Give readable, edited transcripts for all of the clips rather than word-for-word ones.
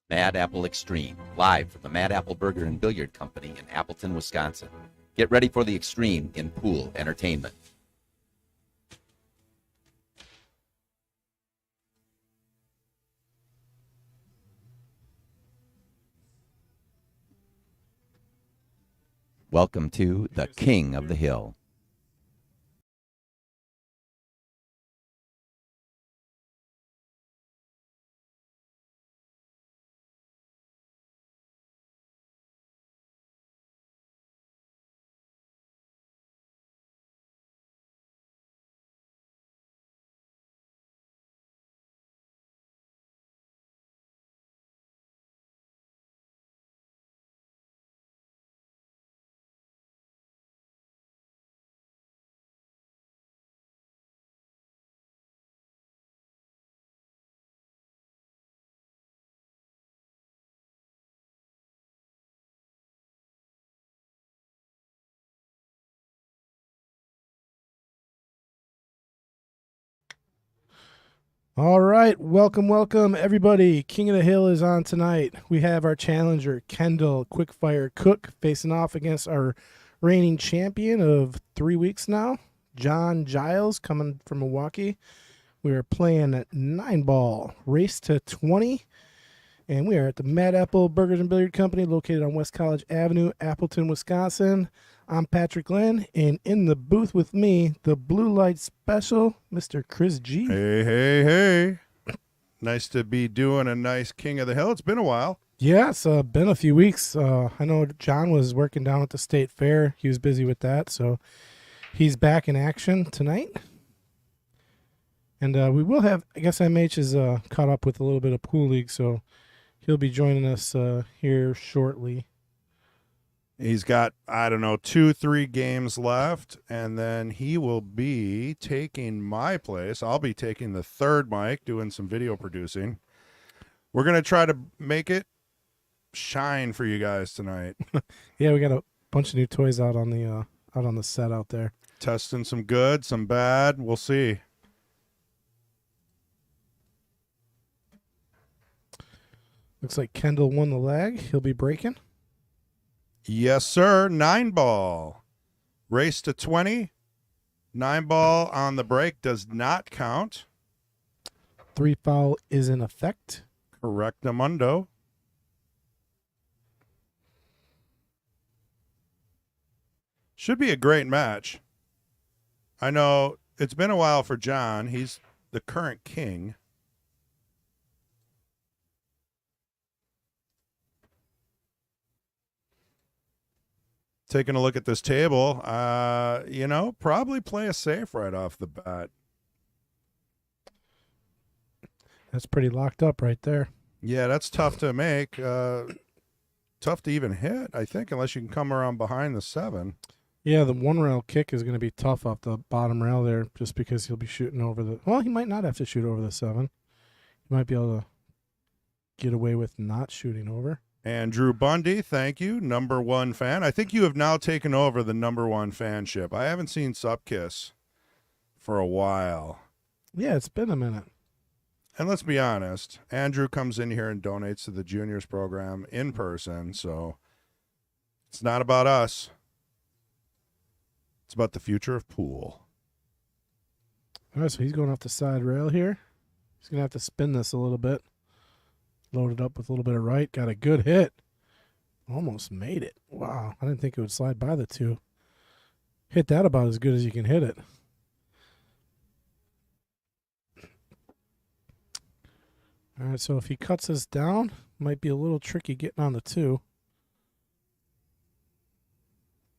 Mad Apple Xstream, live from the Mad Apple Burger and Billiard Company in Appleton, Wisconsin. Get ready for the extreme in pool entertainment. Welcome to the King of the Hill. All right, welcome everybody. King of the Hill is on tonight. We have our challenger Kendall Koch facing off against our reigning champion of 3 weeks now, Jon Giles, coming from Milwaukee. We are playing at 9-ball race to 20, and we are at the Mad Apple Burgers and Billiard Company located on West College Avenue, Appleton, Wisconsin. I'm Patrick Glenn, and in the booth with me, the Blue Light Special, Mr. Chris G. Hey. Nice to be doing a nice King of the Hill. It's been a while. Yeah, it's been a few weeks. I know John was working down at the State Fair. He was busy with that, so he's back in action tonight. And we will have, I guess MH is caught up with a little bit of Pool League, so he'll be joining us here shortly. He's got, 2-3 games left, and then he will be taking my place. I'll be taking the third mic, doing some video producing. We're going to try to make it shine for you guys tonight. Yeah, we got a bunch of new toys out on the set out there. Testing some good, some bad. We'll see. Looks like Kendall won the leg. He'll be breaking. Yes, sir. 9-ball. Race to 20. 9-ball on the break does not count. 3 foul is in effect. Correctamundo. Should be a great match. I know it's been a while for John. He's the current king. Taking a look at this table, probably play it safe right off the bat. That's pretty locked up right there. Yeah, that's tough to make. Tough to even hit, I think, unless you can come around behind the 7. Yeah, the 1-rail kick is going to be tough off the bottom rail there just because he'll be shooting over the... Well, he might not have to shoot over the 7. He might be able to get away with not shooting over. Andrew Bundy, thank you, number 1 fan. I think you have now taken over the number 1 fanship. I haven't seen Supkiss for a while. Yeah, it's been a minute. And let's be honest, Andrew comes in here and donates to the juniors program in person, so it's not about us. It's about the future of pool. All right, so he's going off the side rail here. He's going to have to spin this a little bit. Loaded up with a little bit of right. Got a good hit. Almost made it. Wow. I didn't think it would slide by the 2. Hit that about as good as you can hit it. All right, so if he cuts this down, might be a little tricky getting on the 2.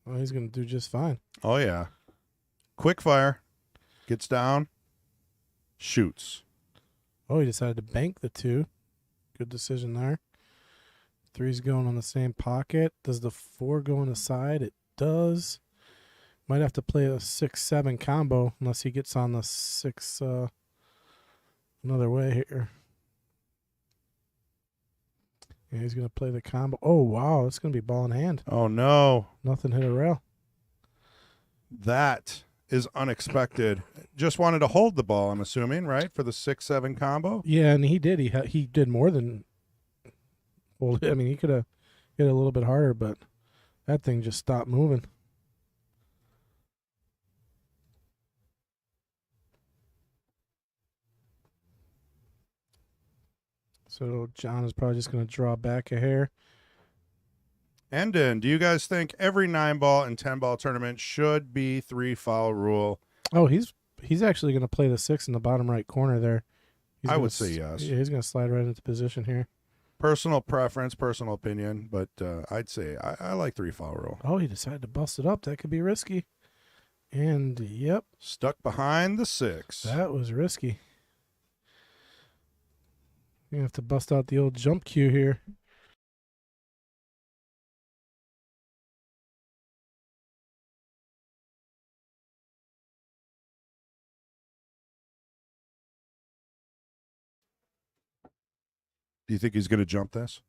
Well, he's going to do just fine. Oh, yeah. Quick fire. Gets down. Shoots. Oh, he decided to bank the 2. Good decision there. 3's going on the same pocket. Does the 4 go on the side? It does. Might have to play a 6-7 combo unless he gets on the 6 another way here. Yeah, he's going to play the combo. Oh, wow. It's going to be ball in hand. Oh, no. Nothing hit a rail. That is unexpected. Just wanted to hold the ball, I'm assuming, right, for the 6-7 combo? Yeah, and he did. He did more than hold it. I mean, he could have hit it a little bit harder, but that thing just stopped moving. So John is probably just going to draw back a hair. Endon, do you guys think every 9-ball and 10-ball tournament should be 3-foul rule? Oh, he's actually going to play the 6 in the bottom right corner there. I would say yes. Yeah, he's going to slide right into position here. Personal preference, personal opinion, but I'd say I like 3-foul rule. Oh, he decided to bust it up. That could be risky. And, yep. Stuck behind the 6. That was risky. You have to bust out the old jump cue here. Do you think he's going to jump this?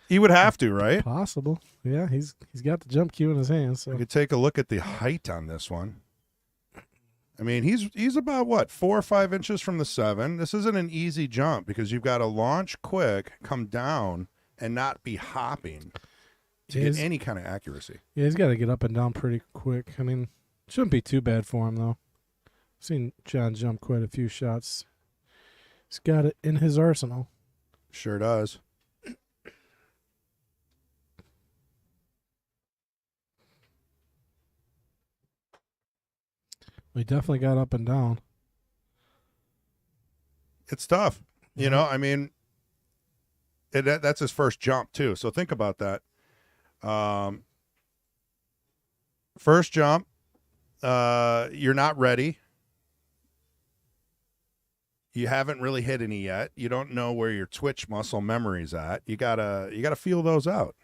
He would have to, right? Possible. Yeah, he's got the jump cue in his hands. So. We could take a look at the height on this one. I mean, he's about, what, 4 or 5 inches from the 7. This isn't an easy jump because you've got to launch quick, come down, and not be hopping to get any kind of accuracy. Yeah, he's got to get up and down pretty quick. I mean, shouldn't be too bad for him, though. I've seen John jump quite a few shots. He's got it in his arsenal. Sure does. He definitely got up and down. It's tough. You know, I mean, that's his first jump, too. So think about that. First jump, you're not ready. You haven't really hit any yet. You don't know where your twitch muscle memory's at. You gotta feel those out.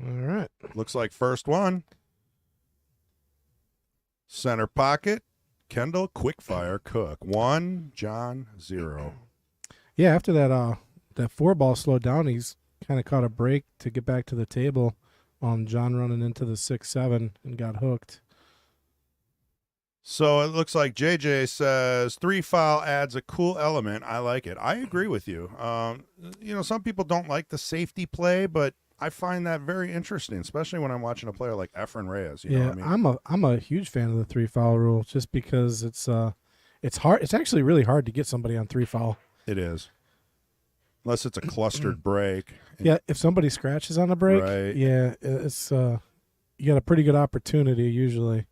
All right. Looks like first one. Center pocket. Kendall Quickfire Cook. 1, John 0. Yeah, after that 4-ball slowed down, he's kind of caught a break to get back to the table on John running into the 6-7 and got hooked. So it looks like JJ says 3-foul adds a cool element. I like it. I agree with you. You know, some people don't like the safety play, but I find that very interesting, especially when I'm watching a player like Efren Reyes. You know what I mean? I'm a huge fan of the 3-foul rule just because it's hard. It's actually really hard to get somebody on 3-foul. It is. Unless it's a clustered break. Yeah, if somebody scratches on a break, right. Yeah, it's you got a pretty good opportunity usually.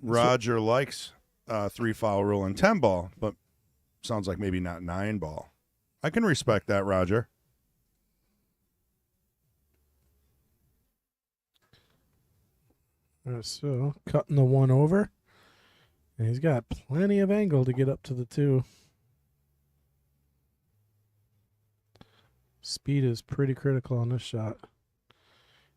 Roger likes 3-foul rule and 10-ball, but sounds like maybe not 9-ball. I can respect that, Roger. All right, so cutting the 1 over, and he's got plenty of angle to get up to the 2. Speed is pretty critical on this shot.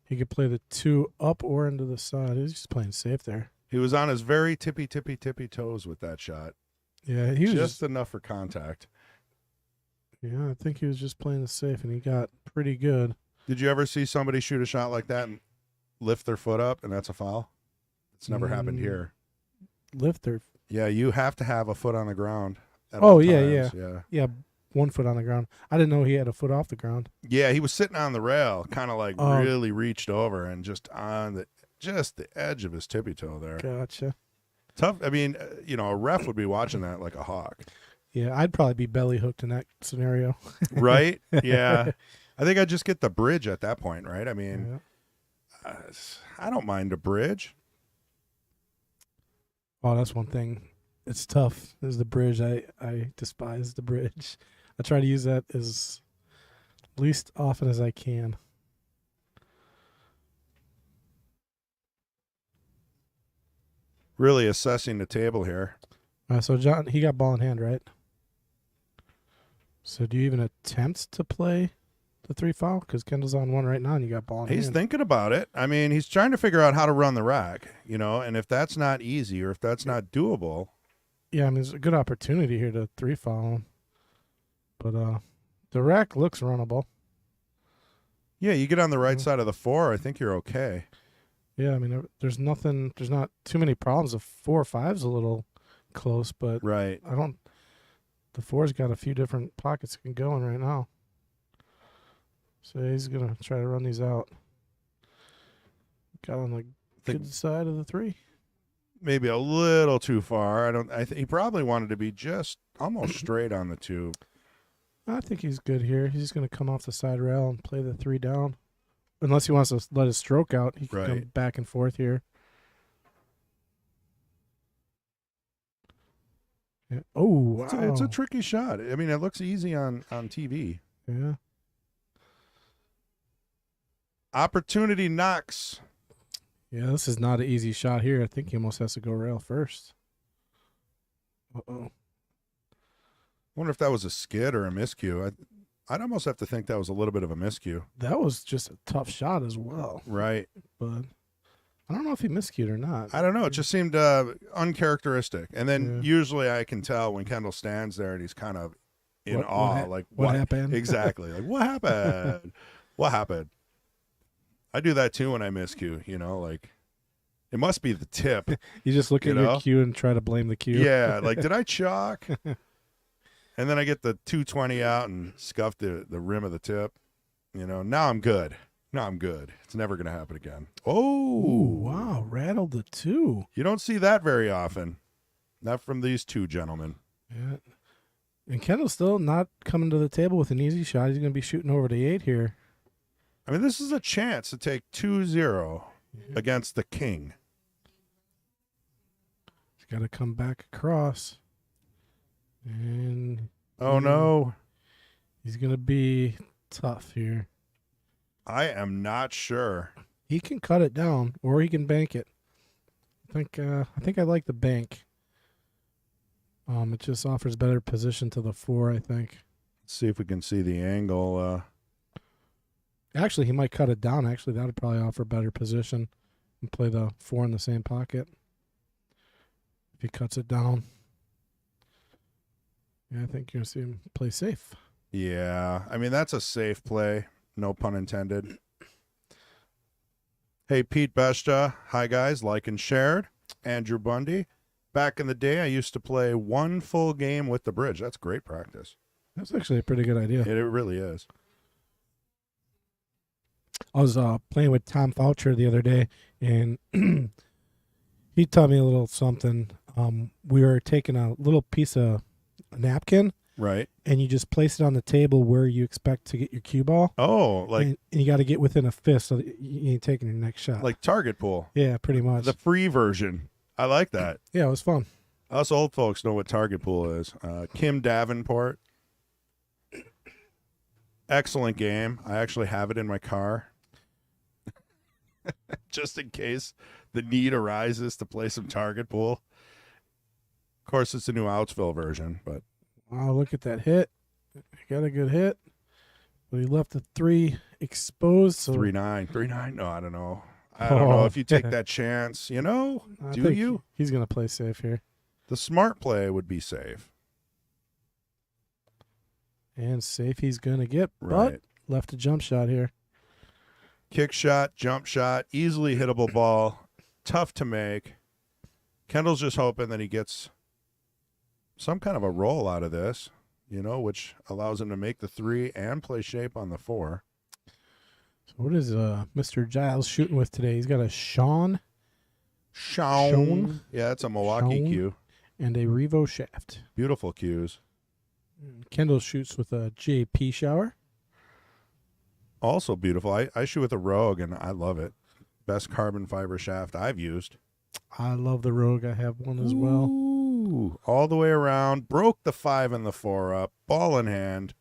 He could play the 2 up or into the side. He's just playing safe there. He was on his very tippy toes with that shot. Yeah, he was just enough for contact. Yeah, I think he was just playing it safe, and he got pretty good. Did you ever see somebody shoot a shot like that and lift their foot up, and that's a foul? It's never happened here. Lift their... Yeah, you have to have a foot on the ground at all all times. Yeah. Yeah, 1 foot on the ground. I didn't know he had a foot off the ground. Yeah, he was sitting on the rail, kind of like really reached over and just on the edge of his tippy toe there. Gotcha. Tough. I mean, you know, a ref would be watching that like a hawk. Yeah, I'd probably be belly hooked in that scenario. Right? Yeah. I think I'd just get the bridge at that point, right? I mean, I don't mind a bridge. Oh, that's one thing. It's tough. Is the bridge. I despise the bridge. I try to use that as least often as I can. Really assessing the table here. So John, he got ball in hand, right? So do you even attempt to play the 3-foul? Because Kendall's on 1 right now, and you got ball in hand. He's thinking about it. I mean, he's trying to figure out how to run the rack, you know, and if that's not easy or if that's not doable. Yeah, I mean, there's a good opportunity here to 3-foul him. But the rack looks runnable. Yeah, you get on the right side of the 4, I think you're okay. Yeah, I mean, there's not too many problems. The 4 or 5's a little close, but Right. the 4's got a few different pockets it can go in right now. So he's going to try to run these out. Got on the good side of the 3. Maybe a little too far. He probably wanted to be just almost straight on the 2. I think he's good here. He's going to come off the side rail and play the 3 down. Unless he wants to let his stroke out, he can come back and forth here. Yeah. Oh, wow. It's a tricky shot. I mean, it looks easy on TV. Yeah. Opportunity knocks. Yeah, this is not an easy shot here. I think he almost has to go rail first. Uh-oh. Wonder if that was a skid or a miscue. I'd almost have to think that was a little bit of a miscue. That was just a tough shot as well. Right. But I don't know if he miscued or not. I don't know. It just seemed uncharacteristic. And then usually I can tell when Kendall stands there and he's kind of in awe. What happened? Exactly. Like, what happened? What happened? I do that too when I miscue, like it must be the tip. You just look at your cue and try to blame the cue. Yeah, like did I chalk? And then I get the 220 out and scuff the rim of the tip. Now I'm good. It's never going to happen again. Oh, ooh, wow. Rattled the 2. You don't see that very often. Not from these 2 gentlemen. Yeah. And Kendall's still not coming to the table with an easy shot. He's going to be shooting over the 8 here. I mean, this is a chance to take 2-0 against the king. He's got to come back across. And no. He's going to be tough here. I am not sure. He can cut it down or he can bank it. I think I like the bank. It just offers better position to the 4, I think. Let's see if we can see the angle. Actually, he might cut it down. Actually, that would probably offer better position and play the 4 in the same pocket. If he cuts it down. Yeah, I think you're going to see him play safe. Yeah, I mean, that's a safe play. No pun intended. Hey, Pete Besta. Hi, guys. Like and shared. Andrew Bundy. Back in the day, I used to play 1 full game with the bridge. That's great practice. That's actually a pretty good idea. It really is. I was playing with Tom Foucher the other day, and he taught me a little something. We were taking a little piece of napkin, right, and you just place it on the table where you expect to get your cue ball. Oh, and you got to get within a fist so that you ain't taking your next shot. Like target pool. Yeah, pretty much. The free version. I like that. Yeah, it was fun. Us old folks know what target pool is. Kim Davenport. Excellent game. I actually have it in my car. Just in case the need arises to play some target pool. Of course, it's a new Outsville version, but wow, look at that hit. He got a good hit, but he left the 3 exposed. So 3-9. No, I don't know. I don't know if you take that chance. Do you? He's going to play safe here. The smart play would be safe. And safe he's going to get, right. But left a jump shot here. Kick shot, jump shot, easily hittable ball, tough to make. Kendall's just hoping that he gets some kind of a roll out of this, which allows him to make the 3 and play shape on the 4. So what is Mr. Giles shooting with today? He's got a Sean. Yeah, it's a Milwaukee cue. And a Revo shaft. Beautiful cues. Kendall shoots with a JP shower. Also beautiful. I shoot with a Rogue, and I love it. Best carbon fiber shaft I've used. I love the Rogue. I have one as well. Ooh, all the way around. Broke the 5 and the 4 up. Ball in hand.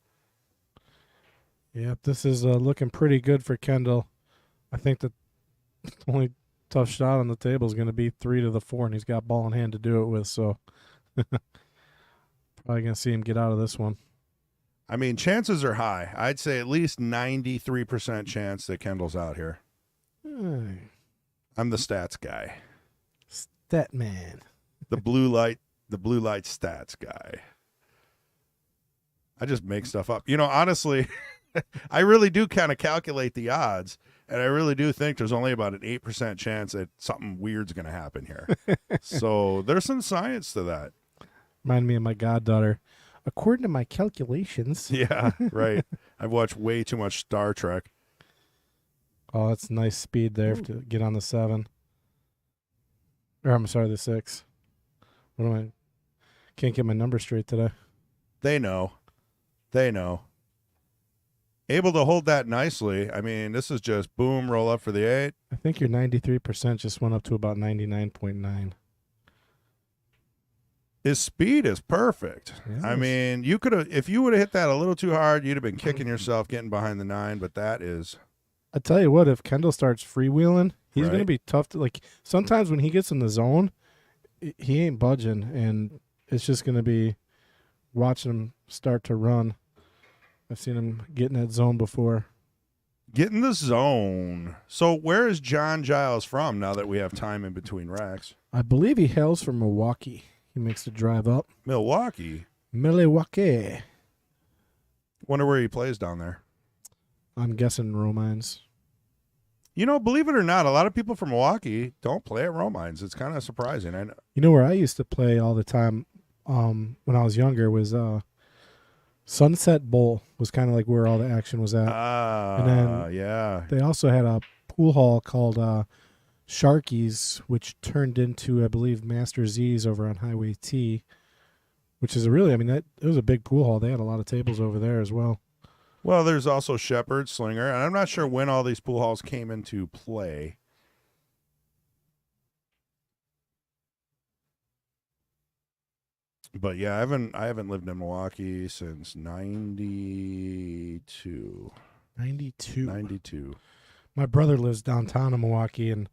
Yep, this is looking pretty good for Kendall. I think the only tough shot on the table is going to be 3 to the 4, and he's got ball in hand to do it with, so probably going to see him get out of this one. I mean, chances are high. I'd say at least 93% chance that Kendall's out here. I'm the stats guy. Stat man. The blue light stats guy. I just make stuff up. Honestly, I really do kind of calculate the odds, and I really do think there's only about an 8% chance that something weird's going to happen here. So there's some science to that. Remind me of my goddaughter. According to my calculations. Yeah, right. I've watched way too much Star Trek. Oh, that's nice speed there to get on the 7. Or I'm sorry, the 6. What am I? Can't get my number straight today. They know. Able to hold that nicely. I mean, this is just boom, roll up for the 8. I think your 93% just went up to about 99.9. His speed is perfect. Yes. I mean, you could have, if you would have hit that a little too hard, you'd have been kicking yourself getting behind the 9. But that is, I tell you what, if Kendall starts freewheeling, he's Right. going to be tough to like. Sometimes when he gets in the zone, he ain't budging, and it's just going to be watching him start to run. I've seen him get in that zone before. get in the zone. So where is Jon Giles from now that we have time in between racks? I believe he hails from Milwaukee. He makes the drive up. Milwaukee. Milwaukee. Wonder where he plays down there. I'm guessing Romines. You know, believe it or not, a lot of people from Milwaukee don't play at Romines. It's kind of surprising. I know. You know where I used to play all the time when I was younger was Sunset Bowl was kind of like where all the action was at. And then yeah. They also had a pool hall called Sharky's, which turned into, I believe, Master Z's over on Highway T, which is it was a big pool hall. They had a lot of tables over there as well. Well, there's also Shepherd, Slinger, and I'm not sure when all these pool halls came into play. But yeah, I haven't lived in Milwaukee since 92. 92. 92. My brother lives downtown in Milwaukee, and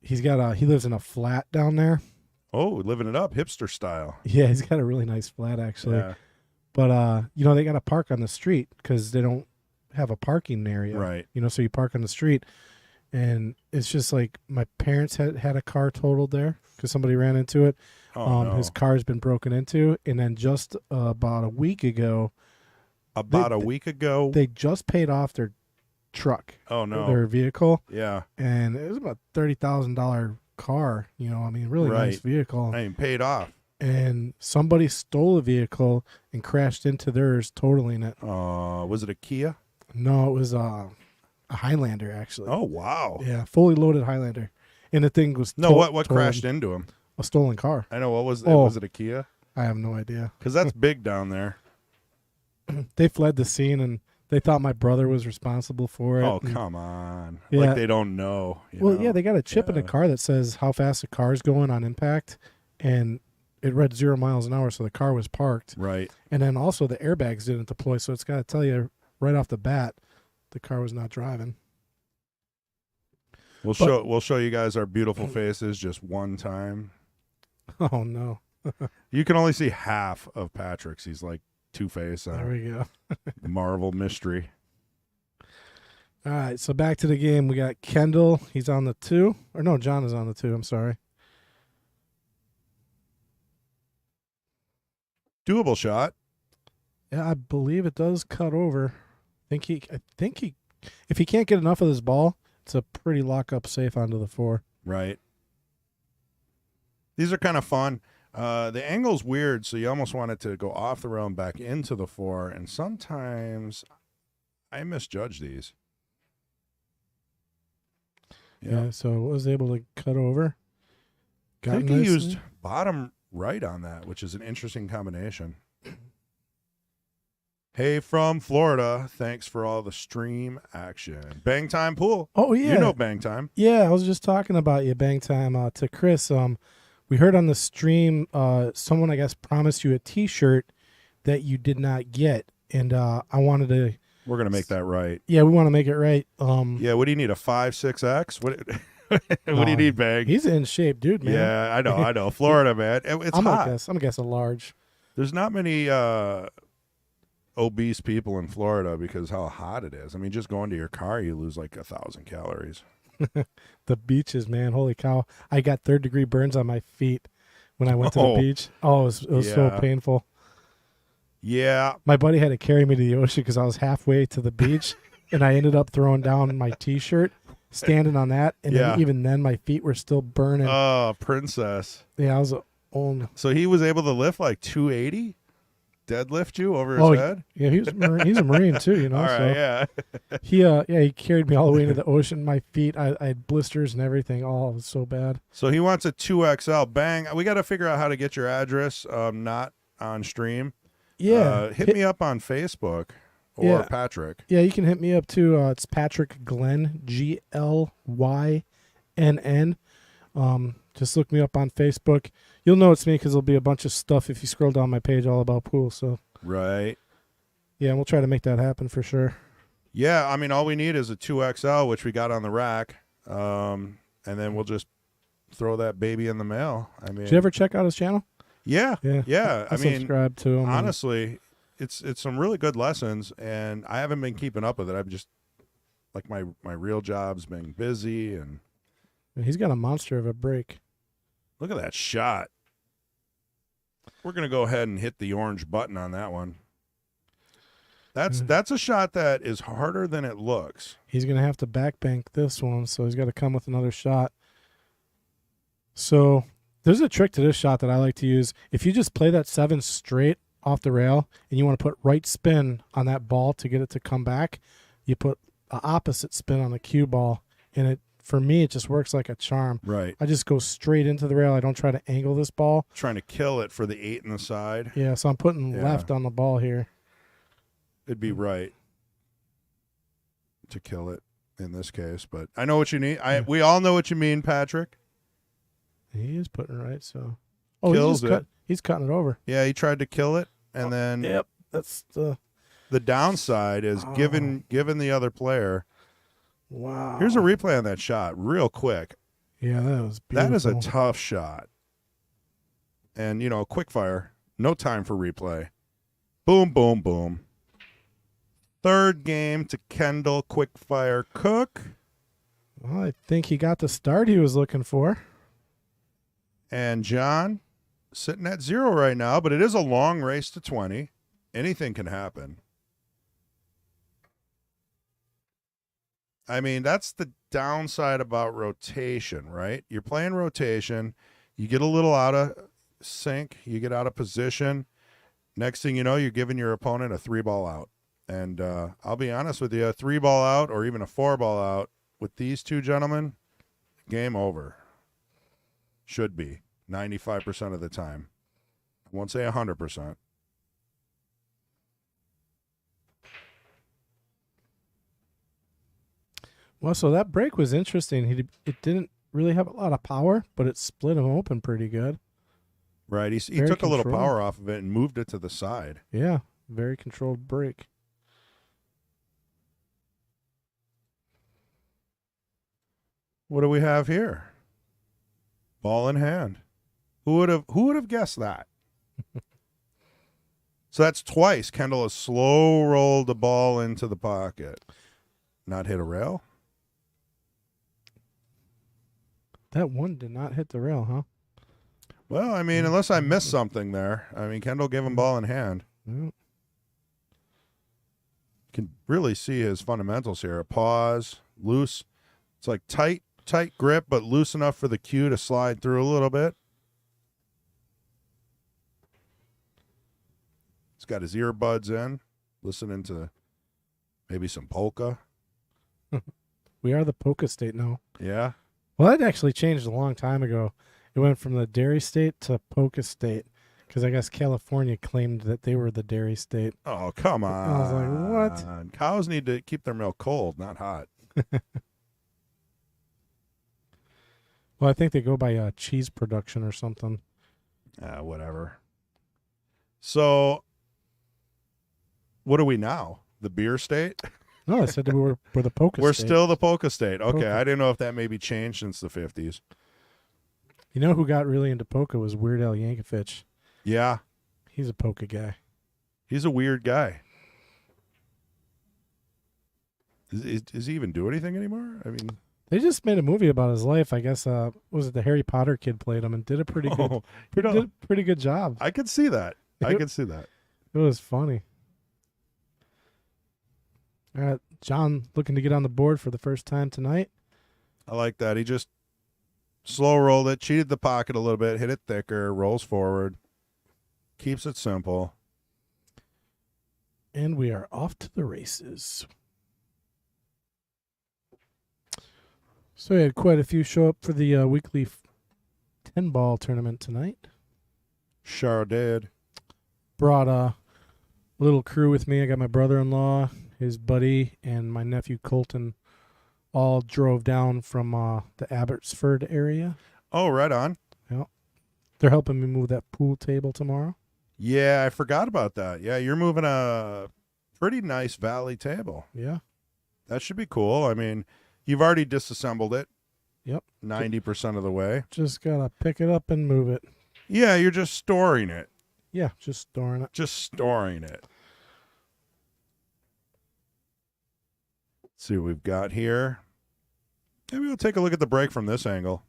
he lives in a flat down there. Oh, living it up, hipster style. Yeah, he's got a really nice flat actually. Yeah. But they got to park on the street because they don't have a parking area. Right. So you park on the street, and it's just like my parents had a car totaled there because somebody ran into it. Oh, no. His car's been broken into, and then just about a week ago. They just paid off their truck. Oh no. Their vehicle. Yeah. And it was about $30,000 car. Really Right. nice vehicle. I mean, paid off. And somebody stole a vehicle and crashed into theirs, totaling it. Was it a Kia? No, it was a Highlander actually. Oh wow. Yeah, fully loaded Highlander, and the thing was What crashed into him? A stolen car. I know. What was it? Oh. Was it a Kia? I have no idea. Because that's big down there. They fled the scene, and they thought my brother was responsible for it. Oh, and, come on. Yeah. Like they don't know. you know? yeah, they got a chip in the car that says how fast the car's going on impact, and it read 0 miles an hour, so the car was parked. Right. And then also the airbags didn't deploy, so it's got to tell you right off the bat the car was not driving. We'll show you guys our beautiful faces just one time. Oh, no. You can only see half of Patrick's. He's like Two-Face There on we go. Marvel Mystery. All right, so back to the game. We got Kendall. He's on the 2. Or no, John is on the 2. I'm sorry. Doable shot. Yeah, I believe it does cut over. I think he, if he can't get enough of this ball, it's a pretty lock-up safe onto the 4. Right. These are kind of fun. The angle's weird, so you almost want it to go off the rail and back into the 4, and sometimes I misjudge these. Yeah, so it was able to cut over. I think he used bottom right on that, which is an interesting combination. Hey, from Florida, thanks for all the stream action. Bang Time Pool. Oh, yeah. You know Bang Time. Yeah, I was just talking about you, Bang Time, to Chris. We heard on the stream someone, I guess, promised you a T-shirt that you did not get, and I wanted to. We're gonna make that right. Yeah, we want to make it right. Yeah, what do you need? A 5-6X? What? What do you need, Bang? He's in shape, dude, man. Yeah, I know. Florida, man. It's I'm hot. I'm gonna guess a large. There's not many obese people in Florida because how hot it is. I mean, just going to your car, you lose like 1,000 calories. The beaches, man. Holy cow. I got 3rd-degree burns on my feet when I went to the beach. Oh, it was so painful. Yeah. My buddy had to carry me to the ocean because I was halfway to the beach, and I ended up throwing down my T-shirt, standing on that, and Yeah. then even then my feet were still burning. Oh, princess. Yeah, I was old. So he was able to lift like 280? Deadlift you over his Oh, head? yeah, he's a Marine too, you know. All right, so yeah. he carried me all the way into the ocean. My feet, I had blisters and everything. Oh, it was so bad. So he wants a 2XL. Bang. We got to figure out how to get your address, not on stream. Yeah, Hit me up on Facebook or Yeah. Patrick. Yeah, you can hit me up too. It's Patrick Glenn, GLYNN. Just look me up on Facebook. You'll know it's me because there'll be a bunch of stuff if you scroll down my page all about pool. So Right. yeah, we'll try to make that happen for sure. Yeah, I mean, all we need is a 2XL, which we got on the rack, and then we'll just throw that baby in the mail. I mean, Did you ever check out his channel? yeah. I I mean, subscribe to him. honestly, it's some really good lessons, and I haven't been keeping up with it. I've just like my real job's been busy, and and he's got a monster of a break. look at that shot. We're gonna go ahead and hit the orange button on that one. That's a shot that is harder than it looks. He's going to have to backbank this one, so he's got to come with another shot. So there's a trick to this shot that I like to use. If you just play that 7 straight off the rail and you want to put right spin on that ball to get it to come back, you put the opposite spin on the cue ball, and for me, it just works like a charm. Right. I just go straight into the rail. I don't try to angle this ball. Trying to kill it for the 8 in the side. Yeah, so I'm putting Yeah. left on the ball here. It'd be right to kill it in this case, but I know what you need. We all know what you mean, Patrick. He is putting it right, so. Kills He's cutting it over. Yeah, he tried to kill it, and then Yep, that's the. the downside is given the other player. Wow. Here's a replay on that shot, real quick. Yeah, that was beautiful. That is a tough shot. And, quick fire, no time for replay. Boom, boom, boom. Third game to Kendall Quickfire Cook. Well, I think he got the start he was looking for. And Jon sitting at 0 right now, but it is a long race to 20. Anything can happen. I mean, that's the downside about rotation, right? You're playing rotation. You get a little out of sync. You get out of position. Next thing you know, you're giving your opponent a 3-ball out. And I'll be honest with you, a 3-ball out or even a 4-ball out with these two gentlemen, game over. Should be 95% of the time. I won't say 100%. Well, so that break was interesting. It didn't really have a lot of power, but it split him open pretty good. Right. He Very took a little controlled. power off of it and moved it to the side. Yeah, very controlled break. What do we have here? Ball in hand. Who would have guessed that? So that's twice. Kendall has slow rolled the ball into the pocket. Not hit a rail? That one did not hit the rail, huh? Well, I mean, unless I missed something there. I mean, Kendall gave him ball in hand. Yeah. Can really see his fundamentals here. A pause, loose. It's like tight grip, but loose enough for the cue to slide through a little bit. He's got his earbuds in, listening to maybe some polka. We are the polka state now. Yeah. Well, that actually changed a long time ago. It went from the dairy state to polka state because I guess California claimed that they were the dairy state. Oh, come on. I was like, what? Cows need to keep their milk cold, not hot. Well, I think they go by cheese production or something. Whatever. So, what are we now? The beer state? No, I said that we're the polka We're state. still the polka state. Okay, Polka. I didn't know if that maybe changed since the 50s. You know who got really into polka was Weird Al Yankovic. Yeah, He's a polka guy. he's a weird guy. Does he even do anything anymore? I mean, They just made a movie about his life. I guess was it the Harry Potter kid played him and did a pretty good, oh, you know, did a pretty good job. I could see that. I could see that. It was funny. All right, John looking to get on the board for the first time tonight. I like that. He just slow rolled it, cheated the pocket a little bit, hit it thicker, rolls forward, keeps it simple. And we are off to the races. So we had quite a few show up for the weekly 10-ball tournament tonight. Sure did. Brought a little crew with me. I got my brother-in-law, his buddy, and my nephew Colton. All drove down from the Abbotsford area. Oh, right on. Yeah, they're helping me move that pool table tomorrow. Yeah, I forgot about that. Yeah, you're moving a pretty nice valley table. Yeah. That should be cool. I mean, you've already disassembled it. Yep. 90% of the way. Just got to pick it up and move it. Yeah, you're just storing it. Yeah, just storing it. Just storing it. Let's see what we've got here. Maybe we'll take a look at the break from this angle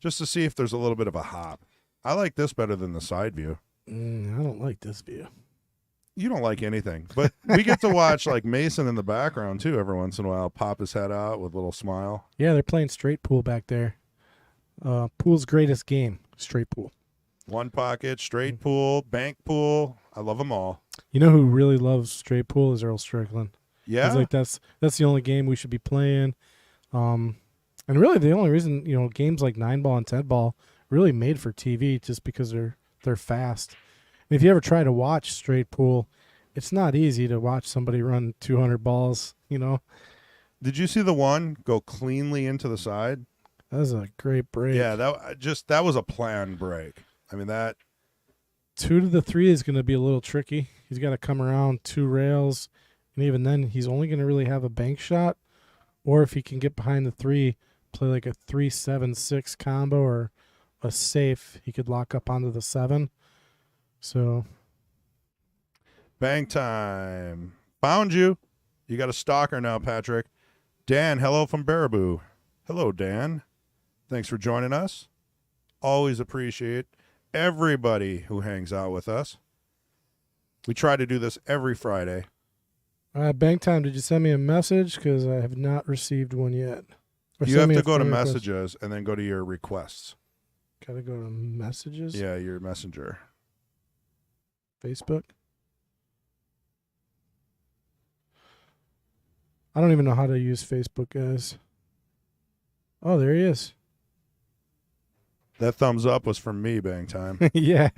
just to see if there's a little bit of a hop. I like this better than the side view. I don't like this view. You don't like anything, but we get to watch like Mason in the background too every once in a while, pop his head out with a little smile. Yeah, they're playing straight pool back there. Pool's greatest game, straight pool. One pocket, straight pool, bank pool. I love them all. You know who really loves straight pool is Earl Strickland. Yeah. He's like, that's the only game we should be playing. And really the only reason, games like 9-ball and 10-ball really made for TV just because they're fast. And if you ever try to watch straight pool, it's not easy to watch somebody run 200 balls, Did you see the one go cleanly into the side? That was a great break. Yeah, that was a planned break. I mean, that 2 to the 3 is going to be a little tricky. He's got to come around 2 rails, and even then, he's only going to really have a bank shot. Or if he can get behind the 3, play like a 3-7-6 combo or a safe, he could lock up onto the 7. So, bang time. Found you. You got a stalker now, Patrick. Dan, hello from Baraboo. Hello, Dan. Thanks for joining us. Always appreciate everybody who hangs out with us. We try to do this every Friday. All right, bang time. Did you send me a message? Because I have not received one yet. Or You send have me to a go to friend request. messages and then go to your requests. Got to go to messages? Yeah, your messenger. Facebook? I don't even know how to use Facebook, guys. Oh, there he is. That thumbs up was from me, bang time. Yeah,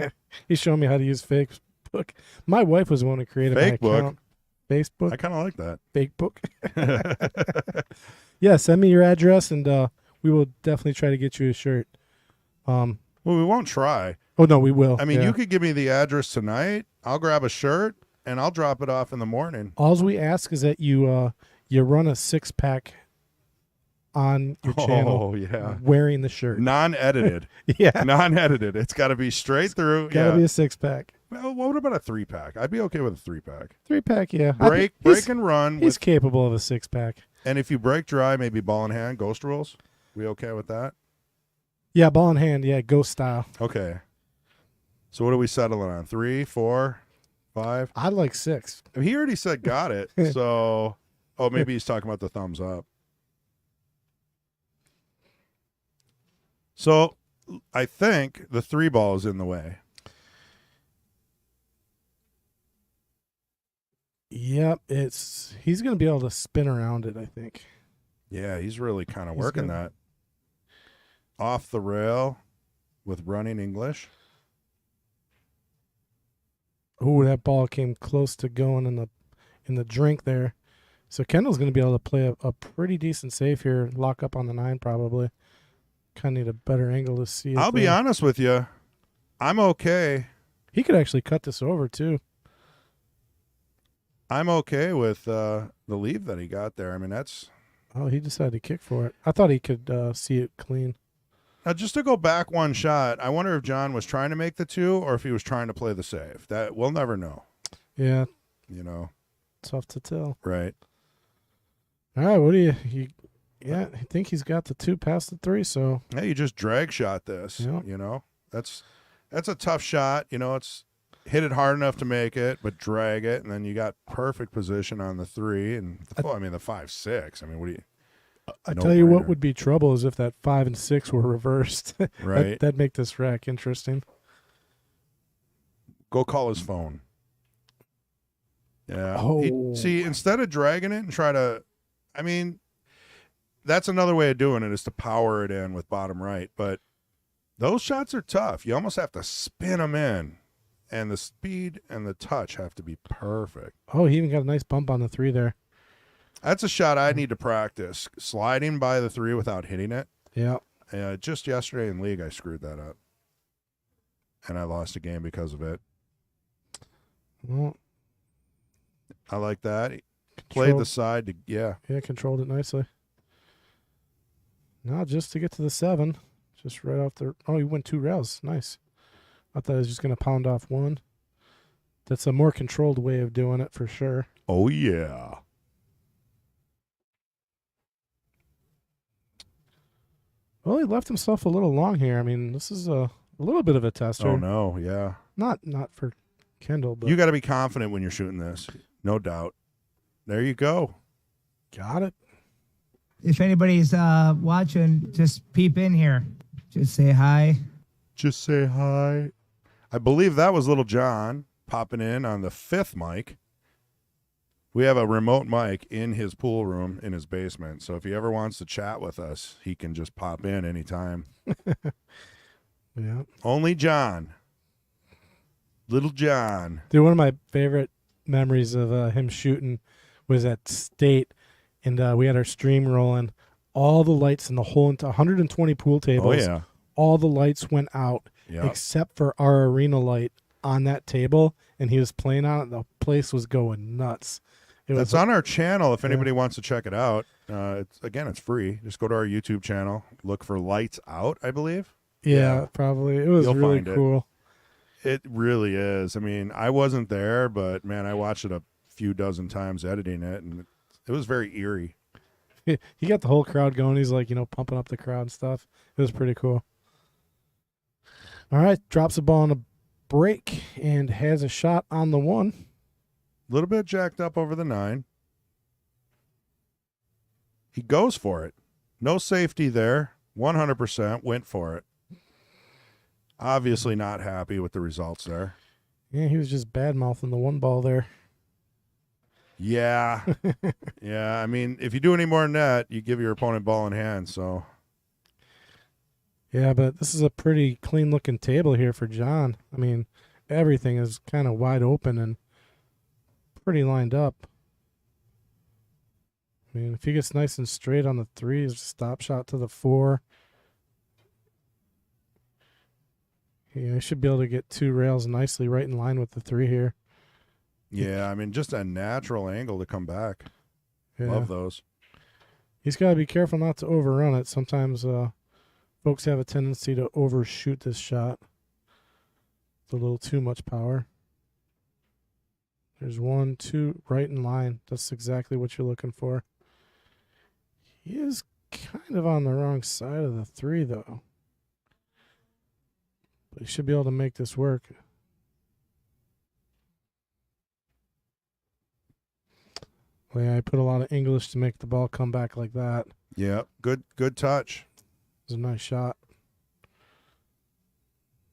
he showed me how to use Facebook. My wife was the one who created my Fakebook. account. Facebook? I kind of like that. Fakebook. Yeah, send me your address, and we will definitely try to get you a shirt. Well, we won't try. Oh, no, we will. I mean, yeah. you could give me the address tonight. I'll grab a shirt, and I'll drop it off in the morning. All we ask is that you run a 6-pack on your channel. Oh, yeah. Wearing the shirt. Non-edited. Yeah. Non-edited. It's got to be straight through. Gotta Yeah. be a 6-pack. Well, what about a 3-pack? I'd be okay with a 3-pack. 3-pack, yeah. Break and run. He's capable of a 6-pack. And if you break dry, maybe ball in hand, ghost rules. We okay with that? Yeah, ball in hand. Yeah, ghost style. Okay. So what are we settling on? 3, 4, 5? I'd like 6. I mean, he already said got it. So, maybe he's talking about the thumbs up. So I think the 3 ball is in the way. Yep, he's going to be able to spin around it, I think. Yeah, he's really kind of He's working good. that. Off the rail with running English. Oh, that ball came close to going in the drink there. So Kendall's going to be able to play a pretty decent save here, lock up on the 9 probably. Kind of need a better angle to see it. I'll be there. honest with you. I'm okay. He could actually cut this over too. I'm okay with the leave that he got there. I mean, that's... Oh, he decided to kick for it. I thought he could see it clean. Now, just to go back one shot, I wonder if John was trying to make the 2 or if he was trying to play the save. That we'll never know. Yeah, tough to tell. Right. All right, what do you yeah, I think he's got the 2 past the 3, so Hey, you just drag shot this. Yeah. That's a tough shot. It's hit it hard enough to make it, but drag it, and then you got perfect position on the 3 and the 5-6. I mean, what do you? I tell you what would be trouble is if that 5 and 6 were reversed. Right. That'd make this rack interesting. Go call his phone. Yeah. Oh. See, instead of dragging it and try to, I mean, that's another way of doing it is to power it in with bottom right. But those shots are tough. You almost have to spin them in, and the speed and the touch have to be perfect. Oh, he even got a nice bump on the 3 there. That's a shot I need to practice. Sliding by the 3 without hitting it. Yeah. Just yesterday in league, I screwed that up, and I lost a game because of it. Well, I like that. Played the side to, yeah. Yeah, controlled it nicely. Now just to get to the 7, just right off the. Oh, he went 2 rails. Nice. I thought he was just going to pound off 1. That's a more controlled way of doing it for sure. Oh, yeah. Well, he left himself a little long here. I mean, this is a little bit of a tester. Oh, no, yeah. Not for Kendall, but You got to be confident when you're shooting this. No doubt. There you go. got it. If anybody's watching, just peep in here. Just say hi. Just say hi. I believe that was little John popping in on the 5th mic. We have a remote mic in his pool room in his basement. So if he ever wants to chat with us, he can just pop in anytime. Yeah. Only John. Little John. Dude, one of my favorite memories of him shooting was at State, and we had our stream rolling. All the lights in the whole 120 pool tables. Oh, yeah. All the lights went out Yep. except for our arena light on that table, and he was playing on it. The place was going nuts. That's on our channel if anybody wants to check it out. It's free. Just go to our YouTube channel. Look for Lights Out, I believe. Yeah, probably. It was You'll really find it. cool. It really is. I mean, I wasn't there, but, man, I watched it a few dozen times editing it, and it was very eerie. He got the whole crowd going. He's like, pumping up the crowd and stuff. It was pretty cool. All right, drops the ball on a break and has a shot on the 1. A little bit jacked up over the 9. He goes for it. No safety there. 100% went for it. Obviously not happy with the results there. Yeah, he was just bad-mouthing the 1 ball there. Yeah. Yeah, I mean, if you do any more than that, you give your opponent ball in hand, so. Yeah, but this is a pretty clean-looking table here for John. I mean, everything is kind of wide open and pretty lined up. I mean, if he gets nice and straight on the 3, it's a stop shot to the 4. Yeah, he should be able to get 2 rails nicely right in line with the 3 here. Yeah, I mean, just a natural angle to come back. Yeah. Love those. He's got to be careful not to overrun it. Sometimes folks have a tendency to overshoot this shot. It's a little too much power. There's 1, 2, right in line. That's exactly what you're looking for. He is kind of on the wrong side of the 3, though. But he should be able to make this work. Well, yeah, I put a lot of English to make the ball come back like that. Yeah, good touch. It was a nice shot.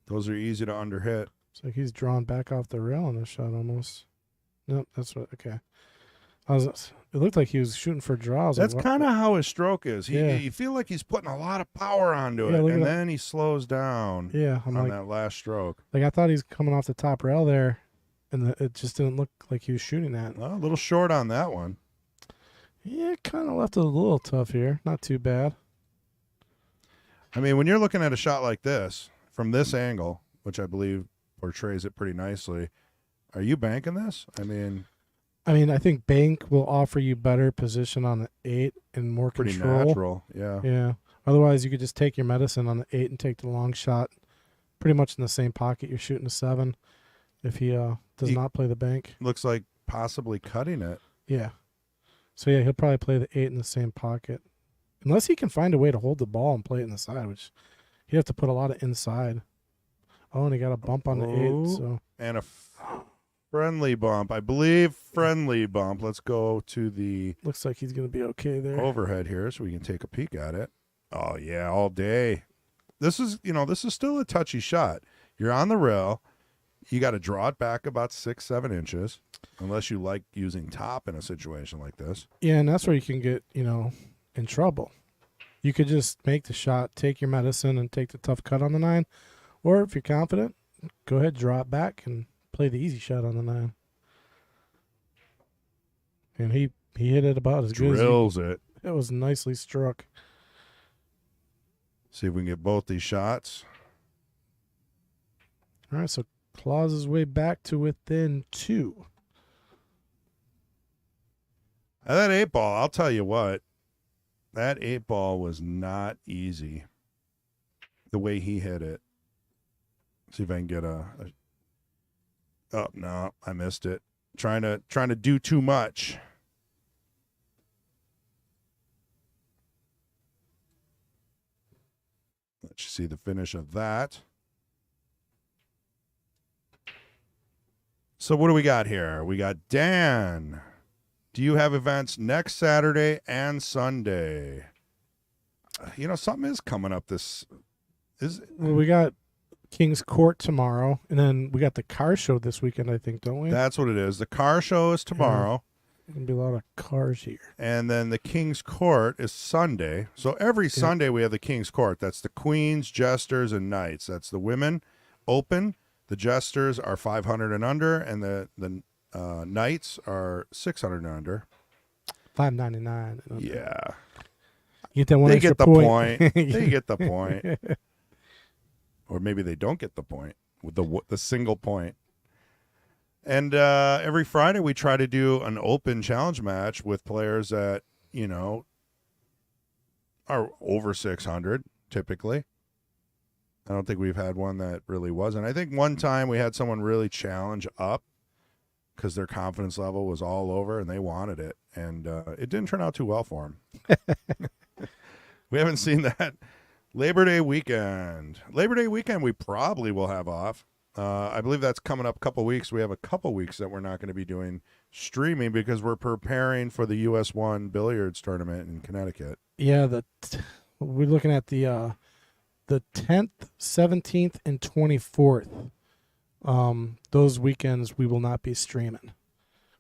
Those are easy to underhit. It's like he's drawn back off the rail on this shot almost. Nope, that's what. Okay. It looked like he was shooting for draws. That's kind of how his stroke is. You feel like he's putting a lot of power onto it, and then he slows down. Yeah, on that last stroke. Like I thought he's coming off the top rail there, and it just didn't look like he was shooting that. Well, a little short on that one. Yeah, kind of left it a little tough here. Not too bad. I mean, when you're looking at a shot like this from this angle, which I believe portrays it pretty nicely, are you banking this? I mean, I think bank will offer you better position on the 8 and more pretty control. natural. Yeah. Yeah. Otherwise, you could just take your medicine on the 8 and take the long shot, pretty much in the same pocket you're shooting a 7. If he does not play the bank, looks like possibly cutting it. Yeah. So yeah, he'll probably play the 8 in the same pocket, unless he can find a way to hold the ball and play it in the side, which he'd have to put a lot of inside. Oh, and he got a bump on the 8. So and a friendly bump. I believe friendly bump. Let's go to the Looks like he's going to be okay there. overhead here so we can take a peek at it. Oh, yeah, all day. This is still a touchy shot. You're on the rail. You got to draw it back about 6-7 inches, unless you like using top in a situation like this. Yeah, and that's where you can get, in trouble. You could just make the shot, take your medicine, and take the tough cut on the 9. Or if you're confident, go ahead, draw it back, and play the easy shot on the 9. And he hit it about as good as Drills it. It was nicely struck. See if we can get both these shots. All right, so claws his way back to within 2. Now that 8-ball, I'll tell you what, that 8-ball was not easy. The way he hit it. See if I can get oh no, I missed it. Trying to do too much. Let's see the finish of that. So what do we got here? We got Dan. Do you have events next Saturday and Sunday? Something is coming up Well, we got King's Court tomorrow, and then we got the car show this weekend, I think, don't we? That's what it is. The car show is tomorrow. There's going to be a lot of cars here. And then the King's Court is Sunday. So every Sunday we have the King's Court. That's the Queens, Jesters, and Knights. That's the women open. The Jesters are 500 and under, and the Knights are 600 and under. $5.99. Yeah. You get that one They extra get the point. They get the point. Or maybe they don't get the point with the single point. And every Friday we try to do an open challenge match with players that, are over 600 typically. I don't think we've had one that really wasn't. I think one time we had someone really challenge up because their confidence level was all over and they wanted it. And it didn't turn out too well for them. We haven't seen that. Labor Day weekend. Labor Day weekend we probably will have off. I believe that's coming up a couple weeks. We have a couple weeks that we're not going to be doing streaming because we're preparing for the US 1 billiards tournament in Connecticut. Yeah, we're looking at the 10th, 17th, and 24th. Those weekends we will not be streaming.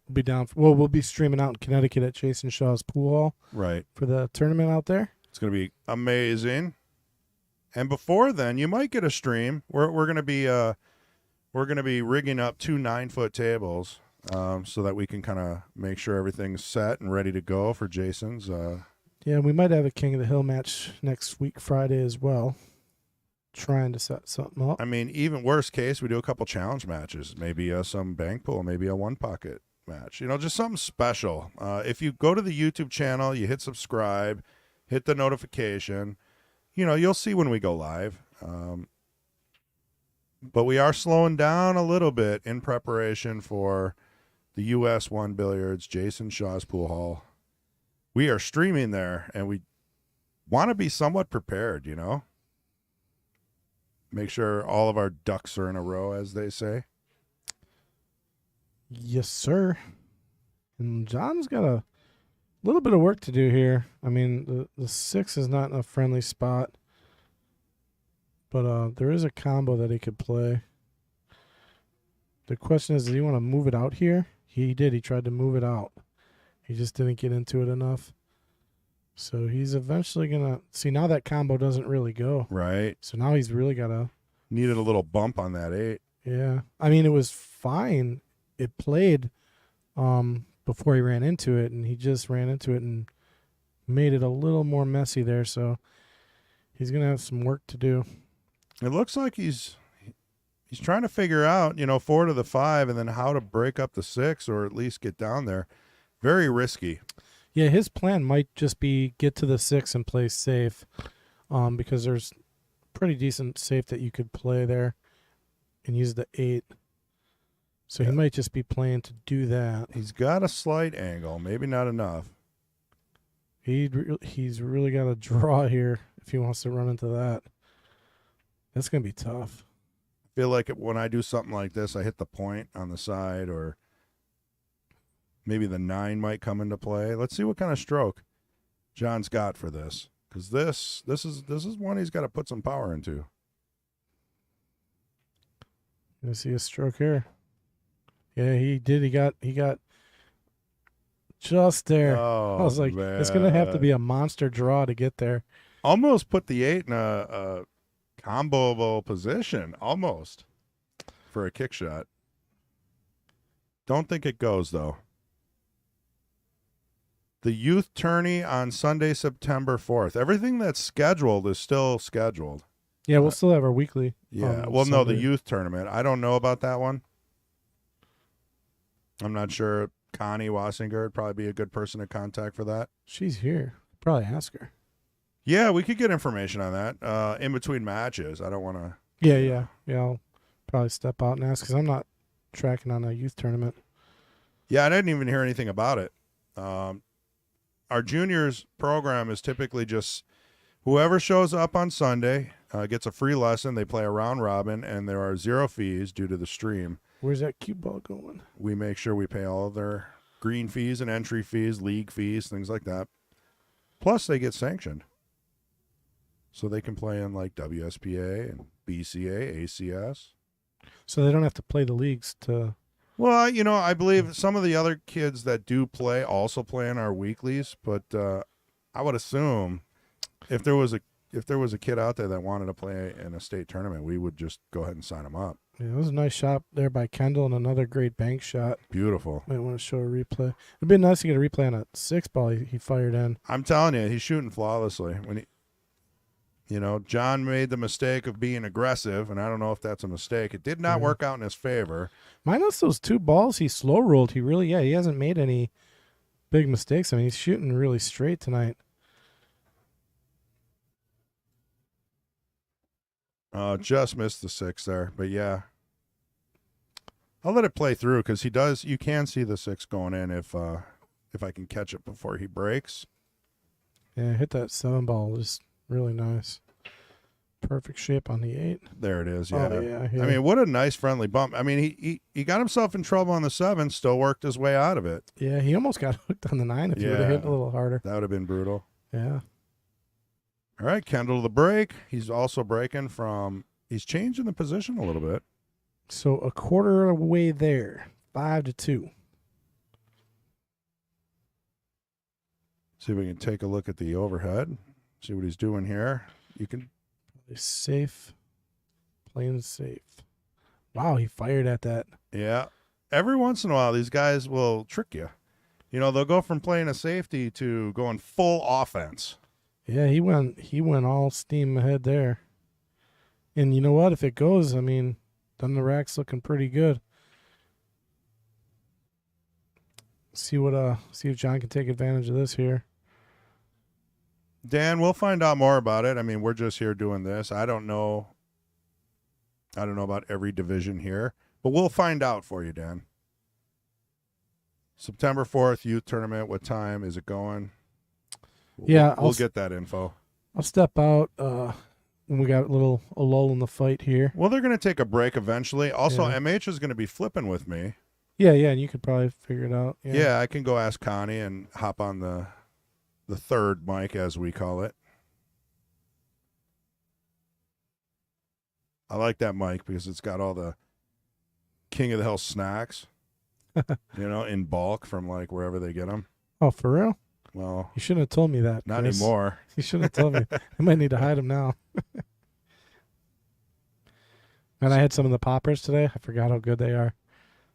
We'll be streaming out in Connecticut at Jason Shaw's Pool Hall. Right. For the tournament out there. It's going to be amazing. And before then, you might get a stream. We're going to be rigging up 2 9-foot tables so that we can kind of make sure everything's set and ready to go for Jason's. Yeah, we might have a King of the Hill match next week, Friday as well. Trying to set something up. I mean, even worst case, we do a couple challenge matches. Maybe some bank pool, maybe a 1-pocket match. Just something special. If you go to the YouTube channel, you hit subscribe, hit the notification. You'll see when we go live. But we are slowing down a little bit in preparation for the US 1 Billiards, Jason Shaw's Pool Hall. We are streaming there, and we want to be somewhat prepared, Make sure all of our ducks are in a row, as they say. Yes, sir. And John's got a little bit of work to do here. I mean, the 6 is not in a friendly spot. But there is a combo that he could play. The question is, does he want to move it out here? He did. He tried to move it out. He just didn't get into it enough. So he's eventually going to... See, now that combo doesn't really go. Right. So now he's really got to... Needed a little bump on that 8. Yeah. I mean, it was fine. It played before he ran into it, and he just ran into it and made it a little more messy there. So he's going to have some work to do. It looks like he's trying to figure out, 4 to the 5 and then how to break up the 6 or at least get down there. Very risky. Yeah, his plan might just be get to the 6 and play safe because there's pretty decent safe that you could play there and use the 8. So he might just be playing to do that. He's got a slight angle, maybe not enough. He's really got to draw here if he wants to run into that. That's going to be tough. I feel like when I do something like this, I hit the point on the side, or maybe the 9 might come into play. Let's see what kind of stroke Jon's got for this, because this is one he's got to put some power into. You see a stroke here. Yeah, he did. He got just there. Oh, I was like, man. it's gonna have to be a monster draw to get there. Almost put the 8 in a comboable position, almost, for a kick shot. Don't think it goes, though. The youth tourney on Sunday, September 4th. Everything that's scheduled is still scheduled. Yeah, we'll still have our weekly. Yeah, on well, no, the Sunday. youth tournament. I don't know about that one. I'm not sure. Connie Wassinger would probably be a good person to contact for that. She's here. Probably ask her. Yeah, we could get information on that in between matches. I don't want to. Yeah. I'll probably step out and ask because I'm not tracking on a youth tournament. Yeah, I didn't even hear anything about it. Our juniors program is typically just whoever shows up on Sunday gets a free lesson. They play a round robin, and there are 0 fees due to the stream. Where's that cue ball going? We make sure we pay all of their green fees and entry fees, league fees, things like that. Plus, they get sanctioned. So they can play in like WSPA and BCA, ACS. So they don't have to play the leagues to. Well, you know, I believe some of the other kids that do play also play in our weeklies, but I would assume if there was a kid out there that wanted to play in a state tournament, we would just go ahead and sign them up. Yeah, it was a nice shot there by Kendall and another great bank shot. Beautiful. Might want to show a replay. It'd be nice to get a replay on a 6 ball he fired in. I'm telling you, he's shooting flawlessly. Jon made the mistake of being aggressive, and I don't know if that's a mistake. It did not work out in his favor. Minus those 2 balls he slow rolled. He hasn't made any big mistakes. I mean, he's shooting really straight tonight. Just missed the 6 there, but yeah. I'll let it play through because you can see the 6 going in if I can catch it before he breaks. Yeah, hit that 7 ball. Just really nice. Perfect shape on the 8. There it is, yeah. Oh, yeah. I mean, what a nice friendly bump. I mean, he got himself in trouble on the 7, still worked his way out of it. Yeah, he almost got hooked on the 9 if he would have hit a little harder. That would have been brutal. Yeah. All right, Kendall to the break. He's also breaking he's changing the position a little bit. So a quarter away there, 5-2. See if we can take a look at the overhead. See what he's doing here. You can. Safe. Playing safe. Wow, he fired at that. Yeah. Every once in a while, these guys will trick you. They'll go from playing a safety to going full offense. Yeah, he went all steam ahead there. And you know what? If it goes, I mean, then the rack's looking pretty good. See if Jon can take advantage of this here. Dan, we'll find out more about it. I mean, we're just here doing this. I don't know about every division here, but we'll find out for you, Dan. September 4th, youth tournament. What time is it going? Yeah, we'll get that info. I'll step out when we got a lull in the fight here. Well, they're going to take a break eventually. Also, Yeah. MH is going to be flipping with me. Yeah, and you could probably figure it out. Yeah, I can go ask Connie and hop on the third mic, as we call it. I like that mic because it's got all the King of the Hill snacks, in bulk from like wherever they get them. Oh, for real? Well, You shouldn't have told me that. not Chris. anymore. You should have told me. I might need to hide them now. And I had some of the poppers today. I forgot how good they are.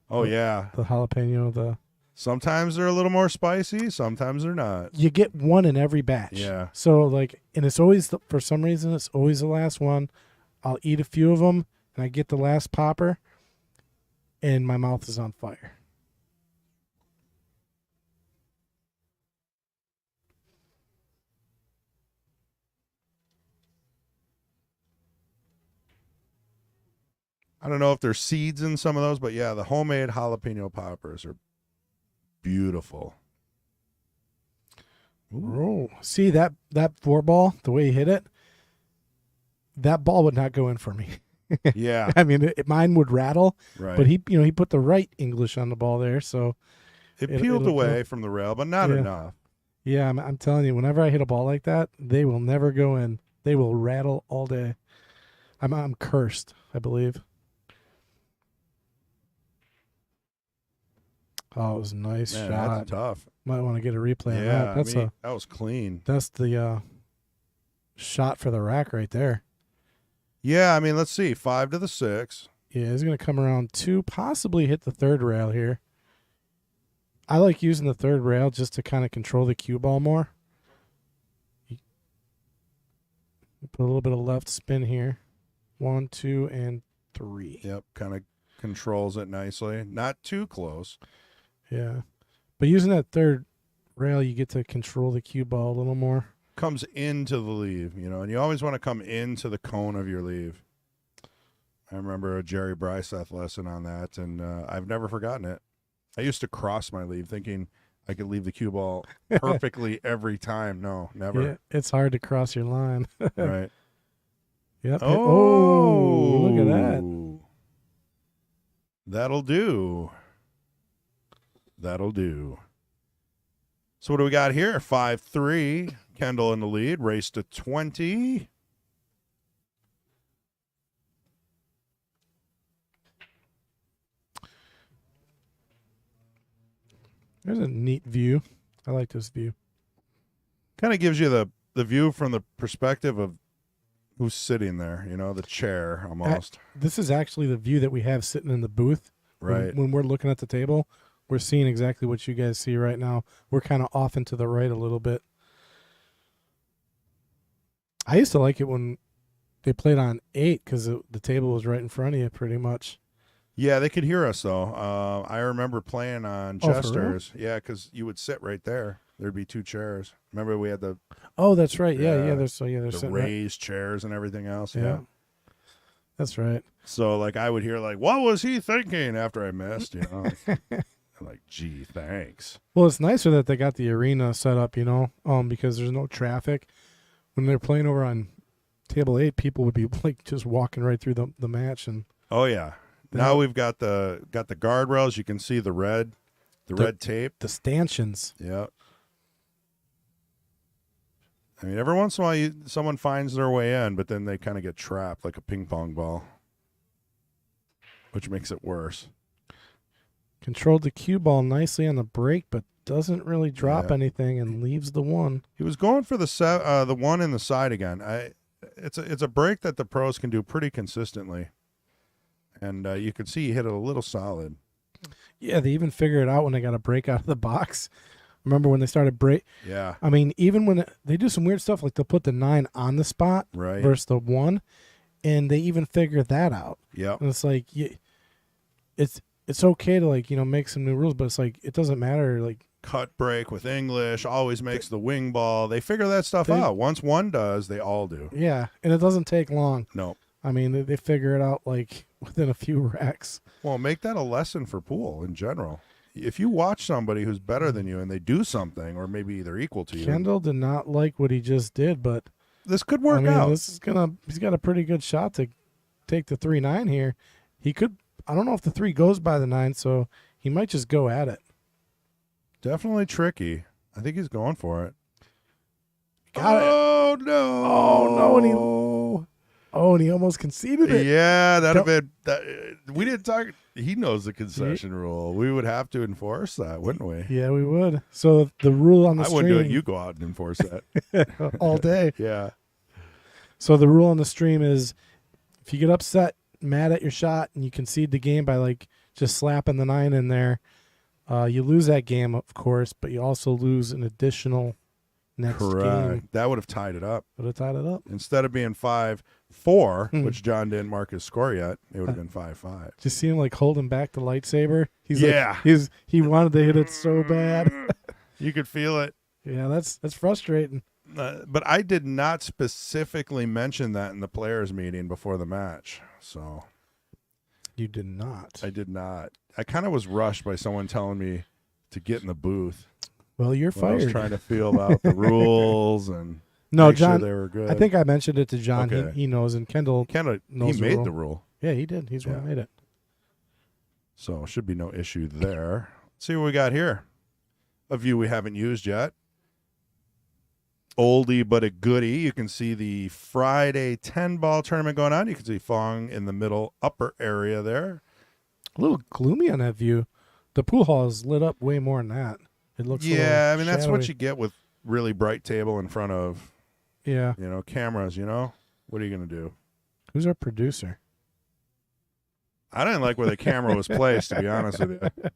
Oh, yeah. The jalapeno, Sometimes they're a little more spicy. Sometimes they're not. you get one in every batch. Yeah. So and it's always for some reason it's always the last one. I'll eat a few of them and I get the last popper, and my mouth is on fire. I don't know if there's seeds in some of those, but yeah, the homemade jalapeno poppers are beautiful. Oh, see that 4 ball, the way he hit it, that ball would not go in for me. Yeah. I mean, mine would rattle, Right. but he put the right English on the ball there, so it it'll peeled go. away from the rail, but not Yeah. enough. Yeah, I'm telling you, whenever I hit a ball like that, they will never go in. They will rattle all day. I'm cursed, I believe. Oh, it was a nice Man, shot. that's tough. Might want to get a replay on Yeah, that. That's that was clean. that's the shot for the rack right there. Yeah, I mean, let's see. 5 to the 6. Yeah, he's going to come around 2, possibly hit the third rail here. I like using the third rail just to kind of control the cue ball more. You put a little bit of left spin here. 1, 2, and 3. Yep, kind of controls it nicely. Not too close. Yeah. But using that third rail, you get to control the cue ball a little more. Comes into the leave, and you always want to come into the cone of your leave. I remember a Jerry Bryseth lesson on that, and I've never forgotten it. I used to cross my leave thinking I could leave the cue ball perfectly every time. No, never. Yeah, it's hard to cross your line. Right. Yep. Oh, look at that. That'll do. That'll do. So what do we got here? 5-3. Kendall in the lead. Race to 20. There's a neat view. I like this view. Kind of gives you the view from the perspective of who's sitting there, the chair almost. This is actually the view that we have sitting in the booth. Right. When we're looking at the table, we're seeing exactly what you guys see right now. We're kind of off and to the right a little bit. I used to like it when they played on 8 because the table was right in front of you pretty much. Yeah, they could hear us, though. I remember playing on Oh, for real? Jesters. Yeah, because you would sit right there. There'd be 2 chairs. Remember we had the Oh, that's right. Yeah. There's the sitting right. raised chairs and everything else. Yeah. That's right. So, I would hear, what was he thinking after I missed, I'm like, gee, thanks. Well, it's nicer that they got the arena set up, because there's no traffic. When they're playing over on table 8, people would be just walking right through the match, and Oh, yeah. Now we've got the guardrails. You can see the red tape. the stanchions. Yeah. I mean, every once in a while, someone finds their way in, but then they kind of get trapped like a ping pong ball, which makes it worse. Controlled the cue ball nicely on the break, but doesn't really drop Yeah. anything and leaves the 1. He was going for the one in the side again. It's a break that the pros can do pretty consistently, and you could see he hit it a little solid. Yeah, they even figure it out when they got a break out of the box. Remember when they started break? Yeah. I mean, even when they do some weird stuff, like they'll put the 9 on the spot Right. versus the 1, and they even figure that out. Yep. And it's like, it's okay to make some new rules, but it's like it doesn't matter. Cut break with English always makes the wing ball. They figure that stuff out. Once one does, they all do. Yeah, and it doesn't take long. No. I mean, they figure it out within a few racks. Well, make that a lesson for pool in general. If you watch somebody who's better than you and they do something, or maybe they're equal to you, Kendall did not like what he just did, but this could work out. He's got a pretty good shot to take the 3-9 here. He could. I don't know if the 3 goes by the 9, so he might just go at it. Definitely tricky. I think he's going for it. Got it. Oh no! Oh no! And he almost conceded it. Yeah, that'd have been. We didn't talk. He knows the concession rule. We would have to enforce that, wouldn't we? Yeah, we would. So the rule on the I stream. wouldn't do it. You go out and enforce that all day. Yeah. So the rule on the stream is, if you get upset, mad at your shot, and you concede the game by just slapping the 9 in there, you lose that game, of course, but you also lose an additional next game. That would have tied it up. Would have tied it up. Instead of being 5-4, which John didn't mark his score yet, it would have been 5-5. Just see him holding back the lightsaber. Yeah. He wanted to hit it so bad. You could feel it. Yeah, that's frustrating. But I did not specifically mention that in the players' meeting before the match. So You did not. I did not. I kind of was rushed by someone telling me to get in the booth. Well, you're When I fired. was trying to feel out the rules, and No, make John. sure they were good. I think I mentioned it to John. Okay. He knows, and Kendall. Kendall, he knows made rule. the rule, Yeah, he did. He's the one who made it. so should be no issue there. Let's see what we got here. A view we haven't used yet. Oldie but a goodie. You can see the Friday 10-ball tournament going on. You can see Fong in the middle upper area there. A little gloomy on that view. The pool hall is lit up way more than that. It looks. Yeah, I mean that's what shadowy. you get with really bright table in front of Yeah. cameras. What are you gonna do? Who's our producer? I didn't like where the camera was placed, to be honest with you.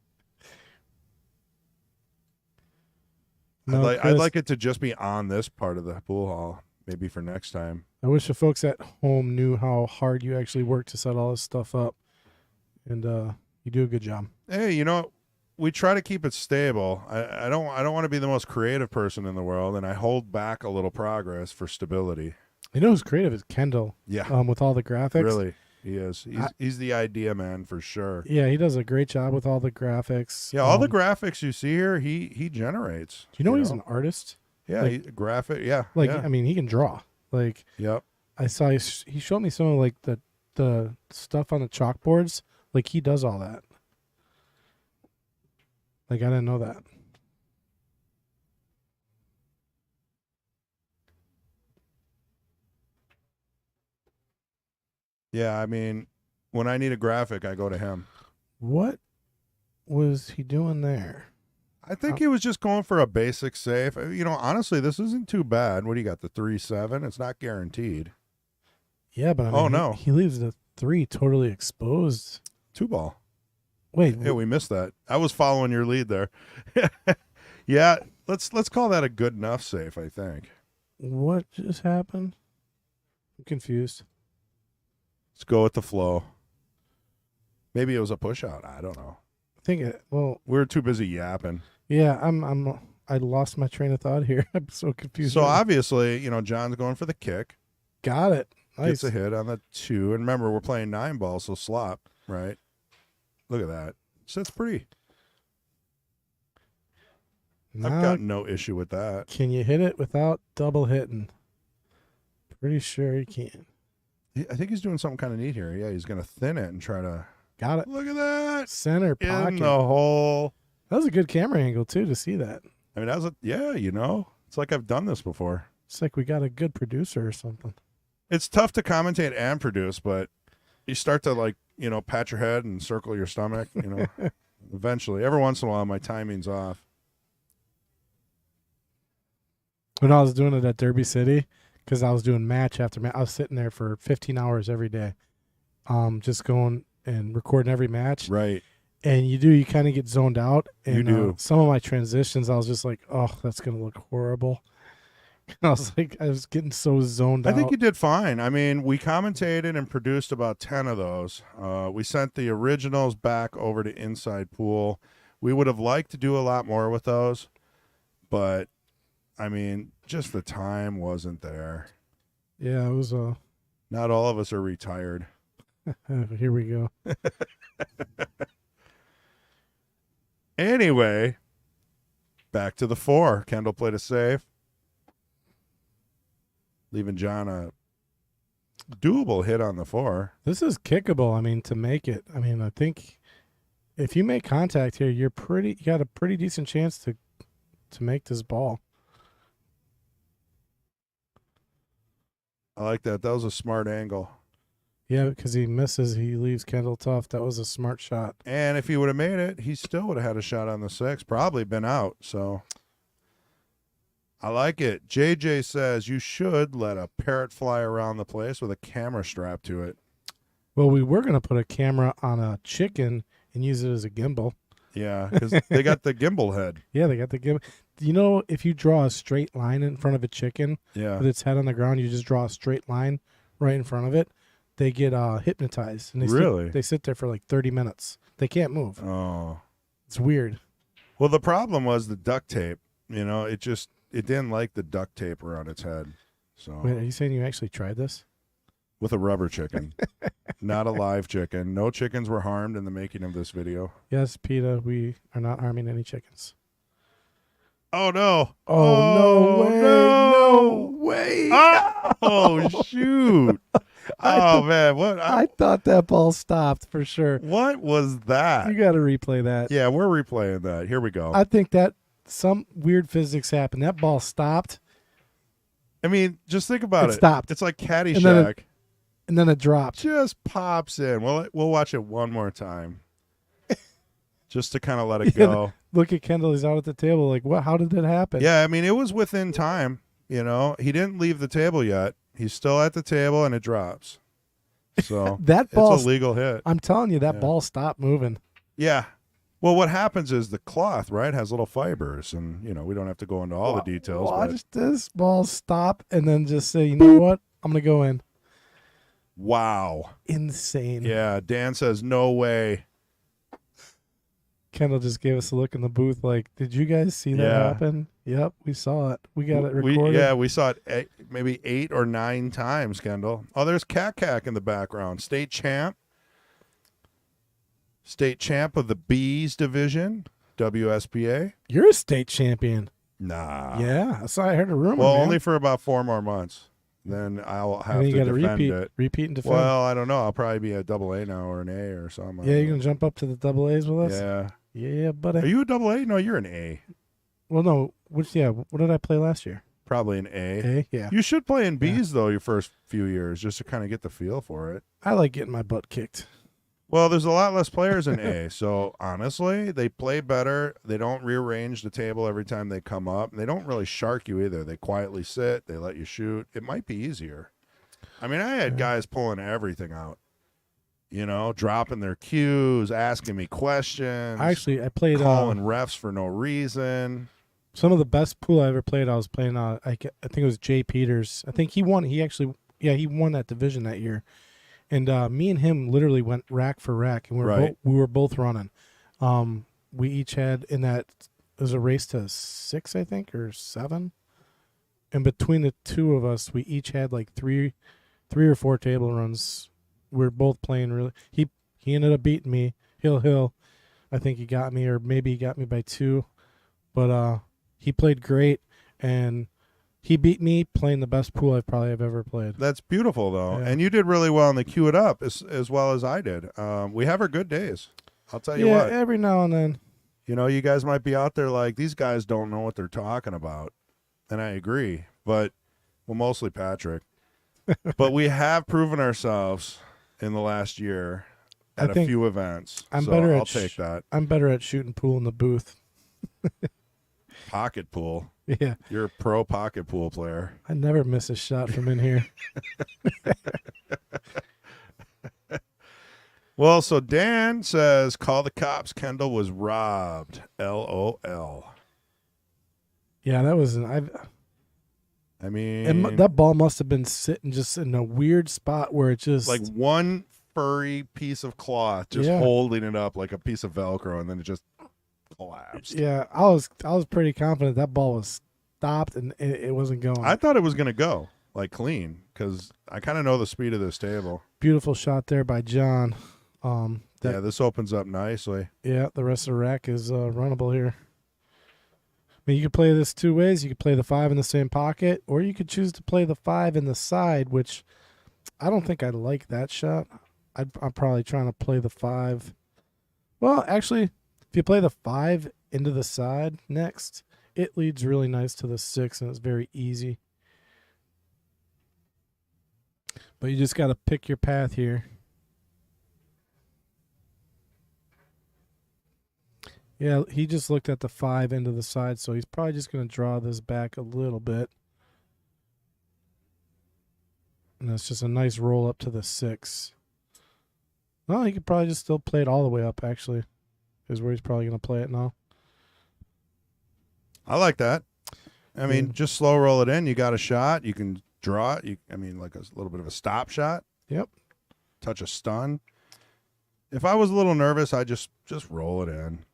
No, I'd Chris, like it to just be on this part of the pool hall, maybe for next time. I wish the folks at home knew how hard you actually work to set all this stuff up, and you do a good job. Hey, we try to keep it stable. I don't want to be the most creative person in the world, and I hold back a little progress for stability. You know who's creative is Kendall. Yeah, With all the graphics. really, he is. He's the idea man for sure. Yeah, he does a great job with all the graphics. Yeah, all the graphics you see here, he generates. Do you know he's an artist? Yeah, like- graphic. Yeah, Like, yeah. I mean, he can draw. Like, Yep. I saw he showed me some of like the stuff on the chalkboards. Like, he does all that. Like, I didn't know that. Yeah, I mean, when I need a graphic, I go to him. What was he doing there? I think he was just going for a basic safe. Honestly, this isn't too bad. What do you got? The 3-7? It's not guaranteed. Yeah, but I mean, Oh, no. he leaves the 3 totally exposed. 2-ball. Wait, Yeah, we missed that. I was following your lead there. Yeah, let's call that a good enough safe, I think. what just happened? I'm confused. Let's go with the flow. Maybe it was a push out. I don't know. I think We were too busy yapping. yeah, I lost my train of thought here. I'm so confused. So obviously, John's going for the kick. Got it. Gets Nice. a hit on the 2. And remember, we're playing 9 balls, so slop, right? Look at that. So it's pretty. I've Now, got no issue with that. can you hit it without double hitting? Pretty sure you can. I think he's doing something kind of neat here. Yeah, he's going to thin it and try to. Got it. Look at that. Center In pocket. the hole. That was a good camera angle too to see that. I mean, that was it's like I've done this before. It's like we got a good producer or something. It's tough to commentate and produce, but you start to pat your head and circle your stomach, eventually. Every once in a while, my timing's off. When I was doing it at Derby City, because I was doing match after match, I was sitting there for 15 hours every day, just going and recording every match. Right. And you kind of get zoned out. And You do. Some of my transitions, I was just like, oh, that's going to look horrible. I was getting so zoned out. I think you did fine. I mean, we commentated and produced about 10 of those. We sent the originals back over to Inside Pool. We would have liked to do a lot more with those, but I mean, just the time wasn't there. Yeah, it was Not all of us are retired. here we go. Anyway, back to the 4. Kendall played a safe, leaving John a doable hit on the 4. This is kickable. I mean, to make it. I mean, I think if you make contact here, you got a pretty decent chance to make this ball. I like that. That was a smart angle. Yeah, because he misses, he leaves Kendall tough. That was a smart shot. And if he would have made it, he still would have had a shot on the 6. Probably been out. So I like it. JJ says you should let a parrot fly around the place with a camera strapped to it. Well, we were going to put a camera on a chicken and use it as a gimbal. Yeah, because they got the gimbal head. Yeah, they got the gimbal. You know, if you draw a straight line in front of a chicken Yeah. with its head on the ground, you just draw a straight line right in front of it, they get hypnotized. And Really? They sit there for like 30 minutes. They can't move. Oh. It's weird. Well, the problem was the duct tape. It didn't like the duct tape around its head. So Wait, are you saying you actually tried this? with a rubber chicken, not a live chicken. No chickens were harmed in the making of this video. Yes, PETA, we are not harming any chickens. Oh no! Oh, no way. No way. Oh, shoot. Oh, man. I thought that ball stopped for sure. What was that? You got to replay that. Yeah, we're replaying that. Here we go. I think that some weird physics happened. That ball stopped. I mean, just think about it. It stopped. It's like Caddyshack. And then it dropped. Just pops in. We'll watch it one more time. Just to kind of let it go. Look at Kendall. He's out at the table. Like, what? How did that happen? Yeah, I mean, it was within time. You know, he didn't leave the table yet. He's still at the table, and it drops. So that ball, it's a legal hit. I'm telling you, that ball stopped moving. Yeah. Well, what happens is the cloth, right, has little fibers, and we don't have to go into all the details. Watch this ball stop, and then just say, you know what? I'm gonna go in. Wow. Insane. Yeah. Dan says no way. Kendall just gave us a look in the booth like, did you guys see that happen? Yep, we saw it. We got it recorded. We saw it maybe 8 or 9 times, Kendall. Oh, there's Cack in the background. State champ of the Bees division, WSBA. You're a state champion. Nah. Yeah, I heard a rumor. Well, man. only for about 4 more months. Then I'll have you to gotta defend it. Repeat and defend. Well, I don't know. I'll probably be a AA now or an A or something. Yeah, you're going to jump up to the double A's with us? Yeah. Yeah, buddy. Are you a AA? No, you're an A. Well, no. What did I play last year? Probably an A. A, yeah. You should play in B's, though, your first few years, just to kind of get the feel for it. I like getting my butt kicked. Well, there's a lot less players in A, so honestly, they play better. They don't rearrange the table every time they come up. They don't really shark you either. They quietly sit. They let you shoot. It might be easier. I mean, I had guys pulling everything out, dropping their cues, asking me questions. Actually, I played calling refs for no reason. Some of the best pool I ever played, I was playing. I think it was Jay Peters. I think he won. He won that division that year. And me and him literally went rack for rack, and we were both running. We each had it was a race to 6, I think, or 7. And between the two of us, we each had like three or 4 table runs. We were both playing really. He ended up beating me. Hill. I think he got me, or maybe he got me by 2. But he played great, and he beat me playing the best pool I've ever played. That's beautiful, though. Yeah. And you did really well in the Cue It Up as well as I did. We have our good days. I'll tell you what. Yeah, every now and then. You guys might be out there like, these guys don't know what they're talking about. And I agree. But, well, mostly Patrick. But we have proven ourselves in the last year at a few events. I'll take that. I'm better at shooting pool in the booth. Pocket pool. Yeah. You're a pro pocket pool player. I never miss a shot from in here. Well, so Dan says, call the cops. Kendall was robbed. LOL. Yeah, that was I mean, and that ball must have been sitting just in a weird spot where it just like one furry piece of cloth just holding it up like a piece of Velcro, and then it just collapsed. Yeah, I was pretty confident that ball was stopped and it wasn't going. I thought it was going to go like clean because I kind of know the speed of this table. Beautiful shot there by Jon. This opens up nicely. Yeah, the rest of the rack is runnable here. I mean, you could play this 2 ways. You could play the 5 in the same pocket, or you could choose to play the 5 in the side, which I don't think I like that shot. I'm probably trying to play the 5. Well, actually, if you play the 5 into the side next, it leads really nice to the 6, and it's very easy. But you just got to pick your path here. Yeah, he just looked at the 5 into the side, so he's probably just going to draw this back a little bit. And that's just a nice roll up to the 6. Well, he could probably just still play it all the way up, actually, is where he's probably going to play it now. I like that. I mean, just slow roll it in. You got a shot. You can draw it. Like a little bit of a stop shot. Yep. Touch a stun. If I was a little nervous, I'd just roll it in.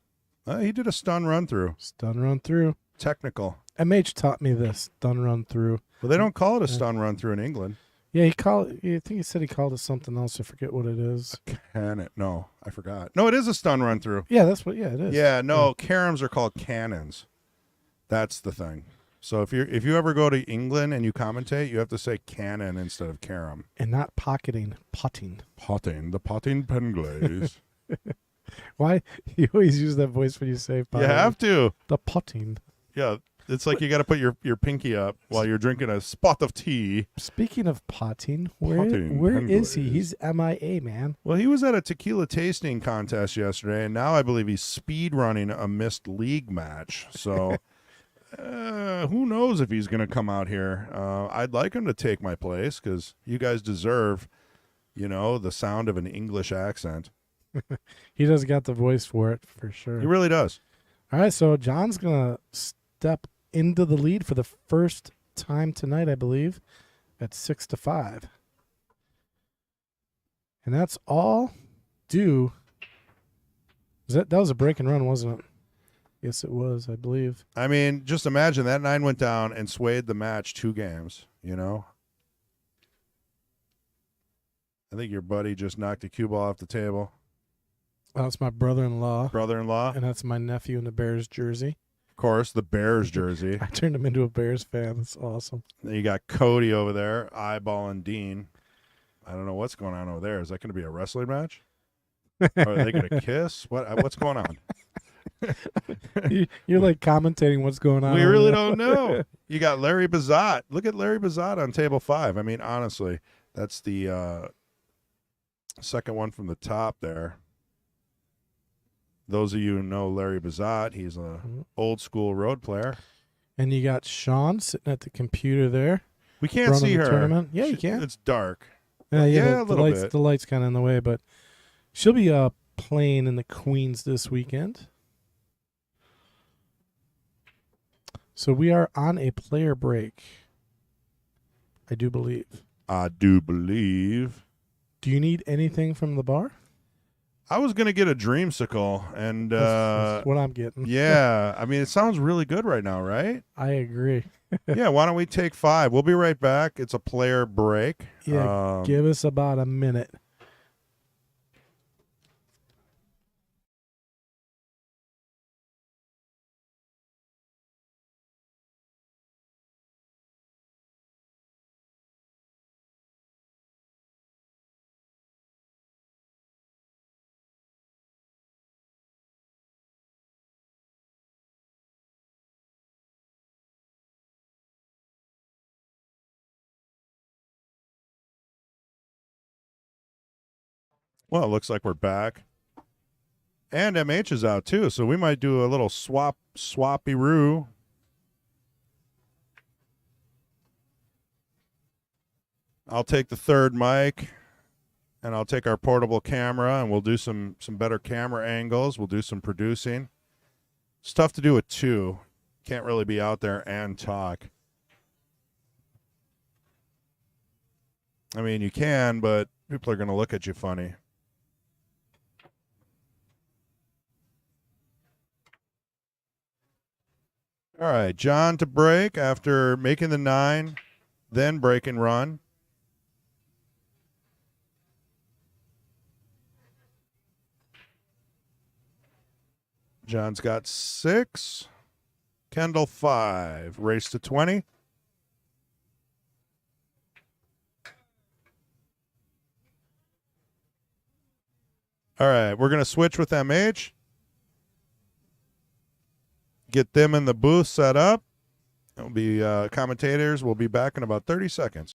He did a stun run through. Stun run through. Technical. MH taught me this, stun run through. Well, they don't call it a stun run through in England. Yeah, I think he said he called it something else. I forget what it is. No, I forgot. No, it is a stun run through. Yeah, it is. Yeah, no, caroms are called cannons. That's the thing. So if you ever go to England and you commentate, you have to say cannon instead of carom. And not pocketing, potting. Potting, the potting Penglaze. Why? You always use that voice when you say You potting. have to. The potting. Yeah, it's like you got to put your pinky up while you're drinking a spot of tea. Speaking of potting, where Potting, is he? Penglaze. He's MIA, man. Well, he was at a tequila tasting contest yesterday, and now I believe he's speed running a missed league match. So who knows if he's going to come out here. I'd like him to take my place because you guys deserve, the sound of an English accent. He does got the voice for it, for sure. He really does. All right, so John's going to step into the lead for the first time tonight, I believe, at 6-5. And that's all due. That was a break and run, wasn't it? Yes, it was, I believe. I mean, just imagine that 9 went down and swayed the match 2 games, I think your buddy just knocked a cue ball off the table. That's my brother-in-law. Brother-in-law. And that's my nephew in the Bears jersey. Of course, the Bears jersey. I turned him into a Bears fan. That's awesome. Then you got Cody over there, eyeballing Dean. I don't know what's going on over there. Is that going to be a wrestling match? Or are they going to kiss? What's going on? You're like commentating what's going on. We really don't know. You got Larry Bazat. Look at Larry Bazat on table 5. I mean, honestly, that's the second one from the top there. Those of you who know Larry Bazat, he's an old school road player. And you got Sean sitting at the computer there. We can't running see the her. Tournament. Yeah, you can. It's dark. Yeah, a the little bit. The light's kind of in the way, but she'll be playing in the Queens this weekend. So we are on a player break, I do believe. I do believe. Do you need anything from the bar? I was going to get a dreamsicle, and That's what I'm getting. yeah, I mean, it sounds really good right now, right? I agree. Yeah, why don't we take 5? We'll be right back. It's a player break. Yeah, give us about a minute. Well, it looks like we're back. And MH is out, too, so we might do a little swappy-roo. I'll take the third mic, and I'll take our portable camera, and we'll do some better camera angles. We'll do some producing. It's tough to do with 2. Can't really be out there and talk. I mean, you can, but people are going to look at you funny. All right, John to break after making the 9, then break and run. John's got 6. Kendall 5. Race to 20. All right, we're going to switch with MH. Get them in the booth set up. It'll be commentators. We'll be back in about 30 seconds.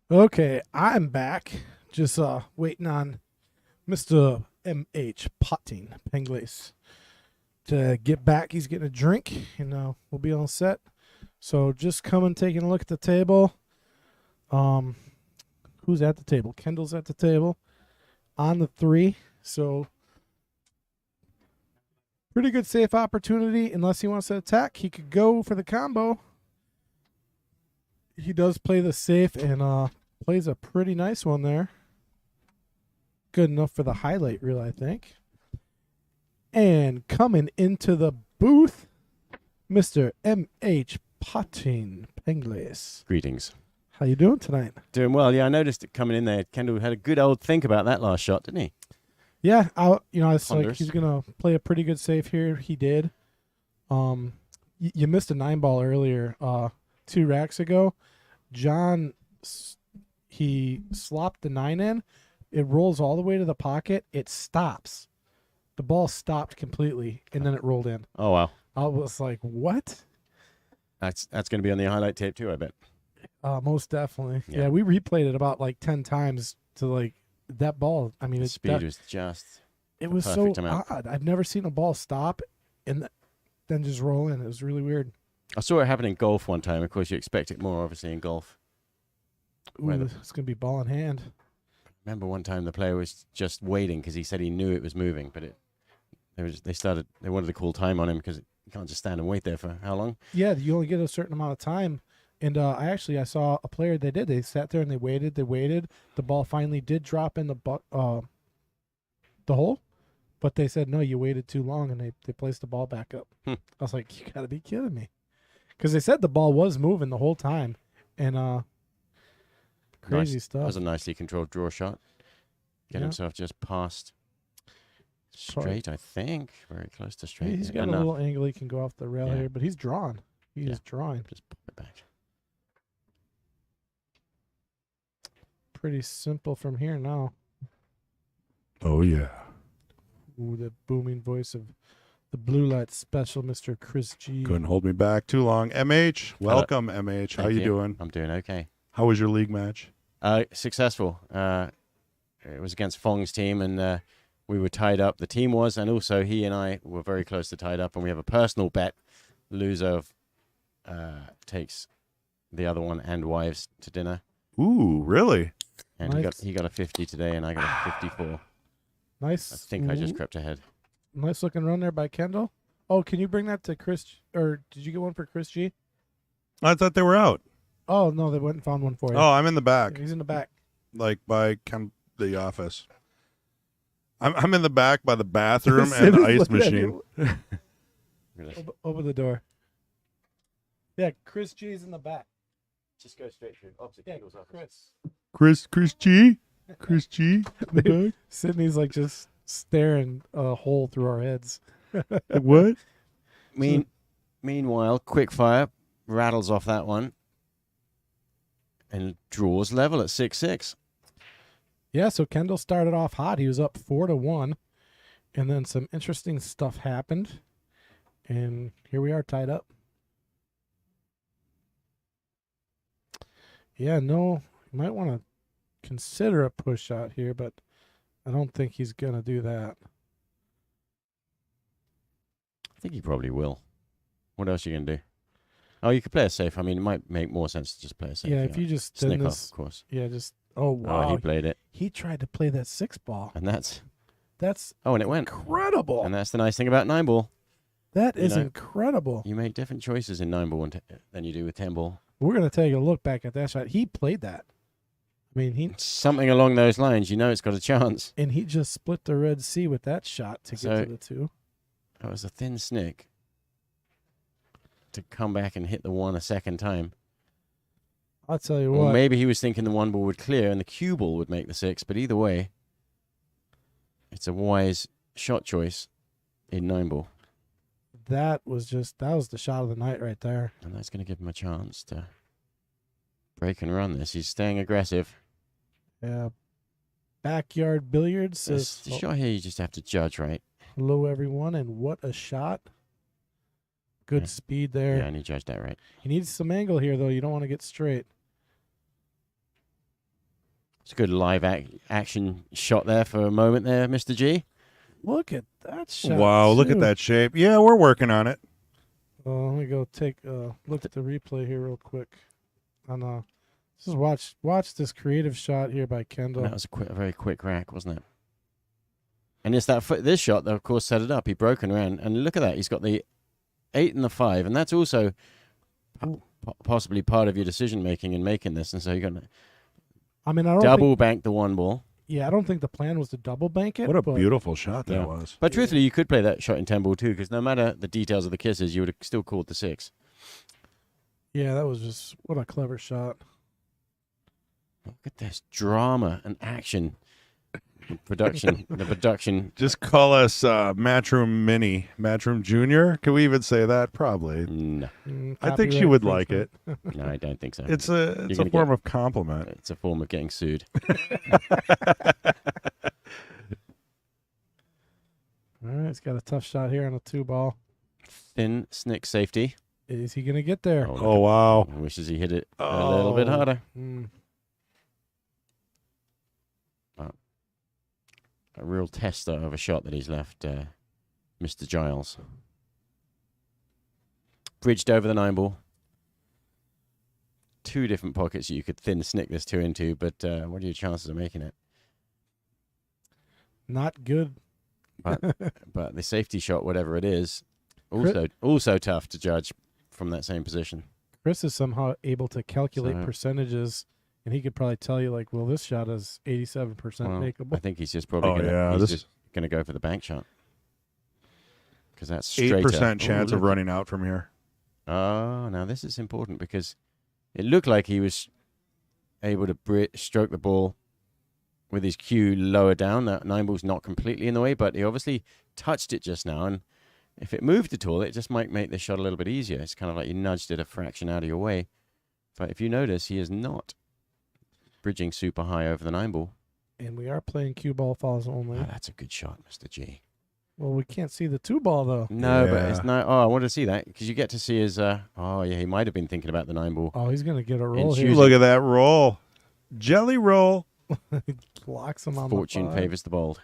Okay, I'm back. Just waiting on Mr. MH Potting Penglis. To get back, he's getting a drink, and we'll be all set. So just coming, taking a look at the table. Who's at the table? Kendall's at the table on the 3. So pretty good safe opportunity. Unless he wants to attack, he could go for the combo. He does play the safe and plays a pretty nice one there. Good enough for the highlight reel, I think. And coming into the booth, Mr. M.H. Potting Penglis. Greetings. How you doing tonight? Doing well. Yeah, I noticed it coming in there. Kendall had a good old think about that last shot, didn't he? Yeah, I was like, Ponders. he's gonna play a pretty good save here. He did. You missed a 9-ball earlier, 2 racks ago. John, he slopped the 9 in. It rolls all the way to the pocket. It stops. The ball stopped completely, and then it rolled in. Oh, wow. I was like, what? That's going to be on the highlight tape too, I bet. Most definitely. Yeah. Yeah, we replayed it about like 10 times to like that ball. I mean, The it's speed was just it was so perfect amount. odd. I've never seen a ball stop and then just roll in. It was really weird. I saw it happen in golf one time. Of course, you expect it more, obviously, in golf. Ooh, it's gonna be ball in hand. Remember one time the player was just waiting because he said he knew it was moving, but they wanted to call time on him because you can't just stand and wait there for how long? Yeah, you only get a certain amount of time. And I saw a player they did. They sat there and they waited. The ball finally did drop in the hole, but they said no, you waited too long, and they placed the ball back up. I was like, you gotta be kidding me, because they said the ball was moving the whole time, and crazy stuff. That was a nicely controlled draw shot. Get himself just past straight, I think. Very close to straight. He's got a little angle. He can go off the rail here, but he's drawn. He is drawing. Just pop it back. Pretty simple from here now. Oh, yeah. Ooh, the booming voice of the Blue Light Special, Mr. Chris G. Couldn't hold me back too long. MH, welcome, MH. How Thank you you. doing? I'm doing okay. How was your league match? Successful. It was against Fong's team, and we were tied up. The team was, and also he and I were very close to tied up, and we have a personal bet. Loser takes the other one and wives to dinner. Ooh, really? And Nice. he got a 50 today, and I got a 54. Nice. I think I just crept ahead. Nice looking run there by Kendall. Oh, can you bring that to Chris? Or did you get one for Chris G? I thought they were out. Oh, no, they went and found one for you. Oh, I'm in the back, He's in the back. like by the office. I'm in the back by the bathroom and the ice machine. Open the door. Yeah, Chris G's in the back. Just go straight through. Opposite Yeah, Kendall's office. Chris G. Chris G. in the back? Sydney's like just staring a hole through our heads. What? Meanwhile, Quickfire rattles off that one and draws level at 6-6. Yeah, so Kendall started off hot. He was up 4-1, and then some interesting stuff happened, and here we are tied up. Yeah, no, you might want to consider a push shot here, but I don't think he's gonna do that. I think he probably will. What else are you going to do? Oh, you could play it safe. I mean, it might make more sense to just play it safe. Yeah, if you just did Snick off, this, of course. yeah, just oh wow, Oh, he played it. he tried to play that 6-ball. And that's... That's Oh, and it went. incredible. And that's the nice thing about 9-ball. That is know, incredible. You make different choices in 9-ball than you do with 10-ball. We're gonna take a look back at that shot. He played that. I mean, he Something along those lines, you know it's got a chance. and he just split the Red Sea with that shot to So- get to the 2. That was a thin snick to come back and hit the 1 a second time. I'll tell you Or what. maybe he was thinking the 1 ball would clear and the cue ball would make the 6. But either way, it's a wise shot choice in 9-ball. That was the shot of the night right there. And that's going to give him a chance to break and run this. He's staying aggressive. Yeah. Backyard Billiards says The shot here you just have to judge, right? hello everyone, and what a shot. Good Yeah. speed there. Yeah, and you judged that right. He needs some angle here though. You don't want to get straight. It's a good live action shot there for a moment there, Mr. G. Look at that shot. Wow, look at too. that shape. Yeah, we're working on it. Let me go take a look at the replay here real quick. On just watch this creative shot here by Kendall. That was a very quick rack, wasn't it? And it's this shot that, of course, set it up. He broke and ran. And look at that. He's got the 8 and the 5. And that's also possibly part of your decision-making in making this. And so you're going to I don't double bank the one ball. Yeah, I don't think the plan was to double bank it. What a beautiful shot that Yeah. was. But truthfully, you could play that shot in 10 ball too, because no matter the details of the kisses, you would have still called the 6. Yeah, that was just, what a clever shot. Look at this drama and action. Production. The production. Just call us Matchroom Mini, Matchroom Junior. Can we even say that? Probably. No. I think she would like it. No, I don't think so. It's a form of compliment. It's a form of getting sued. All right, he's got a tough shot here on a 2-ball. Thin snick safety. Is he going to get there? Oh, wow. Wishes he hit it a little bit harder. Mm. A real tester of a shot that he's left, Mr. Giles. Bridged over the 9-ball. 2 different pockets you could thin snick this 2 into, but what are your chances of making it? Not good. But the safety shot, whatever it is, also tough to judge from that same position. Chris is somehow able to calculate So- percentages, and he could probably tell you, like, well, this shot is 87% Well, makeable. I think he's just probably going to go for the bank shot. Because that's straighter. 8% chance Ooh, of running out from here. Oh, now this is important because it looked like he was able to stroke the ball with his cue lower down. That 9-ball's not completely in the way, but he obviously touched it just now. And if it moved at all, it just might make this shot a little bit easier. It's kind of like you nudged it a fraction out of your way. But if you notice, he is not bridging super high over the 9-ball. And we are playing cue ball falls only. Oh, that's a good shot, Mr. G. Well, we can't see the 2-ball, though. No, but Yeah. it's not. Oh, I wanted to see that because you get to see his. Oh, yeah, he might have been thinking about the 9-ball. Oh, he's going to get a roll And here. choosing- Look at that roll. Jelly roll. Blocks him on Fortune the 5. favors the bold.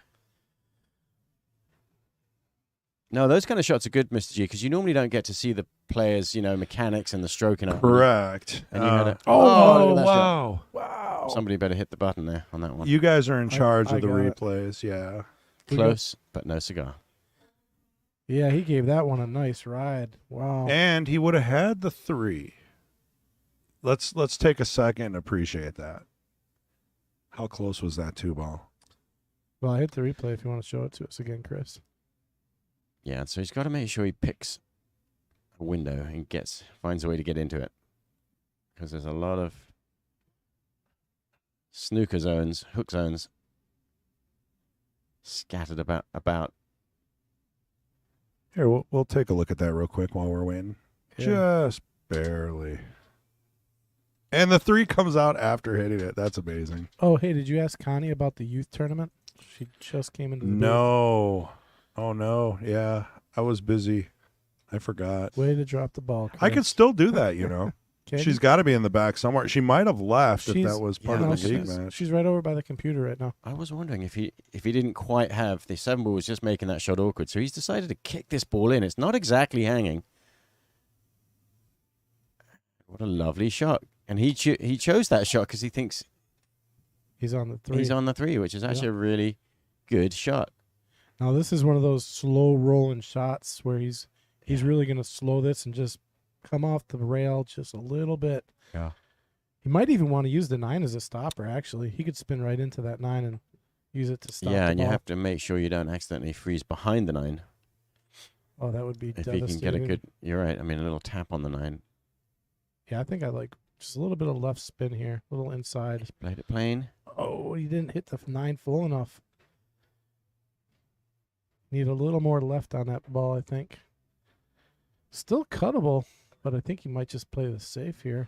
No, those kind of shots are good, Mr. G, because you normally don't get to see the players, mechanics and the stroking up. Correct. And you had a, look look at that shot. wow. Wow. Somebody better hit the button there on that one. You guys are in charge I of the got it. replays. Yeah. Close, but no cigar. Yeah, he gave that one a nice ride. Wow. And he would have had the 3. Let's take a second and appreciate that. How close was that 2-ball? Well, I hit the replay if you want to show it to us again, Chris. Yeah, so he's got to make sure he picks a window and finds a way to get into it. Because there's a lot of snooker zones, hook zones scattered about. Here, we'll take a look at that real quick while we're waiting. Yeah. Just barely. And the 3 comes out after hitting it. That's amazing. Oh, hey, did you ask Connie about the youth tournament? She just came into the booth. No. Oh, no. Yeah. I was busy. I forgot. Way to drop the ball, Chris. I could still do that, Okay. She's got to be in the back somewhere. She might have left if She's- that was part yeah, of the league she's, match. she's right over by the computer right now. I was wondering if he didn't quite have the 7-ball was just making that shot awkward, so he's decided to kick this ball in. It's not exactly hanging. What a lovely shot! And he chose that shot because he thinks He's on the 3. he's on the 3, which is actually a really good shot. Now, this is one of those slow rolling shots where he's really going to slow this and just come off the rail just a little bit. Yeah. He might even want to use the 9 as a stopper, actually. He could spin right into that 9 and use it to stop Yeah, the and you ball. have to make sure you don't accidentally freeze behind the 9. Oh, that would be If devastating. you can get a good, you're right. I mean, a little tap on the 9. Yeah, I think I like just a little bit of left spin here, a little inside. Played it plain. Oh, he didn't hit the 9 full enough. Need a little more left on that ball, I think. Still cuttable, but I think he might just play the safe here.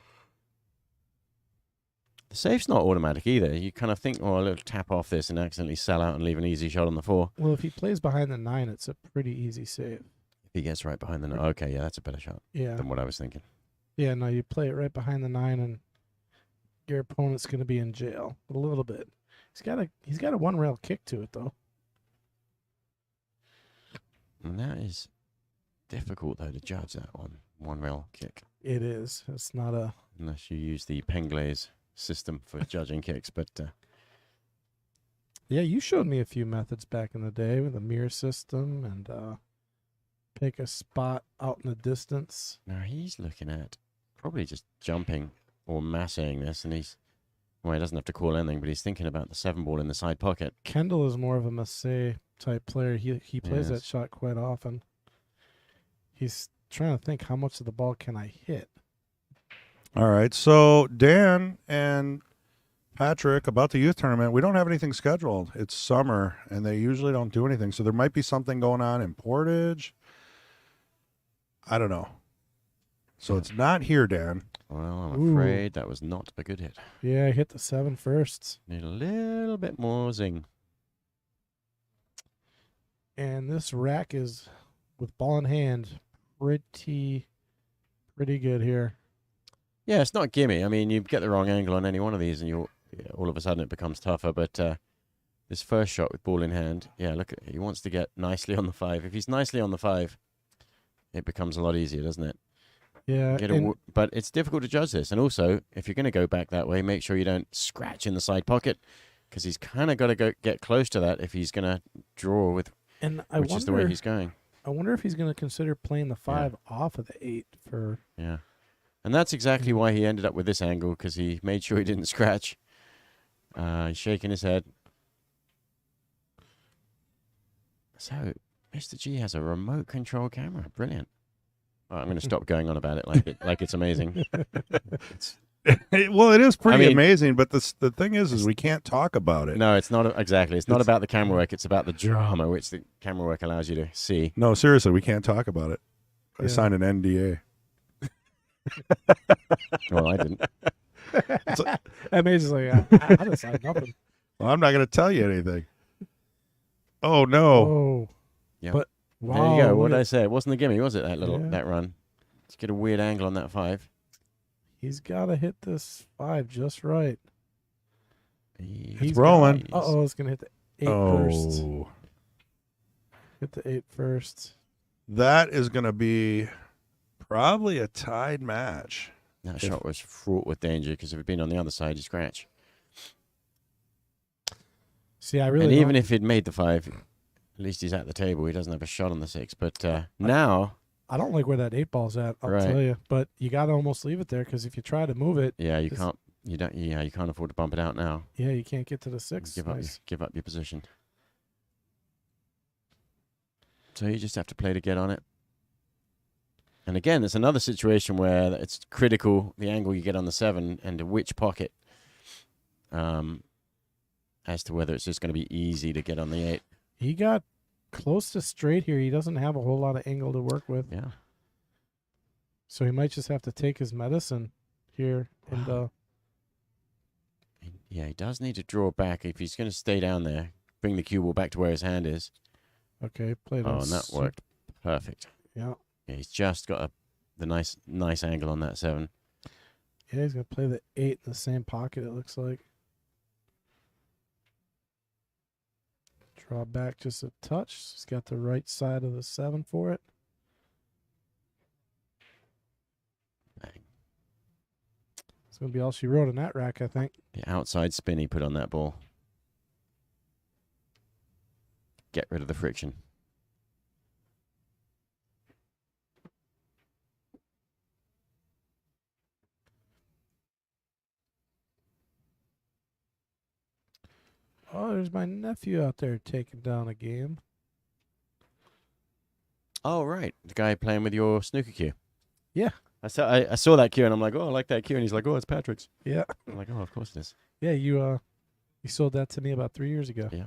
The safe's not automatic either. You kind of think, oh, a little tap off this and accidentally sell out and leave an easy shot on the 4. Well, if he plays behind the 9, it's a pretty easy save. If he gets right behind the 9. Okay, yeah, that's a better shot Yeah. than what I was thinking. Yeah, no, you play it right behind the 9 and your opponent's going to be in jail a little bit. He's got a one rail kick to it though. And that is difficult, though, to judge that one rail kick. It is. It's not a... Unless you use the Penglaze system for judging kicks. But Yeah, you showed me a few methods back in the day with a mirror system and pick a spot out in the distance. now he's looking at probably just jumping or massing this. And well, he doesn't have to call anything, but he's thinking about the 7-ball in the side pocket. Kendall is more of a masse type player. He plays that Yes. shot quite often. He's trying to think, how much of the ball can I hit? All right. So Dan and Patrick, about the youth tournament, we don't have anything scheduled. It's summer, and they usually don't do anything. So there might be something going on in Portage. I don't know. So it's not here, Dan. Well, I'm Ooh. afraid that was not a good hit. Yeah, I hit the 7 first. Need a little bit more zing. And this rack is, with ball in hand, pretty good here. Yeah, it's not gimme. I mean, you get the wrong angle on any one of these, and all of a sudden it becomes tougher. But this first shot with ball in hand, yeah, look, he wants to get nicely on the 5. If he's nicely on the 5, it becomes a lot easier, doesn't it? Yeah, But it's difficult to judge this. And also, if you're going to go back that way, make sure you don't scratch in the side pocket, because he's kind of got to get close to that if he's going to draw with, which is the way he's going. I wonder if he's going to consider playing the 5 off of the 8 for... Yeah. And that's exactly why he ended up with this angle, because he made sure he didn't scratch. He's shaking his head. So, Mr. G has a remote control camera. Brilliant. Oh, I'm going to stop going on about it like it's amazing. Well, it is pretty mean- amazing, but the thing is we can't talk about it. No, it's not exactly. It's not about the camera work. It's about the drama which the camera work allows you to see. No, seriously, we can't talk about it. I Yeah. signed an NDA. Well, I didn't. Amazingly, I decided nothing. Well, I'm not going to tell you anything. Oh, no. Oh. Yeah. But, There wow. you go. look What did at- I say? It wasn't a gimme, was it? Yeah. That run. Let's get a weird angle on that 5. He's got to hit this 5 just right. He's rolling. Uh-oh, it's going to hit the 8 first. Oh, Hit the 8 first. that is going to be probably a tied match. That shot was fraught with danger, because if it'd been on the other side, you scratch. See, I really And even don't- if he'd made the 5, at least he's at the table. He doesn't have a shot on the 6. But now, I don't like where that 8 ball's at, I'll Right. tell you. But you got to almost leave it there, because if you try to move it, yeah, you It's- can't. You don't. Yeah, you can't afford to bump it out now. yeah, you can't get to the 6. Give up your position. So you just have to play to get on it. And again, it's another situation where it's critical the angle you get on the 7 and to which pocket, as to whether it's just going to be easy to get on the 8. He got close to straight here. He doesn't have a whole lot of angle to work with. Yeah. So he might just have to take his medicine here. And Yeah, he does need to draw back if he's going to stay down there. Bring the cue ball back to where his hand is. okay, play Oh, and that worked perfect. Yeah. Yeah, he's just got the nice angle on that 7. Yeah, he's going to play the 8 in the same pocket, it looks like. Draw back just a touch. He's got the right side of the 7 for it. Bang. It's going to be all she wrote in that rack, I think. The outside spin he put on that ball. Get rid of the friction. Oh, there's my nephew out there taking down a game. Oh, right. The guy playing with your snooker cue. Yeah. I saw that cue and I'm like, oh, I like that cue. And he's like, oh, it's Patrick's. Yeah. I'm like, oh, of course it is. Yeah, you sold that to me about 3 years ago. Yeah.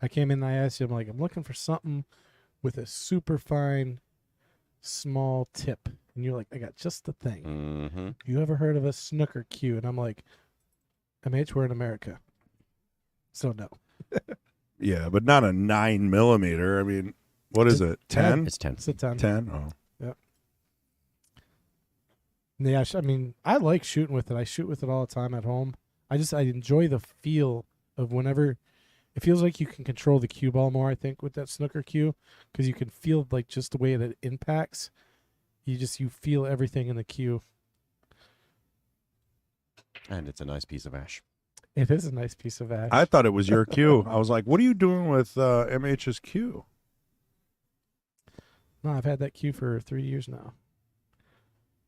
I came in and I asked you, I'm like, I'm looking for something with a super fine, small tip. And you're like, I got just the thing. Mm-hmm. You ever heard of a snooker cue? And I'm like, MH, we're in America. So no. Yeah, but not a 9mm. I mean, what is it? 10? It's 10. It's a 10. 10? Oh. Yeah, I mean, I like shooting with it. I shoot with it all the time at home. I enjoy the feel of whenever It feels like you can control the cue ball more, I think, with that snooker cue, because you can feel like just the way that it impacts. You feel everything in the cue. And it's a nice piece of ash. It is a nice piece of ash. I thought it was your cue. I was like, what are you doing with MH's cue? No, I've had that cue for 3 years now.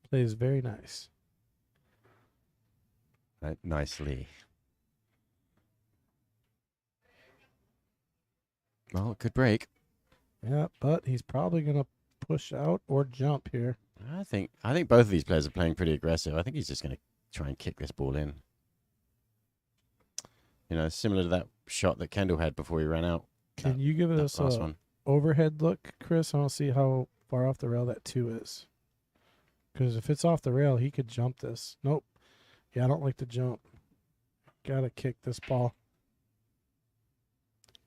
Plays very nice. Nicely. Well, it could break. Yeah, but he's probably going to push out or jump here. I think both of these players are playing pretty aggressive. I think he's just going to try and kick this ball in. You know, similar to that shot that Kendall had before he ran out. Can you give us last a one? overhead look, Chris? I want to see how far off the rail that 2 is. Because if it's off the rail, he could jump this. Nope. Yeah, I don't like to jump. Got to kick this ball.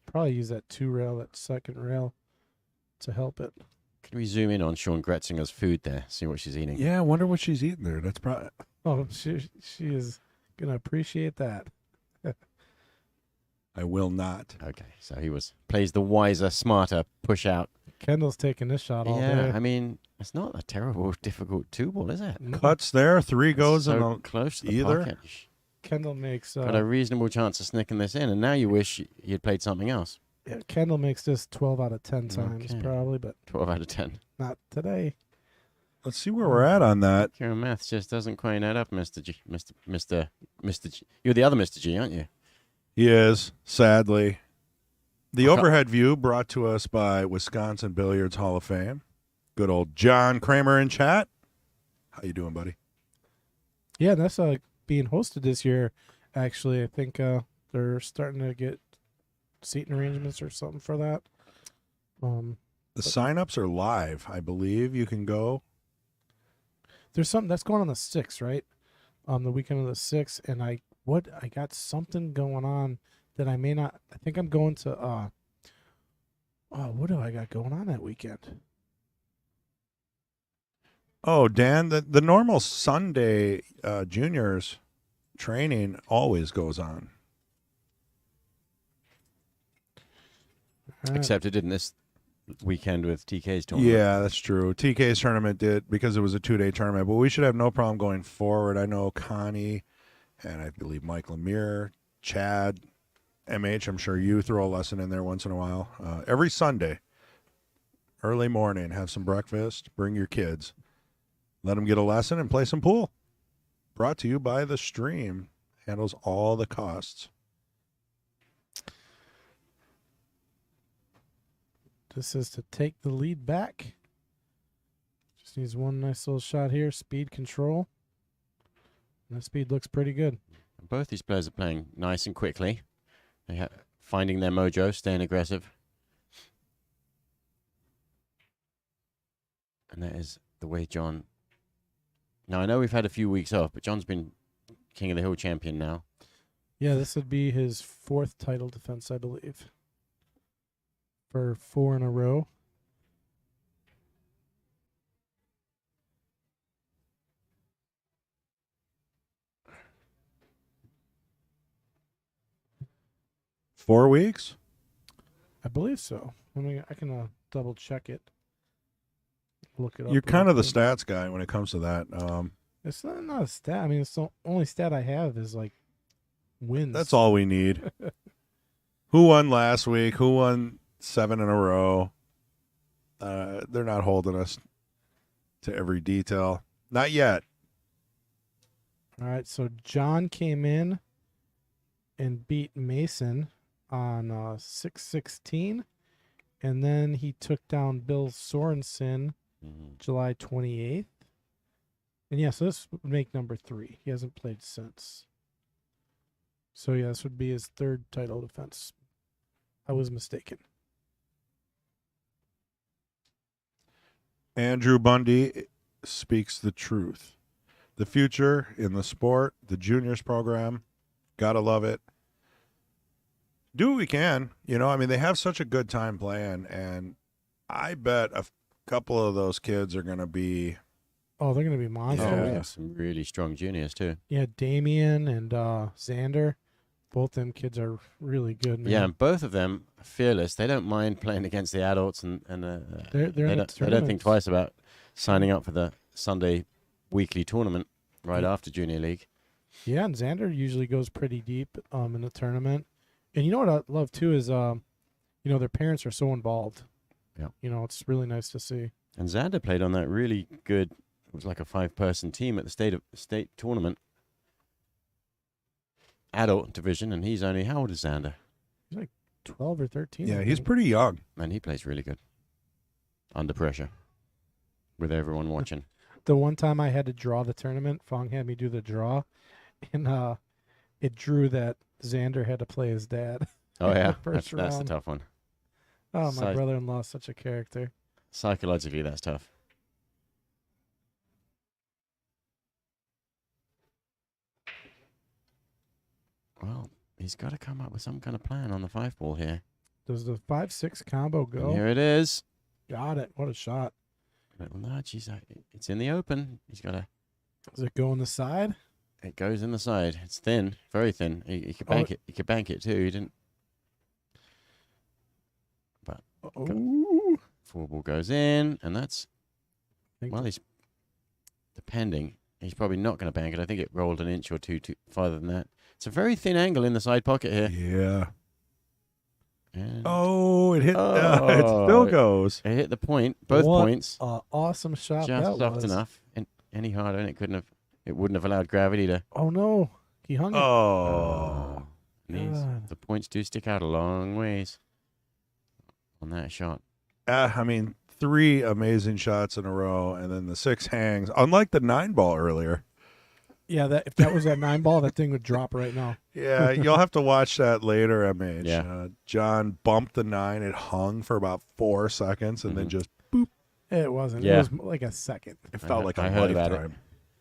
Probably use that 2 rail, that second rail, to help it. Can we zoom in on Sean Gretzinger's food there? See what she's eating. Yeah, I wonder what she's eating there. That's probably. Oh, she is going to appreciate that. I will not. Okay, so he plays the wiser, smarter push out. Kendall's taking this shot all Yeah, day. I mean, it's not a terrible, difficult 2 ball, is it? Cuts there. 3 goes so in the close to the either. pocket. Kendall makes Got a reasonable chance of snicking this in, and now you wish you'd played something else. yeah, Kendall makes this 12 out of 10 times Okay. probably, but 12 out of 10. not today. Let's see where we're at on that. Your maths just doesn't quite add up, Mr. G. Mr. G. You're the other Mr. G, aren't you? He is, sadly. The Okay. overhead view brought to us by Wisconsin Billiards Hall of Fame. Good old John Kramer in chat. How you doing, buddy? Yeah, that's being hosted this year. Actually, I think they're starting to get seating arrangements or something for that. The sign-ups are live, I believe. You can go. There's something that's going on the 6th, right? The weekend of the 6th, and I got something going on that I may not. I think I'm going to. What do I got going on that weekend? Oh, Dan, the normal Sunday juniors training always goes on. Except it didn't this weekend with TK's tournament. Yeah, that's true. TK's tournament did because it was a 2-day tournament, but we should have no problem going forward. I know Connie and I believe Mike Lemire, Chad, MH, I'm sure you throw a lesson in there once in a while. Every Sunday, early morning, have some breakfast, bring your kids, let them get a lesson and play some pool. Brought to you by the Stream. Handles all the costs. This is to take the lead back. Just needs one nice little shot here. Speed control. And that speed looks pretty good. Both these players are playing nice and quickly. They finding their mojo, staying aggressive. And that is the way John... Now, I know we've had a few weeks off, but John's been King of the Hill champion now. Yeah, this would be his 4th title defense, I believe. For 4 in a row. Four weeks? I believe so. I can double check it. Look it up. You're kind real of the quick. stats guy when it comes to that. It's not a stat. I mean, it's the only stat I have is like wins. That's all we need. Who won last week? Who won 7 in a row? They're not holding us to every detail. Not yet. All right, so John came in and beat Mason on 6/16, and then he took down Bill Sorensen July 28th. And yeah, so this would make number 3. He hasn't played since. So yeah, this would be his 3rd title defense. I was mistaken. Andrew Bundy speaks the truth. The future in the sport, the juniors program, gotta love it. Do what we can. You know, I mean, they have such a good time playing, and I bet a couple of those kids are going to be... Oh, they're going to be monsters. Oh, Yeah. we have some really strong juniors, too. Yeah, Damien and Xander. Both them kids are really good, man. Yeah, and both of them are fearless. They don't mind playing against the adults, and They're in they the don't think tournaments. twice about signing up for the Sunday weekly tournament right after Junior League. Yeah, and Xander usually goes pretty deep in the tournament. And you know what I love too is their parents are so involved. Yeah. It's really nice to see. And Xander played on that really good. It was like a 5-person team at the state tournament, adult division, and he's only, how old is Xander? He's like 12 or 13. Yeah, I he's think. pretty young. Man, he plays really good under pressure with everyone watching. The one time I had to draw the tournament, Fong had me do the draw, and it drew that Xander had to play his dad. Oh in yeah, the first that's a round. tough one. Oh, my So- brother-in-law is such a character. Psychologically, that's tough. Well, he's got to come up with some kind of plan on the 5-ball here. Does the 5-6 combo And go? here it is. Got it. What a shot. Little nudge. It's in the open. He's got to. Does it go on the side? It goes in the side. It's thin, very thin. He could bank it. He could bank it too. He didn't. Oh. 4-ball goes in, and that's. Think Well, he's depending. He's probably not going to bank it. I think it rolled an inch or two farther than that. It's a very thin angle in the side pocket here. Yeah. And Oh, it hit. It Oh. still goes. it hit the point, both What points, awesome shot just that soft was. enough. And any harder, and it wouldn't have allowed gravity to. Oh, no. He hung it. Oh. God. The points do stick out a long ways on that shot. I mean, 3 amazing shots in a row, and then the 6 hangs. Unlike the 9-ball earlier. Yeah, if that was that 9-ball, that thing would drop right now. Yeah, you'll have to watch that later, MH. Yeah. John bumped the 9. It hung for about 4 seconds, and then Mhm. just It wasn't. Yeah. It was like a second. it felt like a I heard about it. lifetime.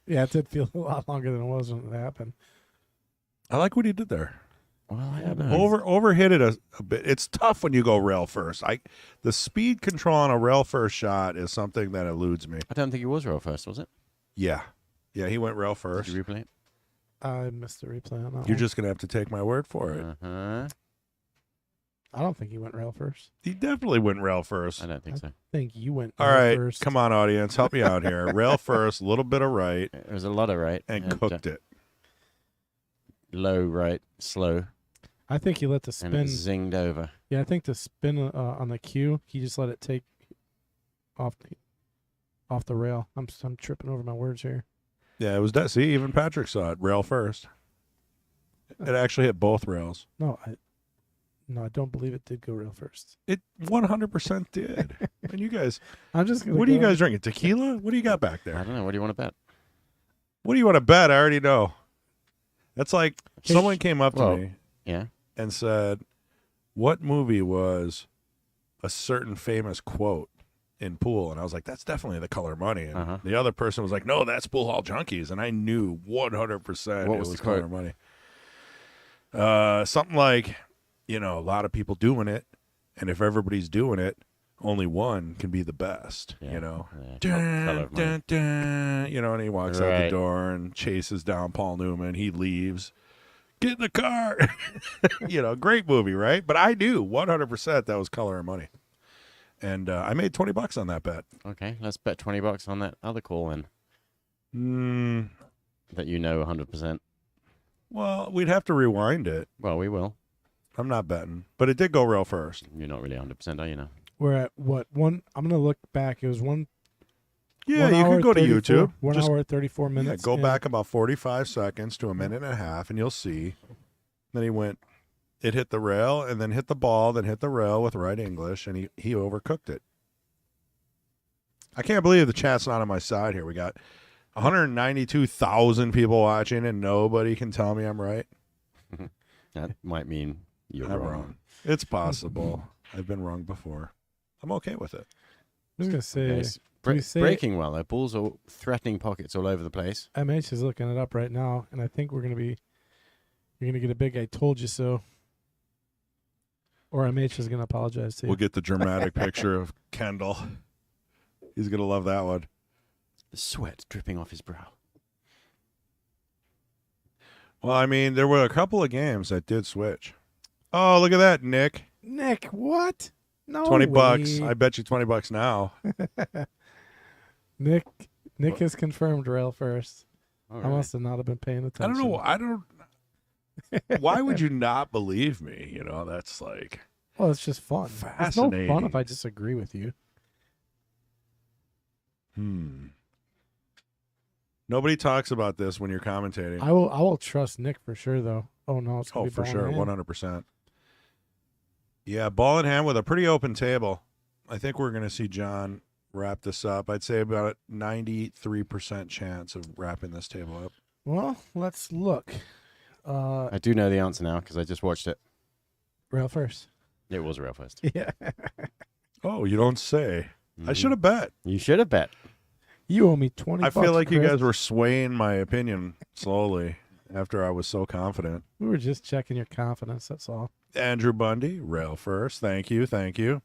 Yeah, it did feel a lot longer than it was when it happened. I like what he did there. Well, I Yeah, don't know. Overhit it a bit. It's tough when you go rail first. The speed control on a rail first shot is something that eludes me. I don't think it was roll first, was it? Yeah. Yeah, he went rail first. Did you replay it? I missed the replay on that You're one. just going to have to take my word for it. Uh-huh. I don't think he went rail first. He definitely went rail first. I don't think so. I think you went All rail right, first. come on, audience. Help me out here. Rail first, a little bit of right, It was a lot of right. and cooked it. Low right, slow, I think he let the and it spin. zinged over. Yeah, I think the spin on the cue, he just let it take off the rail. I'm tripping over my words here. Yeah, it was that. See, even Patrick saw it. Rail first. It actually hit both rails. No, I don't believe it did go rail first. It 100% did. And you guys, I'm just gonna. what are you go- guys drinking? Tequila? What do you got back I there? don't know. What do you want to bet? What do you want to bet? I already know. That's like Hey, someone came up to well- me Yeah. and said, "What movie was a certain famous quote in Pool?" And I was like, "That's definitely The Color Money." And Uh-huh. the other person was like, "No, that's Pool Hall Junkies." And I knew 100% What it was was the Color quote? Money. Something like, a lot of people doing it, and if everybody's doing it, only one can be the best. Yeah. Yeah, Color of Money. dun, dun, and he walks out the Right. door and chases down Paul Newman. He leaves. Get in the car. Great movie, right? But I knew 100% that was Color of Money. And I made $20 on that bet. Okay, let's bet $20 on that other call then. That you know 100%. Well, we'd have to rewind it. Well, we will. I'm not betting. But it did go rail first. You're not really 100%, are you now? We're at what one? I'm gonna look back. It was one. Yeah, 1 you hour could go to 34 YouTube. 1 Just hour 34 yeah, minutes. go and back about 45 seconds to a minute and a half, and you'll see. Then he went, it hit the rail, and then hit the ball, then hit the rail with right English, and he overcooked it. I can't believe the chat's not on my side here. We got 192,000 people watching, and nobody can tell me I'm right. That might mean you're I'm wrong. wrong. It's possible. I've been wrong before. I'm okay with it. I was gonna say Okay, it's do we say- breaking well, though. Balls are threatening pockets all over the place. MH is looking it up right now, and I think you're gonna get a big "I told you so," or MH is gonna apologize to you. We'll get the dramatic picture of Kendall. He's going to love that one. The sweat dripping off his brow. Well, I mean, there were a couple of games that did switch. Oh, look at that, Nick. Nick, what? No 20 way. bucks. I bet you $20 now. Nick has confirmed rail first. All I right. must have not have been paying I attention. don't know. Why would you not believe me? You know, that's like Well, it's just fun. It's no fun fascinating. if I disagree with you. Nobody talks about this when you're commentating. I will trust Nick for sure, though. Oh no, it's gonna be For ball in sure, hand. 100%. Yeah, ball in hand with a pretty open table. I think we're going to see John wrap this up. I'd say about a 93% chance of wrapping this table up. Well, let's look. I do know the answer now because I just watched it. Rail first. It was a rail first. Yeah. Oh, you don't say. I Mhm. should have bet. You should have bet. You owe me 20 I bucks, feel like you Chris. guys were swaying my opinion slowly after I was so confident. We were just checking your confidence. That's all. Andrew Bundy, rail first. Thank you. Thank you.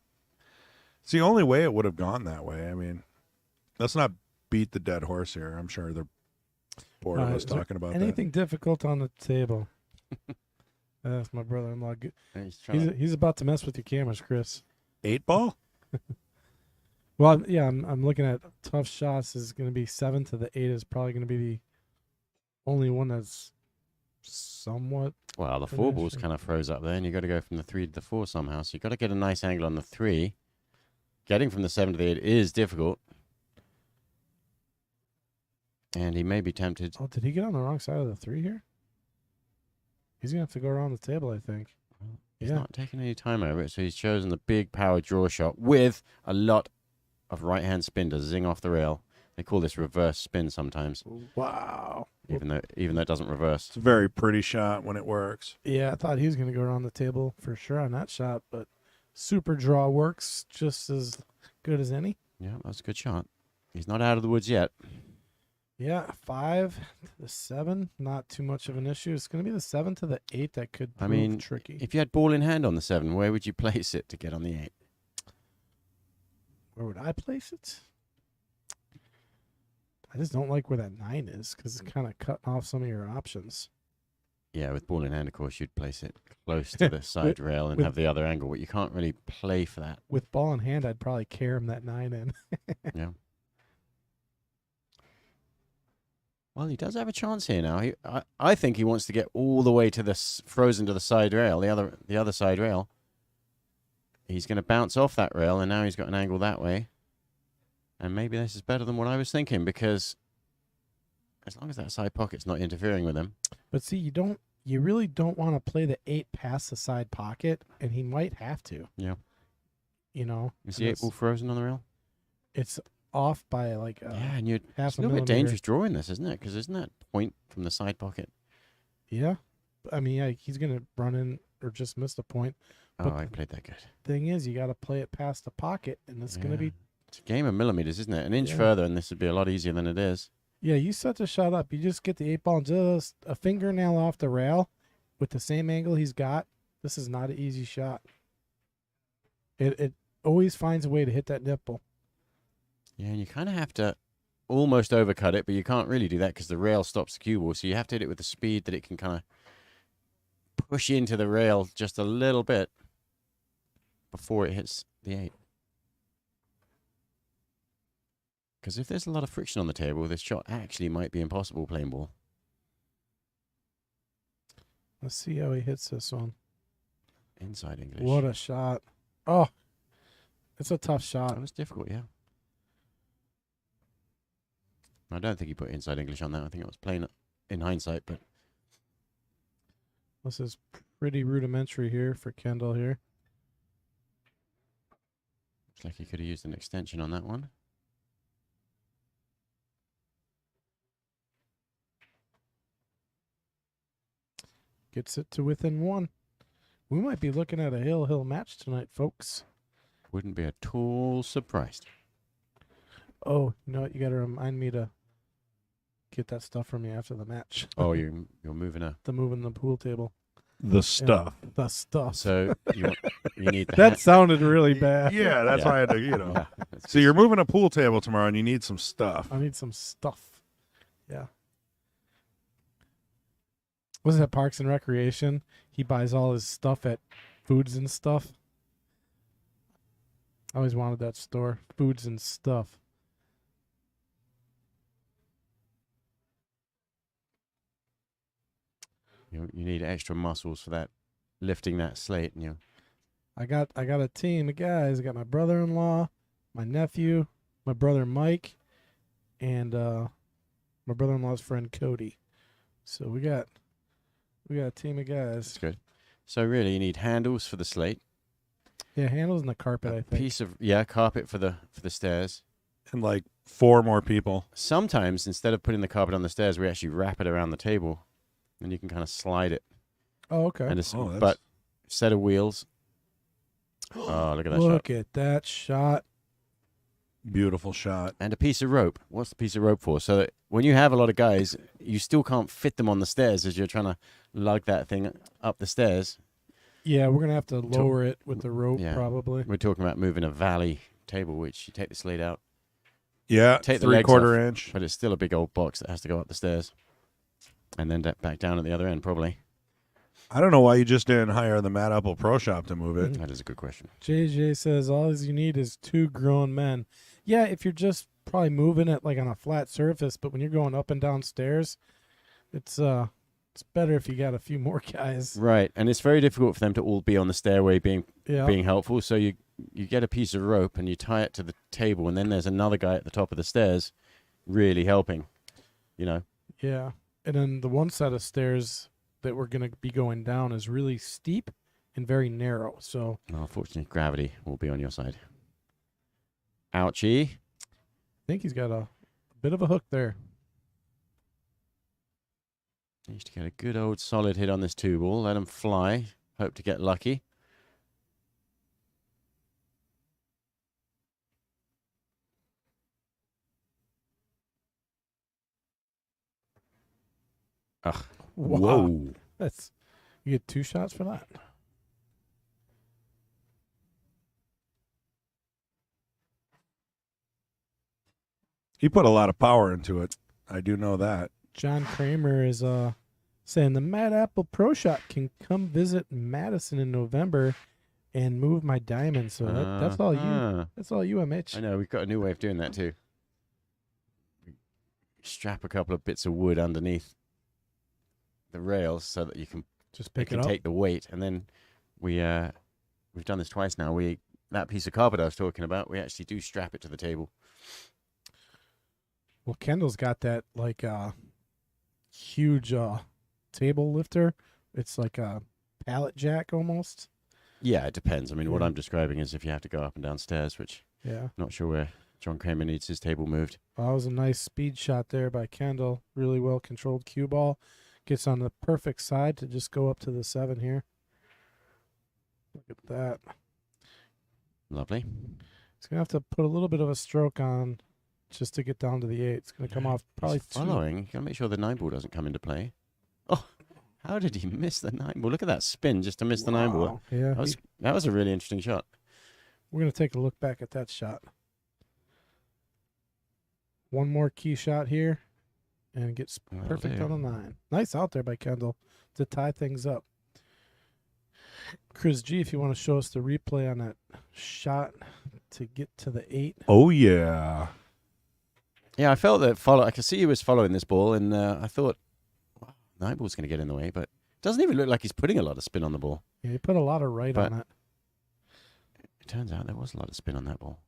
It's the only way it would have gone that way. I mean, let's not beat the dead horse here. I'm sure they're bored of us Is there talking about anything difficult on the table? That's my brother-in-law. He's trying He's about to mess with your cameras, Chris. that. 8-ball? Well, yeah, I'm looking at tough shots is going to be 7 to the 8 is probably going to be the only one that's somewhat. Well, the Pretty 4 nice balls shape. kind of froze up there, and you got to go from the 3 to the 4 somehow. So you got to get a nice angle on the 3. Getting from the 7 to the 8 is difficult, and he may be tempted. Oh, did he get on the wrong side of the 3 here? He's going to have to go around the table, I think. He's Yeah. not taking any time over it, so he's chosen the big power draw shot with a lot of right-hand spin to zing off the rail. They call this reverse spin sometimes, Wow. even though it doesn't reverse. It's a very pretty shot when it works. Yeah, I thought he was going to go around the table for sure on that shot, but super draw works just as good as any. Yeah, that's a good shot. He's not out of the woods yet. Yeah, 5 to the 7, not too much of an issue. It's going to be the 7 to the 8 that could I prove mean, tricky. if you had ball in hand on the 7, where would you place it to get on the 8? Where would I place it? I just don't like where that 9 is because it's kind of cutting off some of your options. Yeah, with ball in hand, of course, you'd place it close to the side rail and with- have the other angle, but you can't really play for that. With ball in hand, I'd probably carom that 9 in. Yeah. Well, he does have a chance here now. I think he wants to get all the way to the frozen to the side rail, the other side rail. He's going to bounce off that rail, and now he's got an angle that way. And maybe this is better than what I was thinking, because as long as that side pocket's not interfering with him. But see, you really don't want to play the 8 past the side pocket, and he might have to. Yeah. You know, Is and the 8 ball frozen on the rail? it's off by like Yeah, and it's half a a little bit millimeter. dangerous drawing this, isn't it? Because isn't that point from the side pocket? Yeah. I mean, yeah, he's going to run in or just miss the point. Oh, But I played that good. Thing is, you got to play it past the pocket, and it's going to be. It's a game of millimeters, isn't it? An inch Yeah. further, and this would be a lot easier than it is. Yeah, you set the shot up. You just get the 8 ball just a fingernail off the rail with the same angle he's got. This is not an easy shot. It always finds a way to hit that nipple. Yeah, and you kind of have to almost overcut it, but you can't really do that because the rail stops the cue ball. So you have to hit it with the speed that it can kind of push into the rail just a little bit before it hits the 8. Because if there's a lot of friction on the table, this shot actually might be impossible playing ball. Let's see how he hits this one. Inside English. What a shot. Oh, it's a tough That shot. was difficult, yeah. I don't think he put inside English on that. I think it was plain in hindsight, but This is pretty rudimentary here for Kendall here. looks like he could have used an extension on that one. Gets it to within 1. We might be looking at a hill match tonight, folks. Wouldn't be at all surprised. Oh, you know what? You got to remind me to get that stuff from you after the match. Oh, you're moving a. The move in the pool table. The stuff. The stuff. So you need the That sounded really bad. Yeah, that's Yeah. why I had to, you know. Yeah, that's So you're moving a pool table tomorrow and you need some stuff. I need some stuff. Yeah. Was it Parks and Recreation? He buys all his stuff at Foods and Stuff. I always wanted that store, Foods and Stuff. You need extra muscles for that, lifting that slate. And I got a team of guys. I got my brother-in-law, my nephew, my brother Mike, and my brother-in-law's friend Cody. So we got a team of guys. That's good. So really, you need handles for the slate. Yeah, handles and the carpet. I think. Piece of carpet for the stairs. And like 4 more people. Sometimes instead of putting the carpet on the stairs, we actually wrap it around the table, and you can kind of slide it. Oh, okay. And but set of wheels. Oh, look at that shot. Look at that shot. Beautiful shot. And a piece of rope. What's the piece of rope for? So that when you have a lot of guys, you still can't fit them on the stairs as you're trying to lug that thing up the stairs. Yeah, we're gonna have to lower it with the rope, probably. We're talking about moving a valley table, which you take the slate out. Yeah, Take the legs 3/4 off, inch. but it's still a big old box that has to go up the stairs, and then back down at the other end, probably. I don't know why you just didn't hire the Mad Apple Pro Shop to move it. That is a good question. JJ says all you need is 2 grown men. Yeah, if you're just probably moving it like on a flat surface, but when you're going up and down stairs, it's better if you got a few more guys. Right, and it's very difficult for them to all be on the stairway being helpful. So you get a piece of rope and you tie it to the table, and then there's another guy at the top of the stairs, really helping. Yeah, and then the one set of stairs that we're gonna be going down is really steep and very narrow. So unfortunately, gravity will be on your side. Ouchie. I think he's got a bit of a hook there. Needs to get a good old solid hit on this 2-ball. Let him fly. Hope to get lucky. Ugh. Wow. Whoa. You get 2 shots for that. He put a lot of power into it. I do know that. John Kramer is saying the Mad Apple Pro Shop can come visit Madison in November and move my diamond. So that's all you. That's all you, Mitch. I know, we've got a new way of doing that too. Strap a couple of bits of wood underneath the rails so that you can just pick it up. Take the weight, and then we've done this twice now. That piece of carpet I was talking about, we actually do strap it to the table. Well, Kendall's got that like huge table lifter. It's like a pallet jack almost. Yeah, it depends. I mean, what I'm describing is if you have to go up and down stairs, which not sure where John Kramer needs his table moved. That was a nice speed shot there by Kendall. Really well controlled cue ball. Gets on the perfect side to just go up to the 7 here. Look at that. Lovely. He's going to have to put a little bit of a stroke on just to get down to the 8. It's going to come off probably following. You got to make sure the 9-ball doesn't come into play. Oh, how did he miss the 9-ball? Look at that spin just to miss the 9-ball. Yeah, that was a really interesting shot. We're going to take a look back at that shot. One more key shot here, and it gets perfect on the 9. Nice out there by Kendall to tie things up. Chris G, if you want to show us the replay on that shot to get to the 8. Oh, yeah. Yeah, I felt that I could see he was following this ball, and I thought, wow, 9-ball's going to get in the way, but it doesn't even look like he's putting a lot of spin on the ball. Yeah, he put a lot of right on it. It turns out there was a lot of spin on that ball.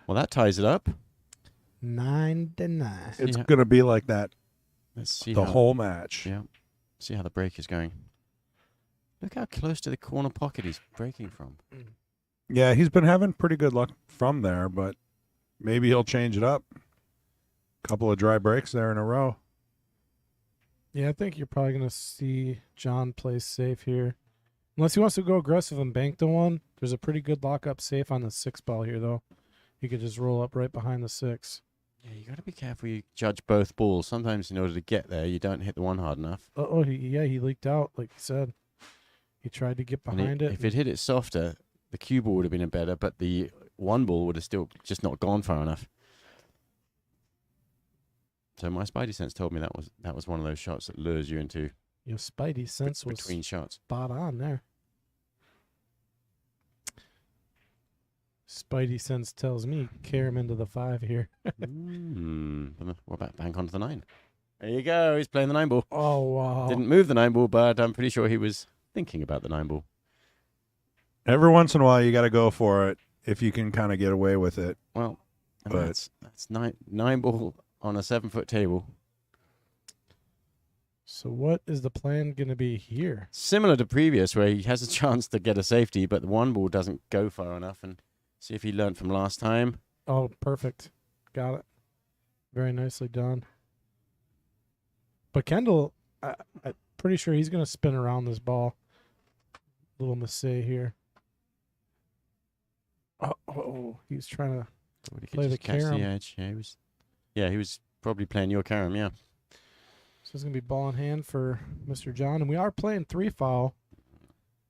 Well, that ties it up. 9-9. It's going to be like that Let's see the whole match. Yeah. See how the break is going. Look how close to the corner pocket he's breaking from. Yeah, he's been having pretty good luck from there, but maybe he'll change it up. Couple of dry breaks there in a row. Yeah, I think you're probably going to see John play safe here. Unless he wants to go aggressive and bank the 1. There's a pretty good lock-up safe on the 6 ball here, though. He could just roll up right behind the 6. Yeah, you got to be careful you judge both balls. Sometimes in order to get there, you don't hit the 1 hard enough. He leaked out, like you said. He tried to get behind it. If it hit it softer, the cue ball would have been better, but the one ball would have still just not gone far enough. So my spidey sense told me that was one of those shots that lures you into Your spidey sense was between shots. spot on there. Spidey sense tells me carry him into the 5 here. What about bank onto the 9? There you go. He's playing the 9 ball. Oh, wow. Didn't move the 9 ball, but I'm pretty sure he was thinking about the 9 ball. Every once in a while, you got to go for it if you can kind of get away with it. Well, and But- that's 9 ball on a 7-foot table. So what is the plan going to be here? Similar to previous, where he has a chance to get a safety, but the 1 ball doesn't go far enough. And see if he learned from last time. Oh, perfect. Got it. Very nicely done. But Kendall, I'm pretty sure he's going to spin around this ball. Little mistake here. Oh, he's trying to Thought he could play the just catch carom. the edge. Yeah, he was probably playing your carom. Yeah. So it's going to be ball in hand for Mr. John. And we are playing 3 foul.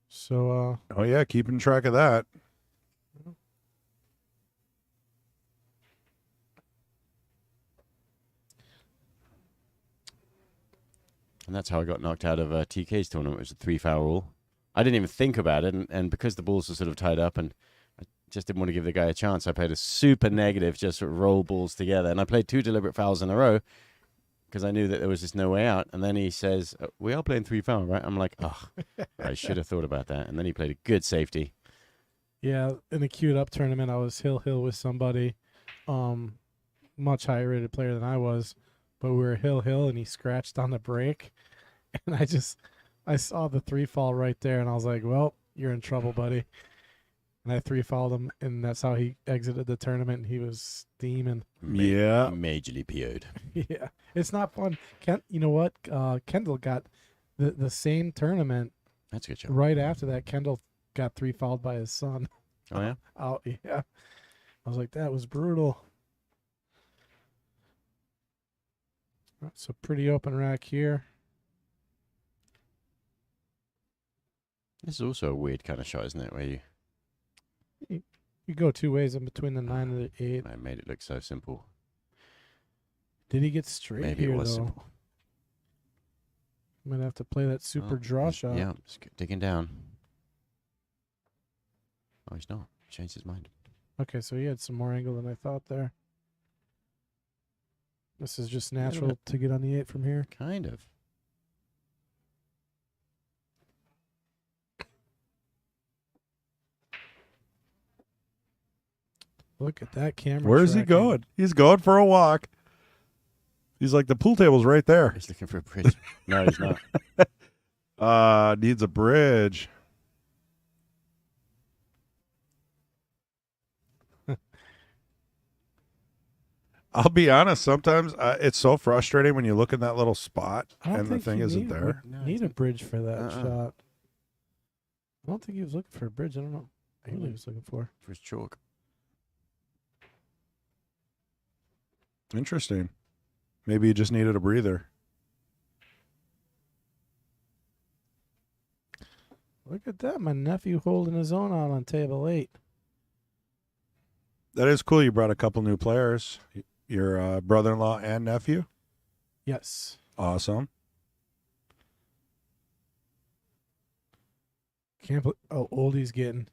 So, Oh, yeah, keeping track of that. And that's how I got knocked out of TK's tournament. It was a 3 foul rule. I didn't even think about it, and because the balls were sort of tied up, and I just didn't want to give the guy a chance, I played a super negative, just sort of roll balls together, and I played 2 deliberate fouls in a row because I knew that there was just no way out. And then he says, "We are playing 3 foul, right?" I'm like, "Oh, I should have thought about that." And then he played a good safety. yeah, in the queued up tournament, I was hill with somebody, much higher rated player than I was, but we were hill, and he scratched on the break, and I saw the 3 fall right there, and I was like, "Well, you're in trouble, buddy." And I 3 fouled him, and that's how he exited the tournament. And he was steaming. Yeah. Majorly PO'd. Yeah, it's not fun. You know what? Kendall got the same tournament That's a good shot. right after that. Kendall got 3 fouled by his son. Oh, yeah? Oh, yeah. I was like, that was brutal. So pretty open rack here. This is also a weird kind of shot, isn't it? Where You go 2 ways in between the 9 and the 8. I made it look so simple. Did he get straight Maybe here, it was though? simple. I'm going to have to play that super draw shot. Yeah, just digging down. Oh, he's not. He changed his mind. Okay, so he had some more angle than I thought there. This is just natural to get on the 8 from here. Kind of. Look at that camera. Where's he tracking. going? He's going for a walk. He's like, the pool table's right there. He's looking for a bridge. No, he's not. Needs a bridge. I'll be honest, sometimes it's so frustrating when you look in that little spot I don't and the think thing you isn't need, there. No, need it's a not. bridge for that Uh-uh. shot. I don't think he was looking for a bridge. I don't know what he was looking for. For his chalk. Interesting. Maybe you just needed a breather. Look at that. My nephew holding his own out on table 8. That is cool. You brought a couple new players. Your brother-in-law and nephew. Yes. Awesome. Can't believe how old he's getting.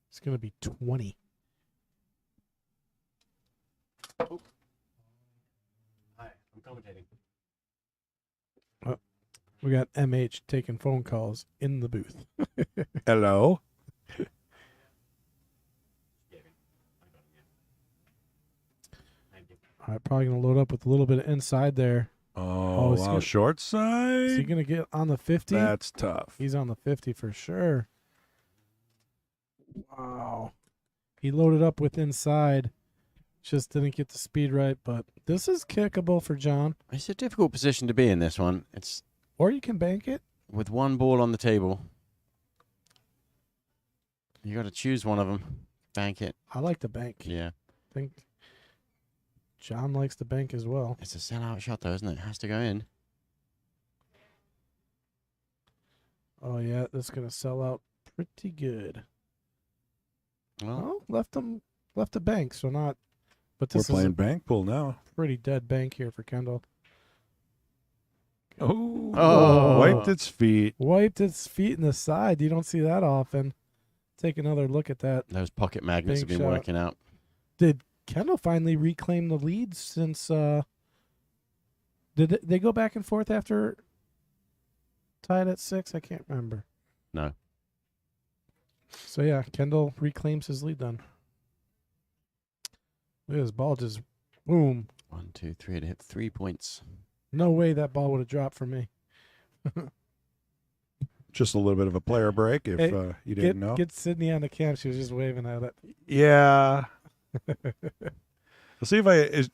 It's going to be 20. Hi, I'm commentating. We got MH taking phone calls in the booth. Hello. All right, probably going to load up with a little bit of inside there. Oh, is he wow. gonna- Short Is he side. going to get on the 50? That's tough. He's on the 50 for sure. Wow. He loaded up with inside. Just didn't get the speed right, but this is kickable for John. It's a difficult position to be in, this one. It's Or you can bank it. with one ball on the table. You got to choose one of them. Bank it. I like the bank. Yeah. I think John likes the bank as well. It's a sellout shot, though, isn't it? It has to go in. Oh, yeah, that's going to sell out pretty good. Well, left the bank, so not. But We're this playing is bank pool now. a pretty dead bank here for Kendall. Oh. Wiped its feet. Wiped its feet in the side. You don't see that often. Take another look at that. those pocket magnets have Big been shot. working out. Did Kendall finally reclaim the lead since? Did they go back and forth after tied at 6? I can't remember. No. So yeah, Kendall reclaims his lead then. Look at his ball just boom. 1, 2, 3. It hit 3 points. No way that ball would have dropped for me. Just a little bit of a player break if Hey, you didn't know. Get Sydney on the cam. She was just waving at it. Yeah. Let's see if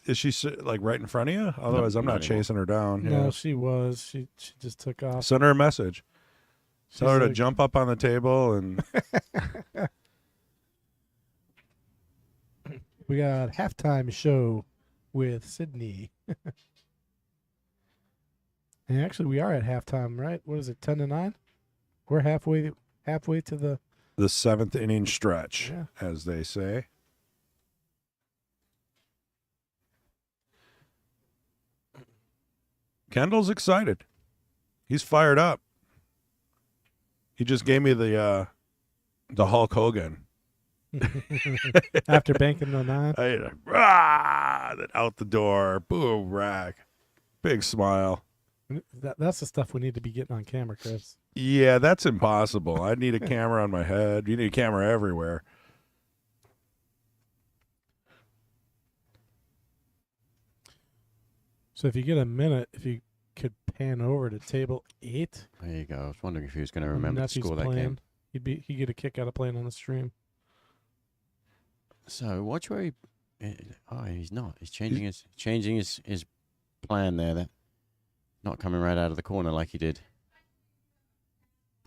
is she like right in front of you? Otherwise, I'm not not anymore. chasing her down. No, Yeah. she was. She just took off. Send her a message. Tell She's her to like- jump up on the table and We got halftime show with Sydney. And actually, we are at halftime, right? What is it, 10-9? We're halfway to the. the 7th inning stretch, Yeah. as they say. Kendall's excited. He's fired up. He just gave me the Hulk Hogan. After banking the 9. Then out the door, boom, rack, big smile. That's the stuff we need to be getting on camera, Chris. Yeah, that's impossible. I need a camera on my head. You need a camera everywhere. So if you get a minute, if you could pan over to table 8. There you go. I was wondering if he was going to when remember to Nephew's score that playing, game. He'd get a kick out of playing on the stream. So watch where he. Oh, he's not. He's changing his plan there. That not coming right out of the corner like he did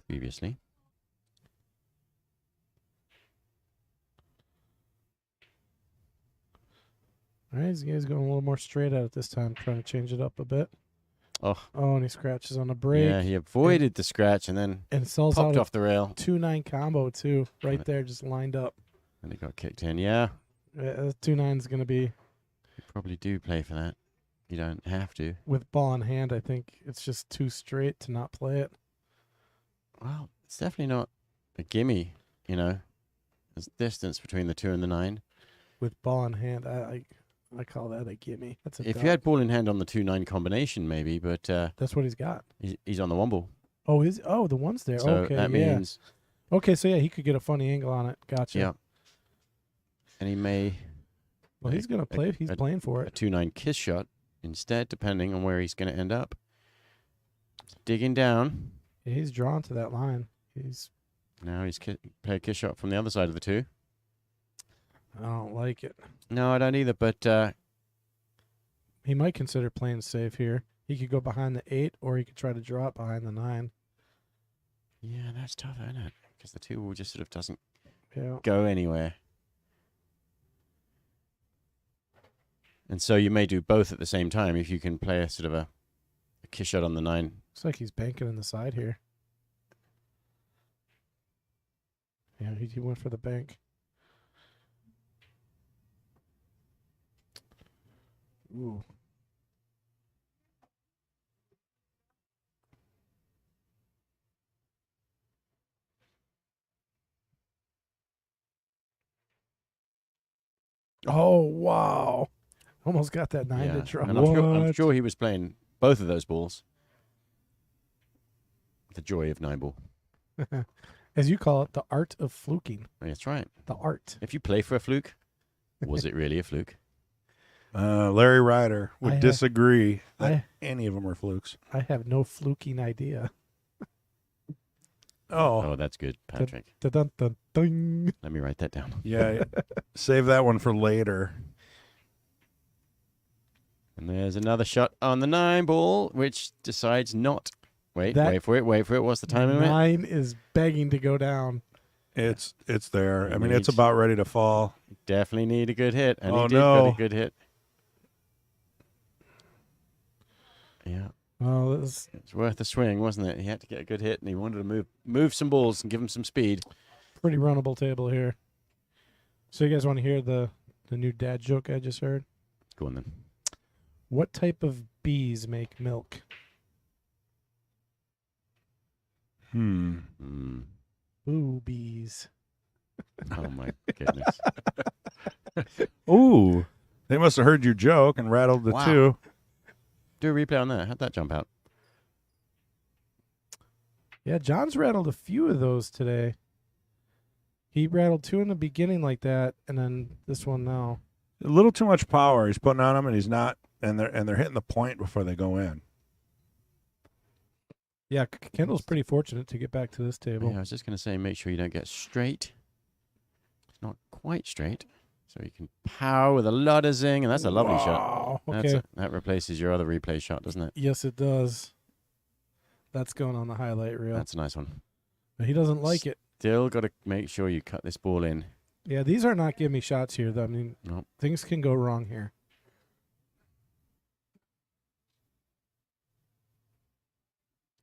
previously. All right, this guy's going a little more straight at it this time, trying to change it up a bit. Oh, Oh, and he scratches on the break. yeah. He avoided the scratch and then And sells popped out off the rail. a 2-9 combo, too, right there, just lined up. And he got kicked in. Yeah, 2-9 is going to be, you probably do play for that. You don't have to. with ball in hand, I think it's just too straight to not play it. Well, it's definitely not a gimme. You know, there's distance between the 2 and the 9. With ball in hand, I call that a gimme. That's a If dub. you had ball in hand on the 2-9 combination, maybe, but That's what he's got. he's on the womble. Oh, the one's there. So okay, that yeah. means, Okay, so yeah, he could get a funny angle on it. Gotcha. yeah. And he may Well, he's going to play. He's playing for a it. 2-9 kiss shot instead, depending on where he's going to end up. Digging down. Yeah, he's drawn to that line. Now he's play a kiss shot from the other side of the 2. I don't like it. No, I don't either, but He might consider playing safe here. He could go behind the 8, or he could try to draw it behind the 9. yeah, that's tough, isn't it? Because the 2 will just sort of doesn't Yeah. go anywhere. And so you may do both at the same time if you can play a sort of a kiss shot on the 9. Looks like he's banking in the side here. Yeah, he went for the bank. Ooh. Oh, wow. Almost got that 9 to draw. And I'm sure he was playing both of those balls. The joy of 9 ball. As you call it, the art of fluking. That's right. The art. If you play for a fluke, was it really a fluke? Larry Ryder would I have- disagree that I- any of them are flukes. I have no fluking idea. Oh, that's good, Patrick. Dun, dun, dun. Let me write that down. Yeah, save that one for later. And there's another shot on the 9 ball, which decides not. Wait That- for it. What's the time limit? 9 is begging to go down. It's there. It I mean, it's needs- about ready to fall. Definitely need a good hit. And Oh, he did no. got a good hit. Yeah. Oh, this It's worth a swing, wasn't it? He had to get a good hit, and he wanted to move some balls and give him some speed. pretty runnable table here. So you guys want to hear the new dad joke I just heard? Go on then. What type of bees make milk? Mm. Boobies. Oh my goodness. Ooh, they must have heard your joke and rattled the Wow. two. Do a replay on that. How'd that jump out? Yeah, John's rattled a few of those today. He rattled 2 in the beginning like that, and then this one now. A little too much power he's putting on them, and he's not. And they're hitting the point before they go in. Yeah, Kendall's pretty fortunate to get back to this table. Yeah, I was just going to say, make sure you don't get straight. It's not quite straight. So you can power with a lot of zing, and that's a lovely shot. Wow. Okay. That replaces your other replay shot, doesn't it? Yes, it does. That's going on the highlight reel. That's a nice one. But he doesn't like it. Still got to make sure you cut this ball in. Yeah, these are not giving me shots here, though. I mean, Nope. things can go wrong here.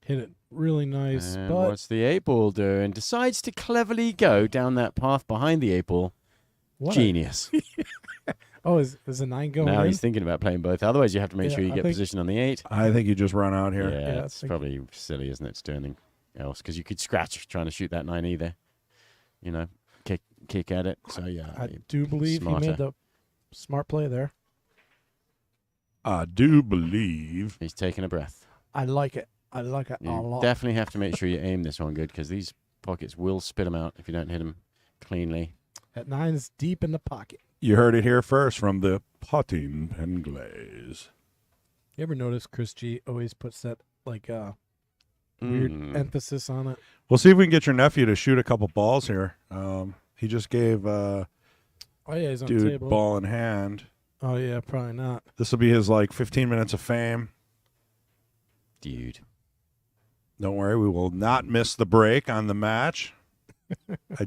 Hit it really nice, And but what's the 8-ball doing? Decides to cleverly go down that path behind the 8-ball. what? Genius. Oh, is a 9 going Now in? he's thinking about playing both. Otherwise, you have to make Yeah, sure you I get think- position on the 8. I think you just run out here. Yeah, Yeah, I it's think- probably silly, isn't it, to do anything else? Because you could scratch trying to shoot that 9 either. You know, kick at it. So, yeah. I do believe smarter. he made the smart play there. I do believe. He's taking a breath. I like it. I like it a You lot. definitely have to make sure you aim this one good because these pockets will spit them out if you don't hit them cleanly. At 9's deep in the pocket. You heard it here first from the Potting Pen Glaze. You ever notice Chris G always puts that weird emphasis on it? We'll see if we can get your nephew to shoot a couple balls here. He just gave Oh yeah, he's on the dude table. ball in hand. Oh yeah, probably not. This will be his 15 minutes of fame. Dude. Don't worry, we will not miss the break on the match. I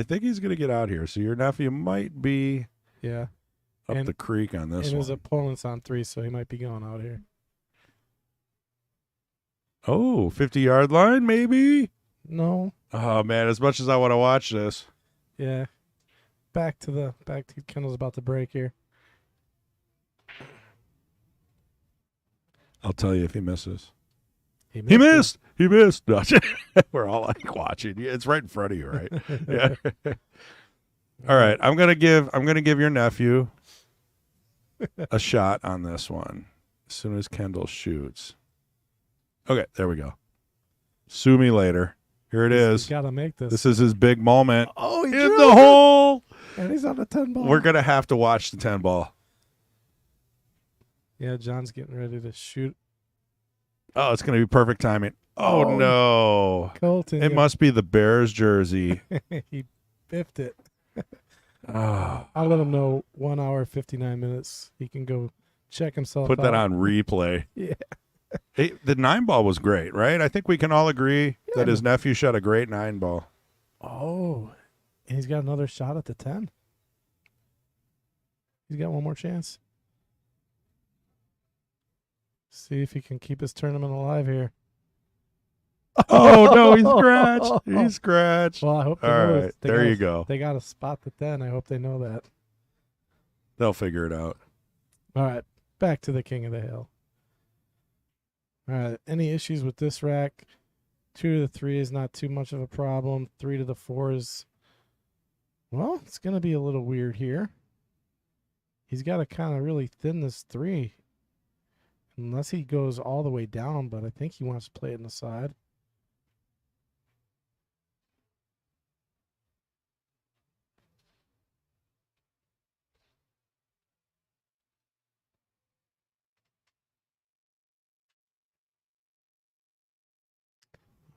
think he's going to get out here. So your nephew might be Yeah. up And- the creek on this And his one. opponent's on 3, so he might be going out here. Oh, 50-yard line, maybe? No. Oh, man, as much as I want to watch this. Yeah. Back to Kendall's about to break here. I'll tell you if he misses. He He it. missed. He missed. No, we're all watching. It's right in front of you, right? Yeah. All right. I'm gonna give your nephew a shot on this one as soon as Kendall shoots. Okay, there we go. Sue me later. Here it He's is. got to make this. This is his big moment. Oh, he In drew the it. hole. And he's on the 10 ball. We're gonna have to watch the 10 ball. Yeah, John's getting ready to shoot. Oh, it's gonna be perfect timing. Oh, Oh. no. Colton. It must be the Bears jersey. He biffed it. Oh. I'll let him know 1 hour, 59 minutes. He can go check himself Put that out. on replay. Yeah. Hey, the 9 ball was great, right? I think we can all agree that his nephew shot a great 9 ball. Oh, and he's got another shot at the 10. He's got one more chance. See if he can keep his tournament alive here. Oh, no, he scratched. He scratched. Well, I hope they All know right, they there gotta- you go. They got to spot the 10. I hope they know that. They'll figure it out. All right, back to the king of the hill. All right, any issues with this rack? 2 to the 3 is not too much of a problem. 3 to the 4 is, well, it's going to be a little weird here. He's got to kind of really thin this 3. Unless he goes all the way down, but I think he wants to play it in the side.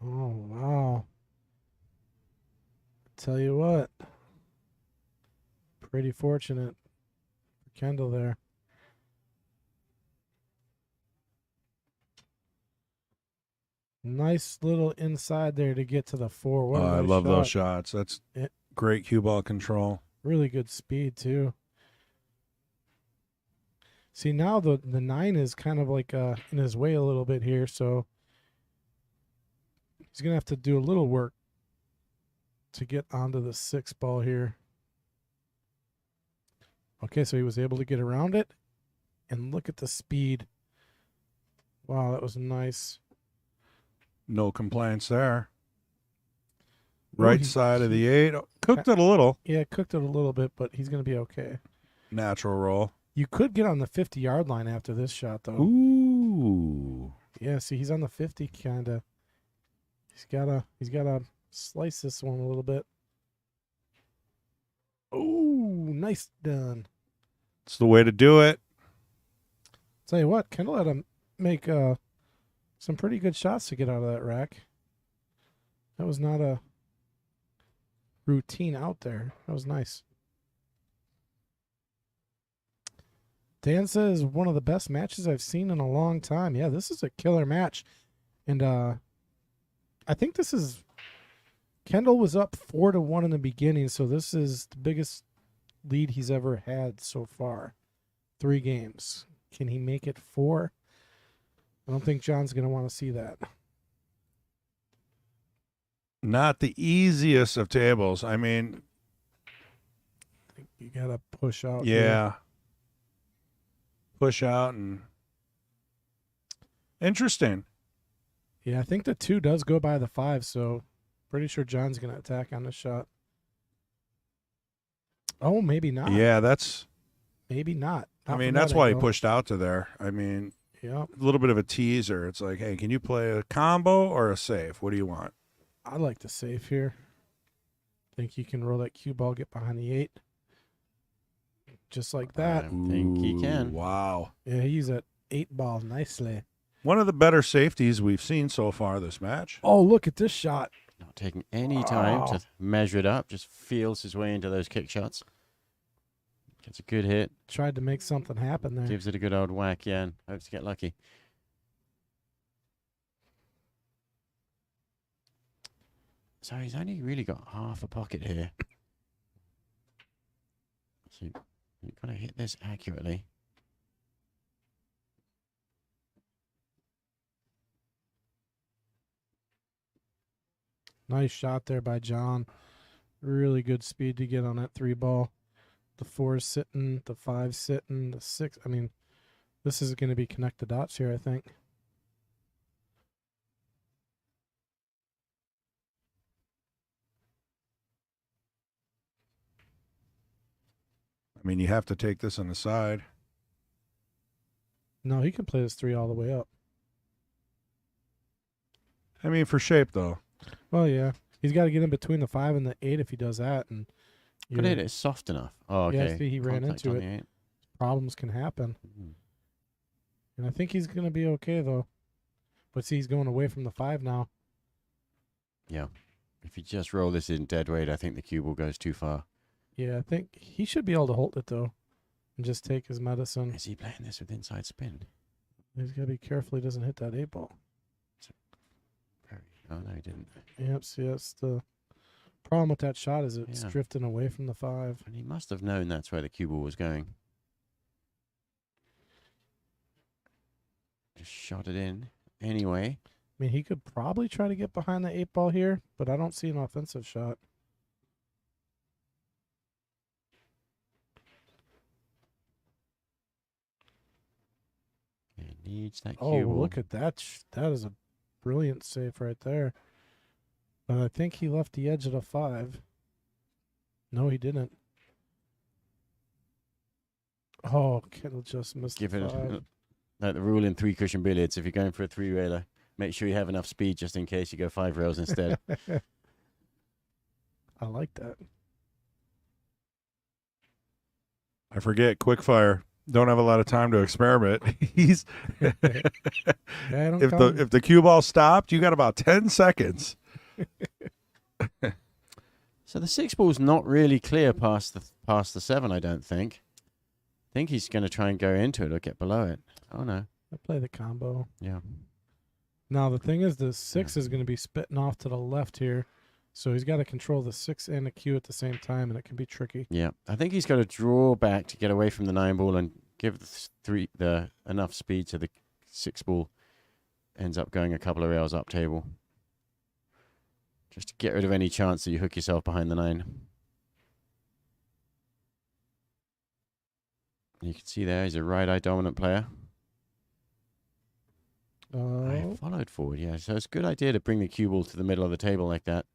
Oh, wow. Tell you what. Pretty fortunate for Kendall there. Nice little inside there to get to the 4. What a I nice love those shot. shots. That's Yeah. great cue ball control. Really good speed too. See, now the 9 is kind of like in his way a little bit here, so he's gonna have to do a little work to get onto the 6 ball here. Okay, so he was able to get around it. And look at the speed. Wow, that was nice. No complaints there. Ooh, Right he- side of the 8. Cooked it a little. Yeah, cooked it a little bit, but he's going to be okay. Natural roll. You could get on the 50-yard line after this shot, though. Ooh. Yeah, see, he's on the 50, kind of. He's gotta slice this one a little bit. Oh, nice done. It's the way to do it. Tell you what, Kendall had to make some pretty good shots to get out of that rack. That was not a routine out there. That was nice. Dan says one of the best matches I've seen in a long time. Yeah, this is a killer match. And I think this is Kendall was up 4-1 in the beginning, so this is the biggest lead he's ever had so far. 3 games. Can he make it 4? I don't think John's going to want to see that. Not the easiest of tables. I mean, I think you got to push out. yeah. here. Push out and interesting. Yeah, I think the 2 does go by the 5, so pretty sure John's going to attack on this shot. Oh, maybe not. Yeah, that's Maybe not. I Not mean, from that's that why he angle. pushed out to there. I mean, Yeah, a little bit of a teaser. It's like, hey, can you play a combo or a safe? What do you want? I like the safe here. Think you can roll that cue ball, get behind the 8. Just like that. I think he can. Wow. Yeah, he used that 8 ball nicely. One of the better safeties we've seen so far this match. Oh, look at this shot. Not taking any time Wow. to measure it up. Just feels his way into those kick shots. Gets a good hit. Tried to make something happen there. Gives it a good old whack, yeah, and hopes to get lucky. So he's only really got half a pocket here. So you've got to hit this accurately. Nice shot there by John. Really good speed to get on that 3 ball. The 4 is sitting, the 5 sitting, the 6. I mean, this is going to be connect the dots here, I think. I mean, you have to take this on the side. No, he can play this 3 all the way up. I mean, for shape, though. Well, yeah. He's got to get in between the 5 and the 8 if he does that. And Could hit it soft enough. Oh, Yeah, okay. see, he ran Contact into on it. the 8. problems can happen. Mm. And I think he's going to be okay, though. But see, he's going away from the 5 now. Yeah. If you just roll this in dead weight, I think the cue ball goes too far. Yeah, I think he should be able to hold it, though, and just take his medicine. Is he playing this with inside spin? He's got to be careful he doesn't hit that 8 ball. Oh, no, he didn't. Yep, see, that's the problem with that shot is it's Yeah. drifting away from the 5. And he must have known that's where the cue ball was going. Just shot it in. Anyway, I mean, he could probably try to get behind the 8 ball here, but I don't see an offensive shot. he needs that Oh, cue ball. look at that. That is a brilliant save right there. But I think he left the edge at a 5. No, he didn't. Oh, Kendall just missed Give the it 5. like the rule in 3 cushion billiards. If you're going for a 3-railer, make sure you have enough speed just in case you go 5 rails instead. I like that. I forget, quick fire. Don't have a lot of time to experiment. He's Yeah, don't if count. the cue ball stopped, you got about 10 seconds. So the 6 ball's not really clear past the 7, I don't think. I think he's going to try and go into it or get below it. Oh, no. I play the combo. Yeah. Now, the thing is, the 6 is going to be spitting off to the left here. So he's got to control the 6 and the cue at the same time, and it can be tricky. Yeah. I think he's got to draw back to get away from the 9 ball and give the enough speed so the 6 ball ends up going a couple of rails up table. Just to get rid of any chance that you hook yourself behind the 9. You can see there he's a right-eye dominant player. I followed forward, yeah. So it's a good idea to bring the cue ball to the middle of the table like that.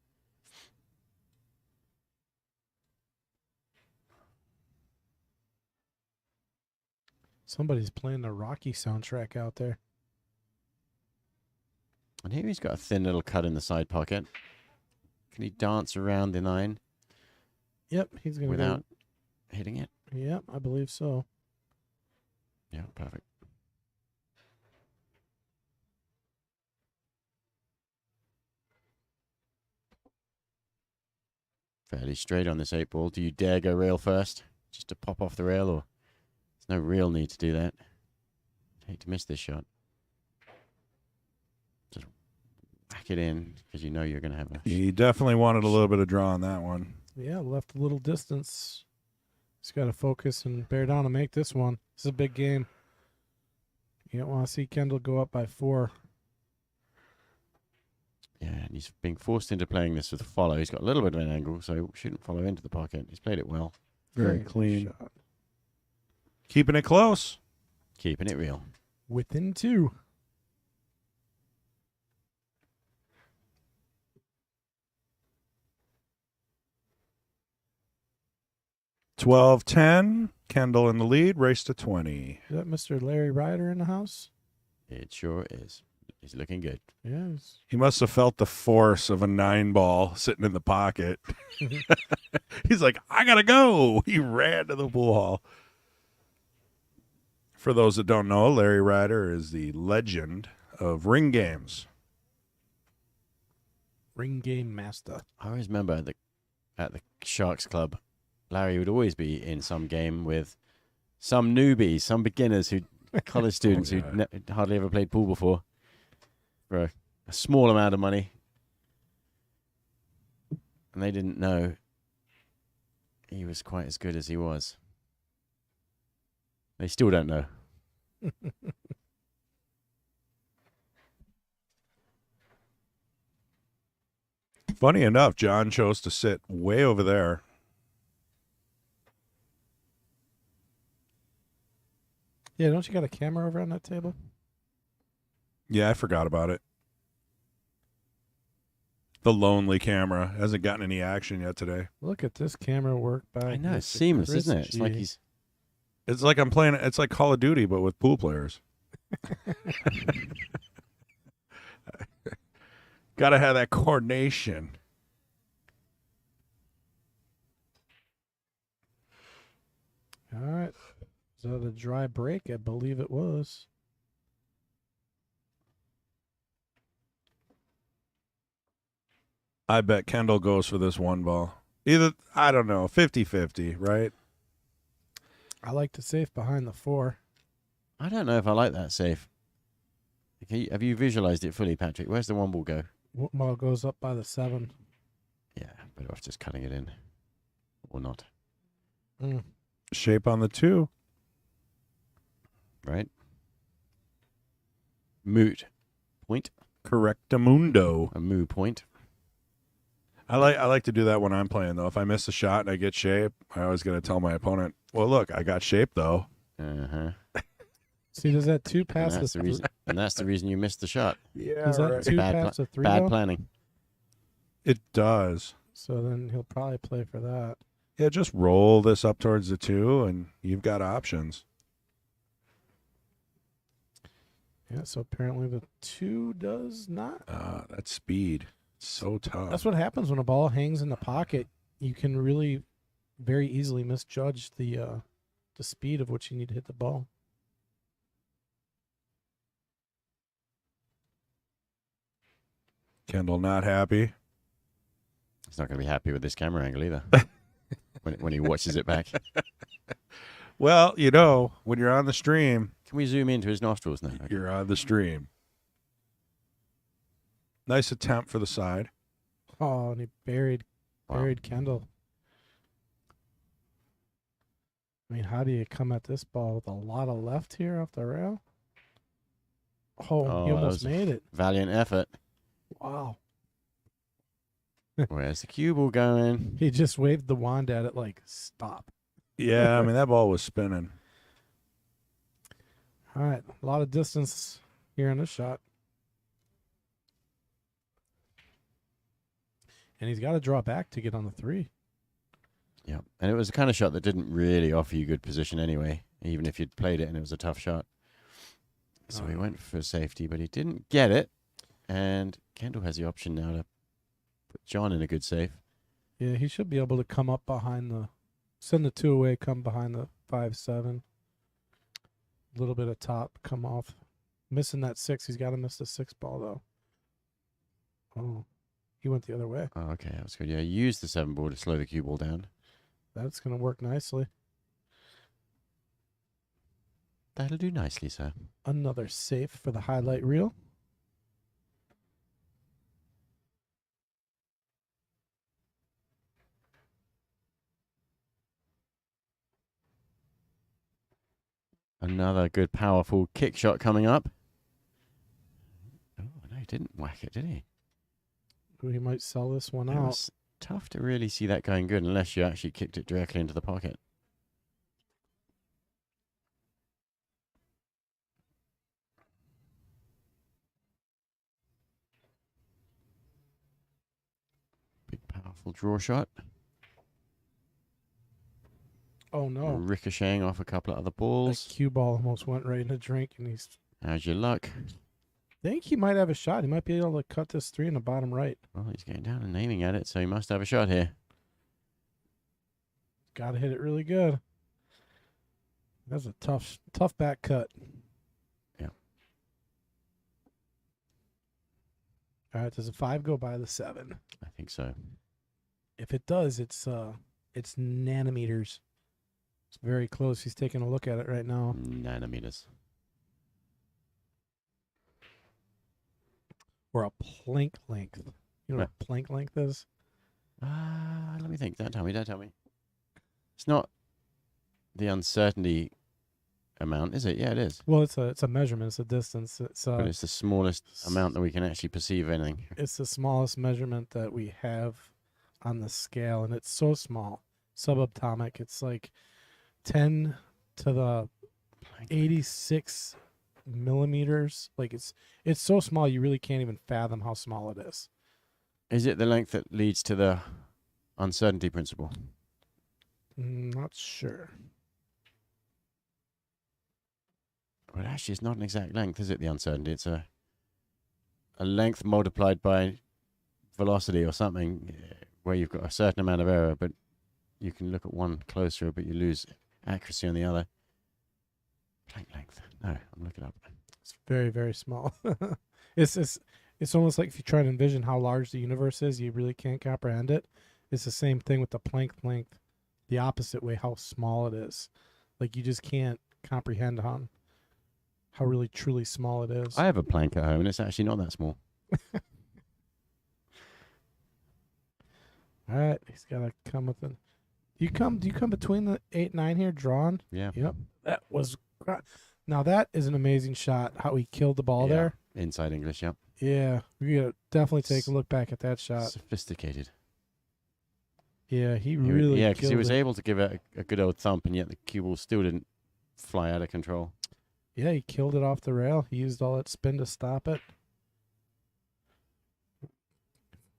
Somebody's playing the Rocky soundtrack out there. And here he's got a thin little cut in the side pocket. Can he dance around the 9? Yep, he's going to without hitting it? Yep, I believe so. Yeah, perfect. Fairly straight on this 8 ball. Do you dare go rail first? Just to pop off the rail, or there's no real need to do that? Hate to miss this shot. Just whack it in because you know you're going to have a... He definitely wanted a little bit of draw on that one. Yeah, left a little distance. He's got to focus and bear down to make this one. This is a big game. You don't want to see Kendall go up by 4. Yeah, and he's being forced into playing this with a follow. He's got a little bit of an angle, so he shouldn't follow into the pocket. He's played it well. Very clean. Shot. Keeping it close. Keeping it real. Within 2. (12-10). Kendall in the lead. Race to 20. Is that Mr. Larry Ryder in the house? It sure is. He's looking good. Yes. He must have felt the force of a 9 ball sitting in the pocket. He's like, I gotta go. He ran to the pool hall. For those that don't know, Larry Ryder is the legend of ring games. Ring game master. I always remember at the Sharks Club, Larry would always be in some game with some newbies, some beginners, college students who'd hardly ever played pool before, for a small amount of money. And they didn't know he was quite as good as he was. They still don't know. Funny enough, John chose to sit way over there. Yeah, don't you got a camera over on that table? Yeah, I forgot about it. The lonely camera hasn't gotten any action yet today. Look at this camera work by I know, it's Mr. seamless, Chris isn't it? It's like G. he's... It's like I'm playing. It's like Call of Duty, but with pool players. Got to have that coordination. All right. Is that a dry break? I believe it was. I bet Kendall goes for this 1 ball. Either, I don't know, 50-50, right? I like the safe behind the 4. I don't know if I like that safe. Okay, have you visualized it fully, Patrick? Where's the 1 ball go? One ball goes up by the 7. Yeah, better off just cutting it in. Or not. Mm. Shape on the 2. Right? Moot point. Correctamundo. A moo point. I like to do that when I'm playing, though. If I miss a shot and I get shape, I always got to tell my opponent, well, look, I got shape, though. Uh-huh. See, does that 2 And pass that's the reason. And that's the reason you missed the shot. Yeah, Does that 2 pass the 3? Bad though? planning. It does. So then he'll probably play for that. Yeah, just roll this up towards the 2, and you've got options. Yeah, so apparently the 2 does not. That speed. So tough. That's what happens when a ball hangs in the pocket. You can really very easily misjudge the speed of which you need to hit the ball. Kendall not happy. He's not going to be happy with this camera angle either. when he watches it back. Well, you know, when you're on the stream, Can we zoom into his nostrils now? you're on the stream. Nice attempt for the side. Oh, and he buried Wow. Kendall. I mean, how do you come at this ball with a lot of left here off the rail? Oh, Oh, he that almost was- made it. Valiant effort. Wow. Where's the cue ball going? He just waved the wand at it like, stop. Yeah, I mean, that ball was spinning. All right, a lot of distance here in this shot. And he's got to draw back to get on the 3. Yeah, and it was the kind of shot that didn't really offer you good position anyway, even if you'd played it and it was a tough shot. So he went for safety, but he didn't get it. And Kendall has the option now to put Jon in a good save. Yeah, he should be able to come up behind the, send the 2 away, come behind the 5-7. A little bit of top, come off. Missing that 6. He's got to miss the 6 ball, though. Oh, he went the other way. Oh, okay, that was good. Yeah, use the 7 ball to slow the cue ball down. That's going to work nicely. That'll do nicely, sir. Another safe for the highlight reel. Another good, powerful kick shot coming up. Oh, no, he didn't whack it, did he? He might sell this one It out. was tough to really see that going good unless you actually kicked it directly into the pocket. Big, powerful draw shot. Oh, no. Ricocheting off a couple of other That balls. cue ball almost went right in the drink, and he's... How's your luck? I think he might have a shot. He might be able to cut this 3 in the bottom right. Well, he's getting down and aiming at it, so he must have a shot here. Got to hit it really good. That's a tough back cut. Yeah. All right, does a 5 go by the 7? I think so. If it does, it's nanometers. It's very close. He's taking a look at it right now. Nanometers. Or a plank length. You know what a plank length is? Let me think. Don't tell me. It's not the uncertainty amount, is it? Yeah, it is. Well, it's a measurement. It's a distance. But it's the smallest amount that we can actually perceive anything. It's the smallest measurement that we have on the scale, and it's so small, subatomic. It's like 10 to the 86 millimeters. Like it's so small you really can't even fathom how small it is. Is it the length that leads to the uncertainty principle? Not sure. Well, actually, it's not an exact length, is it, the uncertainty? It's a length multiplied by velocity or something, where you've got a certain amount of error, but you can look at one closer, but you lose accuracy on the other. Plank length. No, I'm looking up. It's very, very small. It's almost like if you try to envision how large the universe is, you really can't comprehend it. It's the same thing with the Planck length, the opposite way, how small it is. Like you just can't comprehend how really truly small it is. I have a plank at home, and it's actually not that small. All right, he's got to come with it. Do you come between the 8-9 here, drawn? Yeah. Yep. That was. Now that is an amazing shot. How he killed the ball there. Inside English, yep. Yeah, we gotta definitely take a look back at that shot. Sophisticated. Yeah, he really. Yeah, because he was killed it. able to give it a good old thump, and yet the cue ball still didn't fly out of control. Yeah, he killed it off the rail. He used all that spin to stop it.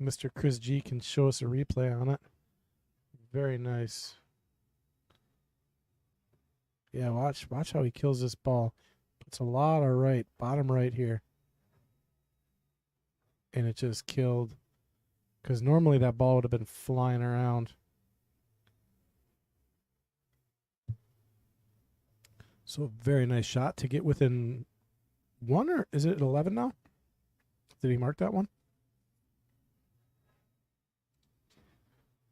Mr. Chris G can show us a replay on it. Very nice. Yeah, watch how he kills this ball. Puts a lot of right, bottom right here. And it just killed. Because normally that ball would have been flying around. So very nice shot to get within 1, or is it 11 now? Did he mark that one?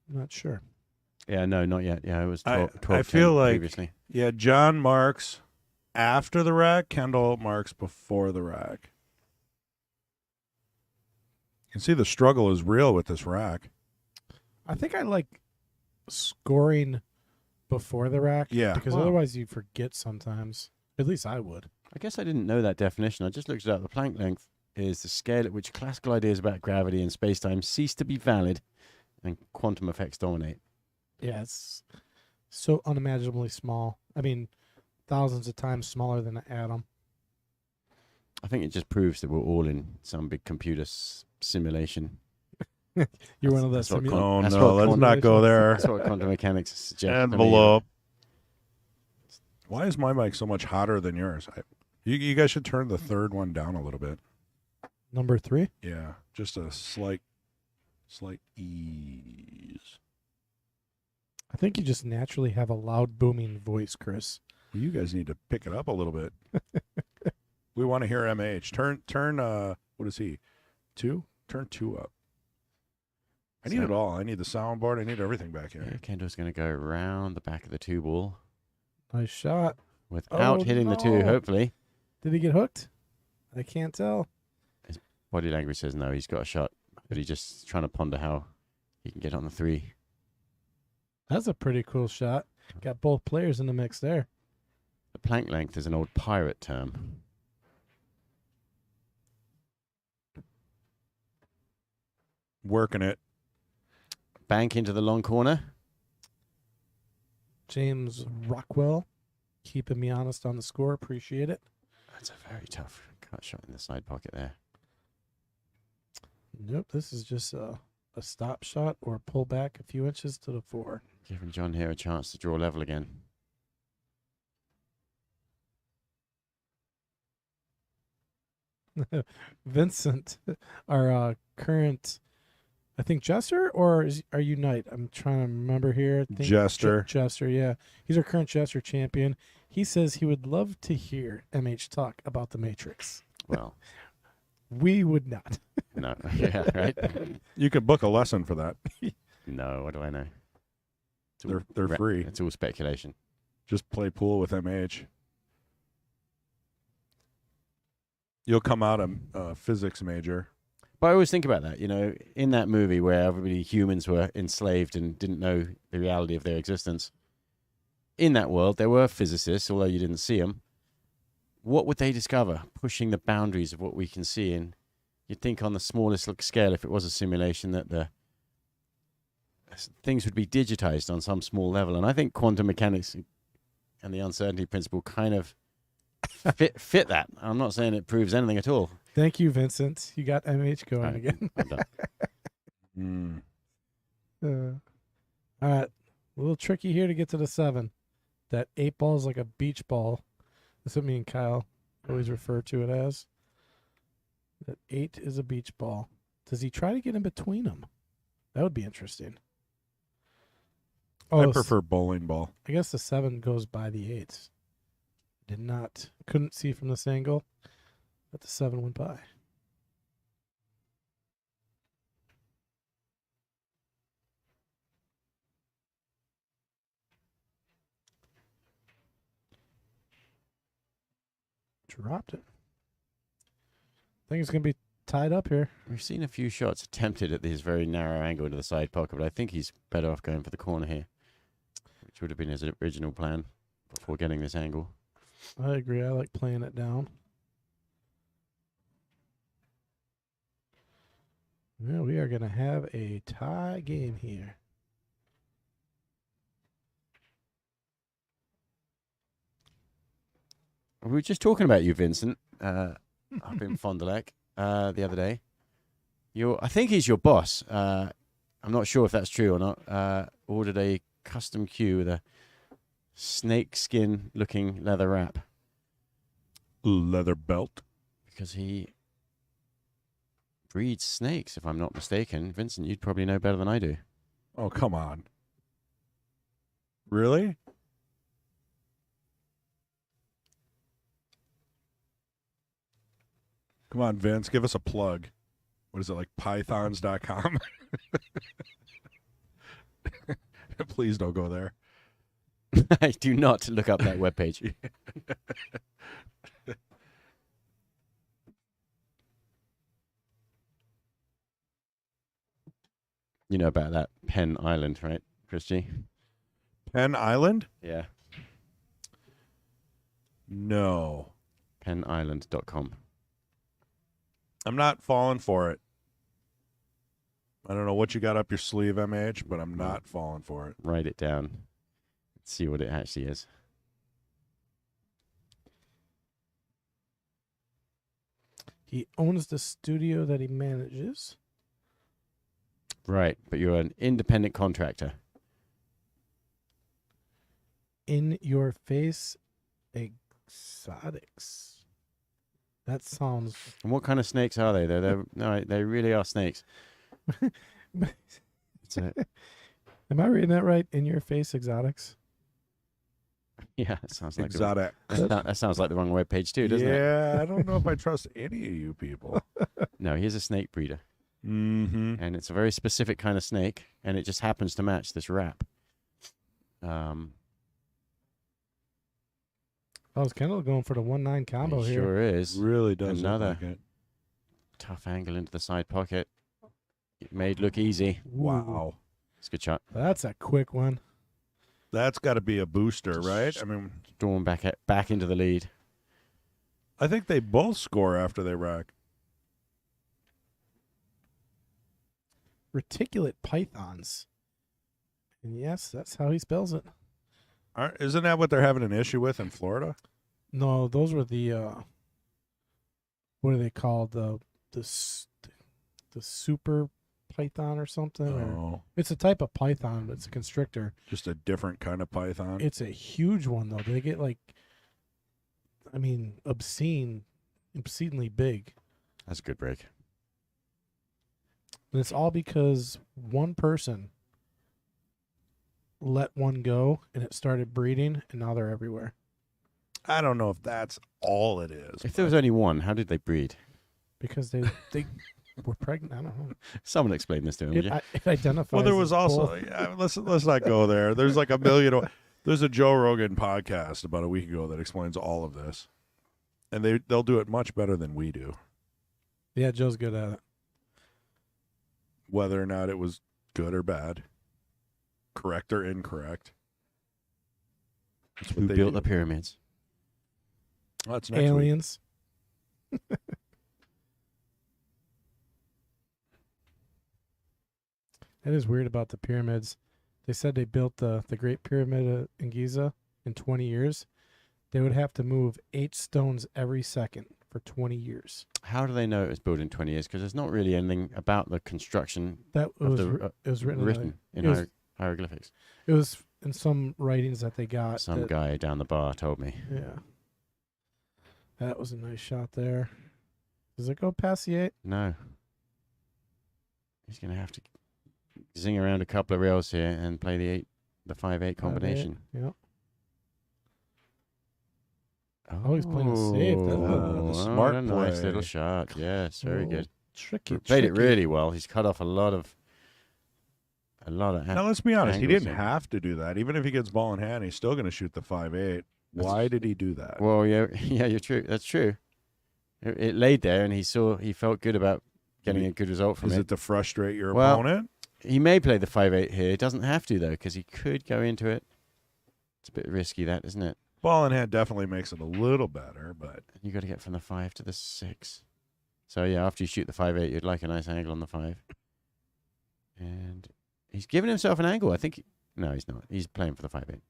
Not sure. Yeah, no, not yet. Yeah, it was 12, I feel like previously. Yeah, Jon marks after the rack. Kendall marks before the rack. You can see the struggle is real with this rack. I think I like scoring before the rack. Yeah. Because Wow. otherwise you forget sometimes. At least I would. I guess I didn't know that definition. I just looked it up. The Planck length is the scale at which classical ideas about gravity and space-time cease to be valid and quantum effects dominate. Yeah, it's so unimaginably small. I mean, thousands of times smaller than an atom. I think it just proves that we're all in some big computer simulation. You're one of the That's what simulators. Oh That's no, what let's quantum- not go there. That's what quantum mechanics suggests. to me. Envelope. Why is my mic so much hotter than yours? You guys should turn the third one down a little bit. Number 3. Yeah, just a slight ease. I think you just naturally have a loud, booming voice, Chris. Well, you guys need to pick it up a little bit. We want to hear MH. Turn. What is he? 2? Turn 2 up. I need it all. I need the soundboard. I need everything back Yeah, here. Kendall's going to go around the back of the 2 ball Nice shot. without Oh, hitting the 2, no. hopefully. Did he get hooked? I can't tell. Body language says no, he's got a shot, but he's just trying to ponder how he can get on the 3. That's a pretty cool shot. Got both players in the mix there. The plank length is an old pirate term. Working it. Bank into the long corner. James Rockwell keeping me honest on the score. Appreciate it. That's a very tough cut shot in the side pocket there. Nope, this is just a stop shot or pull back a few inches to the 4. Giving John here a chance to draw level again. Vincent, our current, I think Jester, or are you Knight? I'm trying to remember here. I think Jester. Jester, yeah. He's our current Jester champion. He says he would love to hear MH talk about the Matrix. Well, We would not. no. Yeah, right? You could book a lesson for that. No, what do I know? It's all They're free. It's all speculation. Just play pool with MH. You'll come out a physics major. But I always think about that, you know, in that movie where humans were enslaved and didn't know the reality of their existence. In that world, there were physicists, although you didn't see them. What would they discover, pushing the boundaries of what we can see? And you'd think on the smallest scale, if it was a simulation, that the things would be digitized on some small level. And I think quantum mechanics and the uncertainty principle kind of fit that. I'm not saying it proves anything at all. Thank you, Vincent. You got MH going Right. again. I'm done. All right. A little tricky here to get to the 7. That 8 ball is like a beach ball. That's what me and Kyle always refer to it as. That 8 is a beach ball. Does he try to get in between them? That would be interesting. I prefer bowling ball. I guess the 7 goes by the 8. Couldn't see from this angle, but the 7 went by. Dropped it. I think it's going to be tied up here. We've seen a few shots attempted at this very narrow angle into the side pocket, but I think he's better off going for the corner here, which would have been his original plan before getting this angle. I agree. I like playing it down. Yeah, we are going to have a tie game here. We were just talking about you, Vincent, up in Fond du Lac the other day. I think he's your boss. I'm not sure if that's true or not. Ordered a custom cue with a snake skin looking leather wrap. Leather belt. Because he breeds snakes, if I'm not mistaken. Vincent, you'd probably know better than I do. Oh, come on. Really? Come on, Vince, give us a plug. What is it, like pythons.com? Please don't go there. I do not look up that webpage. You know about that Penn Island, right, Christy? Penn Island? Yeah. No. PennIsland.com. I'm not falling for it. I don't know what you got up your sleeve, MH, but I'm not falling for it. Write it down. See what it actually is. He owns the studio that he manages. Right, but you're an independent contractor. In Your Face Exotics. That sounds... And what kind of snakes are they? They really are snakes. It's Am I reading that right? In Your Face Exotics? yeah, it sounds like Exotic. that sounds like the wrong web page too, doesn't it? Yeah, I don't know if I trust any of you people. No, he's a snake breeder, Mm-hmm. and it's a very specific kind of snake, and it just happens to match this wrap. Oh, is Kendall going for the 1-9 combo He here? sure is. Really does look Another. like it. Tough angle into the side pocket. It made look easy. Wow. It's a good shot. That's a quick one. That's got to be a booster, right? I mean, Drawn back into the lead. I think they both score after they rack. Reticulate pythons. And yes, that's how he spells it. Isn't that what they're having an issue with in Florida? No, those were the what are they called? The super python or something? Or, Oh, it's a type of python, but it's a constrictor. just a different kind of python. It's a huge one though. They get like, I mean, obscenely big. That's a good break. And it's all because one person let one go and it started breeding, and now they're everywhere. I don't know if that's all it is. If there was only one, how did they breed? Because they were pregnant. I don't know. Someone explain this to me, would you? It identifies. Well, there was as also both. yeah, let's not go there. There's like a million. There's a Joe Rogan podcast about a week ago that explains all of this, and they'll do it much better than we do. Yeah, Joe's good at it. Whether or not it was good or bad, correct or incorrect. That's what Who they built do. the pyramids? Well, that's next week. Aliens. That is weird about the pyramids. They said they built the Great Pyramid in Giza in 20 years. They would have to move 8 stones every second for 20 years. How do they know it was built in 20 years? Because there's not really anything about the construction That of was the, it was written in it was- hieroglyphics. It was in some writings that they got. Some that- guy down the bar told me. Yeah. That was a nice shot there. Does it go past the 8? No. He's going to have to zing around a couple of rails here and play the 5-8 combination. Yep. Oh, he's playing a safe. That's the smart a nice play. little shot. Yes, very Cool. good. Tricky. Played it tricky. really well. He's cut off a lot of. Now let's be honest. He angles didn't here. have to do that. Even if he gets ball in hand, he's still going to shoot the 5-8. Why did he do that? Well, yeah, yeah, you're true. That's true. It laid there, and he felt good about getting a good result from Is it. it to frustrate your Well, opponent? He may play the 5-8 here. He doesn't have to though, because he could go into it. It's a bit risky, that isn't it? Ball in hand definitely makes it a little better, but You got to get from the 5 to the 6. So yeah, after you shoot the 5-8, you'd like a nice angle on the 5. And he's given himself an angle. I think. No, he's not. He's playing for the 5-8.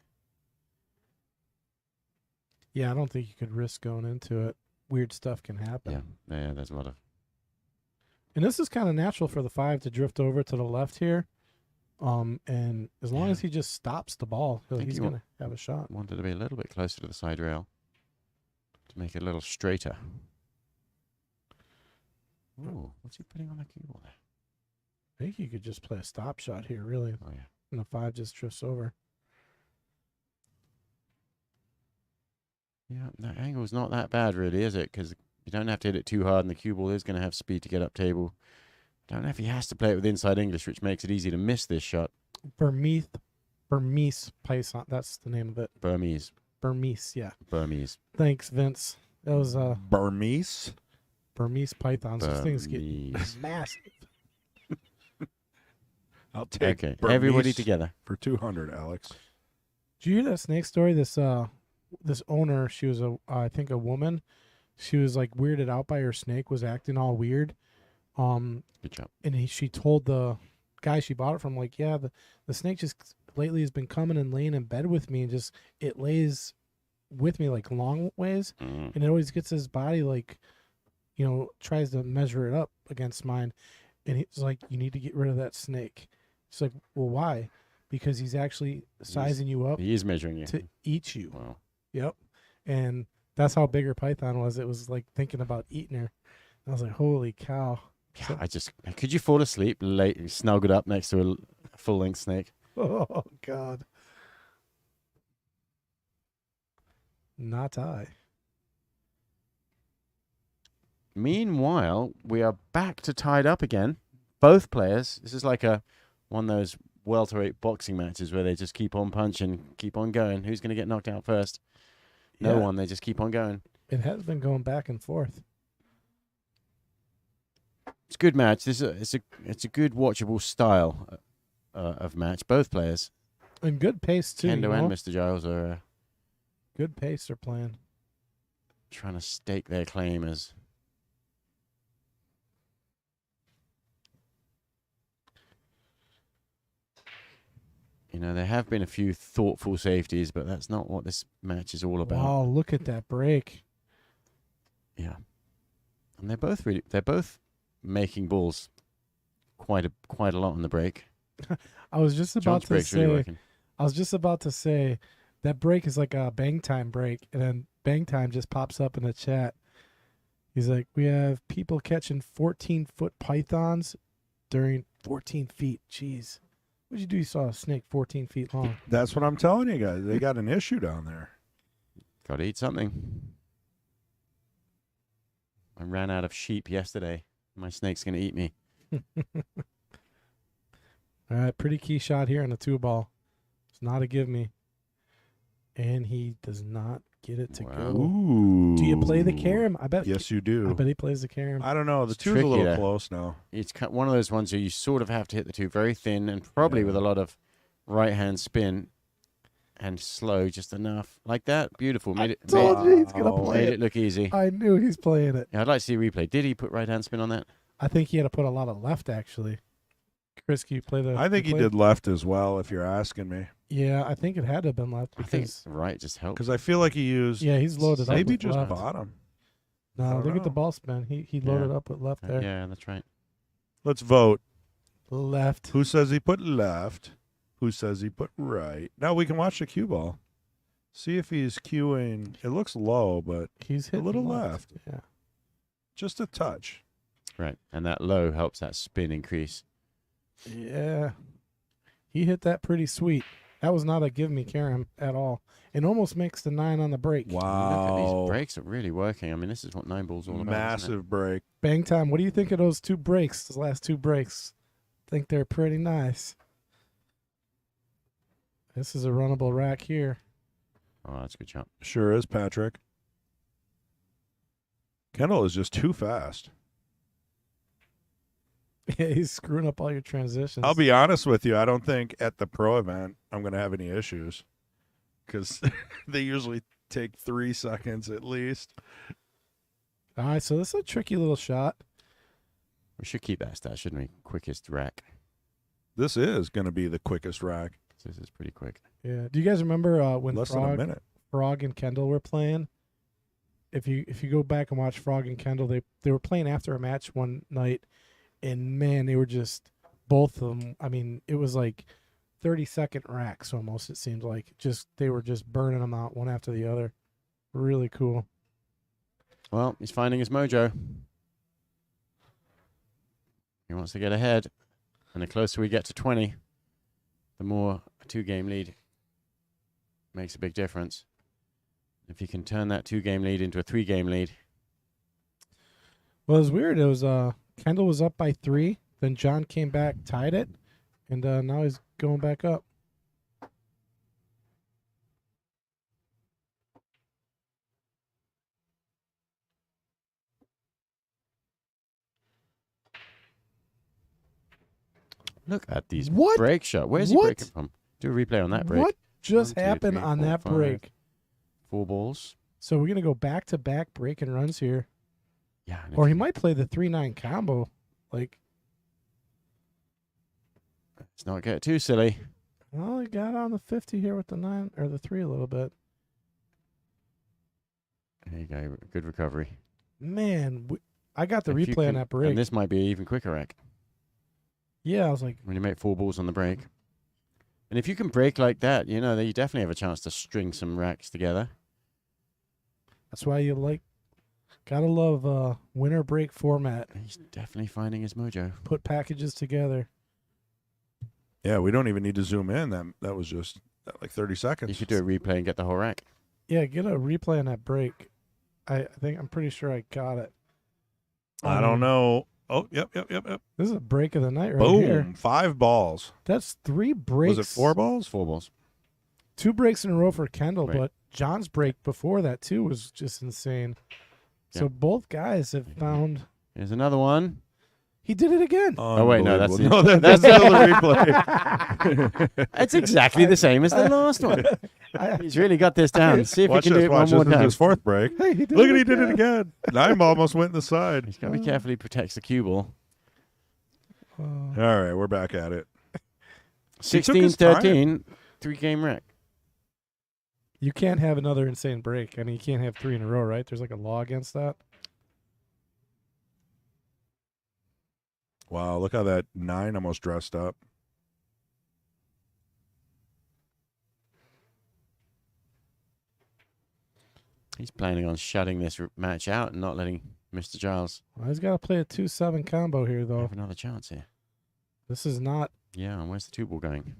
Yeah, I don't think you could risk going into it. Weird stuff can happen. Yeah. There's a lot of. And this is kind of natural for the 5 to drift over to the left here. And as long Yeah. as he just stops the ball, think he's he going to have a shot. Wanted to be a little bit closer to the side rail to make it a little straighter. Ooh, what's he putting on the cue ball there? I think you could just play a stop shot here, really. Oh yeah. And the 5 just drifts over. Yeah, that angle's not that bad, really, is it? Because you don't have to hit it too hard, and the cue ball is going to have speed to get up table. Don't know if he has to play it with inside English, which makes it easy to miss this shot. Burmese Python. That's the name of it. Burmese. Burmese, yeah. Burmese. Thanks, Vince. That was Burmese. Burmese pythons. Those things get Burmese. massive. I'll take Okay, Burmese everybody together. for 200, Alex. Did you hear that snake story? This owner, she was I think a woman. She was like weirded out by her snake, was acting all weird. Good job. And she told the guy she bought it from, like, yeah, the snake just lately has been coming and laying in bed with me, and just it lays with me like long ways, Mm. and it always gets his body like, tries to measure it up against mine, and he's like, you need to get rid of that snake. She's like, well, why? Because he's actually sizing you up He is measuring you. to eat you. Wow. Yep. And that's how big her python was. It was like thinking about eating her. I was like, holy cow. Yeah, could you fall asleep late, snuggled up next to a full-length snake? Oh, God. Not I. Meanwhile, we are back to tied up again. Both players. This is like one of those welterweight boxing matches where they just keep on punching, keep on going. Who's going to get knocked out first? No one. They just keep on going. It has been going back and forth. It's a good match. It's a good watchable style of match. Both players, And good pace, too. Kendall and Mr. Giles, are Good pace they're playing. trying to stake their claim as. There have been a few thoughtful safeties, but that's not what this match is all about. Wow, look at that break. Yeah, and they're both making balls quite a lot on the break. I was just about John's to break's really say. working. I was just about to say that break is like a Bang Time break, and then Bang Time just pops up in the chat. He's like, we have people catching 14-foot pythons during 14 feet. Jeez. What'd you do? You saw a snake 14 feet long. That's what I'm telling you guys. They got an issue down there. Got to eat something. I ran out of sheep yesterday. My snake's going to eat me. All right, pretty key shot here on the 2-ball. It's not a give me. And he does not get it to go. Ooh. Do you play the carom? I bet. Yes, you do. I bet he plays the carom. I don't know. The It's two's a little tricky to- close now. It's one of those ones where you sort of have to hit the two very thin and probably with a lot of right-hand spin and slow just enough. Like that. Beautiful. Made it, Told you he's gonna Wow. play made it. it look easy. I knew he's playing it. Yeah, I'd like to see a replay. Did he put right-hand spin on that? I think he had to put a lot of left, actually. Chris, can you play the... I think he play- did left as well, if you're asking me. Yeah, I think it had to have been left I think because... right just helped. Because I feel like he used Yeah, he's loaded up maybe with just left. bottom. I No, don't look at the know. ball spin. He loaded up with left there. Yeah, that's right. Let's vote. Left. Who says he put left? Who says he put right? Now we can watch the cue ball. See if he's cueing. It looks low, but He's hitting little left. Yeah. just a touch. Right, and that low helps that spin increase. Yeah. He hit that pretty sweet. That was not a give me carom at all. It almost makes the 9 on the break. Look at Wow. these breaks are really working. I mean, this is what 9-ball's all about. isn't it? Massive break. Bang Time, what do you think of those 2 breaks, those last 2 breaks? Think they're pretty nice. This is a runnable rack here. Oh, that's a good shot. Sure is, Patrick. Kendall is just too fast. Yeah, he's screwing up all your transitions. I'll be honest with you. I don't think at the pro event I'm going to have any issues because they usually take 3 seconds at least. All right, so this is a tricky little shot. We should keep that stat, shouldn't we? Quickest rack. This is going to be the quickest rack. So this is pretty quick. Yeah. Do you guys remember when Less than a minute. Frog and Kendall were playing? If you go back and watch Frog and Kendall, they were playing after a match one night, and man, they were just both of them. I mean, it was like 30-second racks almost. It seemed like they were just burning them out one after the other. Really cool. Well, he's finding his mojo. He wants to get ahead. And the closer we get to 20, the more a 2-game lead makes a big difference. If he can turn that 2-game lead into a 3-game lead. Well, it was weird. It was Kendall was up by 3, then Jon came back, tied it, and now he's going back up. Look at these What? break shots. Where's he What? breaking from? Do a replay on that break. What just 1, 2, happened 3, on 4, that 5. break? 4 balls. So we're gonna go back to back break and runs here, Yeah. and or if- he might play the 3-9 combo. Like, Let's not get too silly. well, he got on the 50 here with the 9 or the 3 a little bit. There you go. Good recovery. Man, I got the If you replay on can- that break. And this might be an even quicker rack Yeah, I was like, when you make 4 balls on the break. And if you can break like that, you know, then you definitely have a chance to string some racks together. that's why you like, gotta love winner break format. He's definitely finding his mojo. Put packages together. Yeah, we don't even need to zoom in. That was just like 30 seconds. You could do a replay and get the whole rack. Yeah, get a replay on that break. I'm pretty sure I got it. I don't know. Oh, yep. This is a break of the night right Boom. here. 5 balls. That's 3 breaks. Was it 4 balls? 4 balls. 2 breaks in a row for Kendall, Right. but John's break before that too was just insane. So Yeah. both guys have found. Here's another one. He did it again. Oh, wait, no, that's Unbelievable. the- No, that's still the replay. It's exactly the same as the last one. He's really got this down. See if Watch he can this. do it Watch one more this. This is time. his 4th break. Hey, he did Look it at he did it again. again. 9 ball almost went in the side. He's got to be careful he protects the cue ball. All right, we're back at it. He took 16, his time. 13, 3-game rack. You can't have another insane break. I mean, you can't have 3 in a row, right? There's like a law against that. Wow, look how that 9 almost dressed up. He's planning on shutting this match out and not letting Mr. Giles Well, he's got to play a 2-7 combo here, though. have another chance here. This is not. Yeah, and where's the 2-ball going?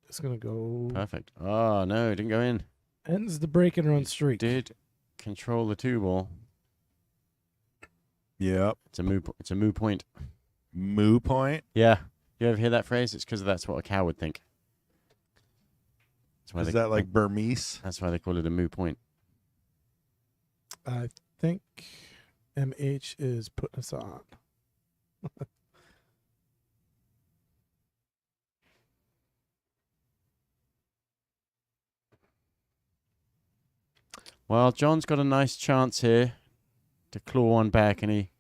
It's gonna go. Perfect. Oh, no, it didn't go in. Ends the break and run streak. Did control the 2-ball. Yep. It's a moo point. Moo point. Yeah. You ever hear that phrase? It's because that's what a cow would think. That's why Is they, that like Burmese? That's why they call it a moo point. I think MH is putting us on. Well, John's got a nice chance here to claw one back, and he,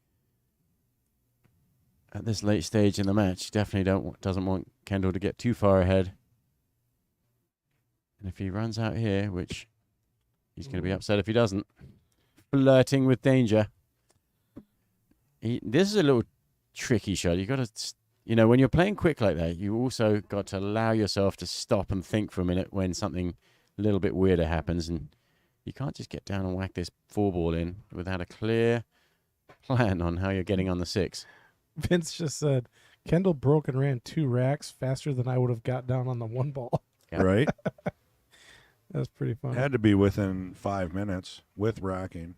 at this late stage in the match, definitely doesn't want Kendall to get too far ahead. And if he runs out here, which he's going to be upset if he doesn't, flirting with danger. This is a little tricky shot. You got to, when you're playing quick like that, you also got to allow yourself to stop and think for a minute when something a little bit weirder happens, and you can't just get down and whack this 4-ball in without a clear plan on how you're getting on the 6. Vince just said Kendall broke and ran 2 racks faster than I would have got down on the 1 ball. Yeah. Right? That's pretty funny. Had to be within 5 minutes with racking.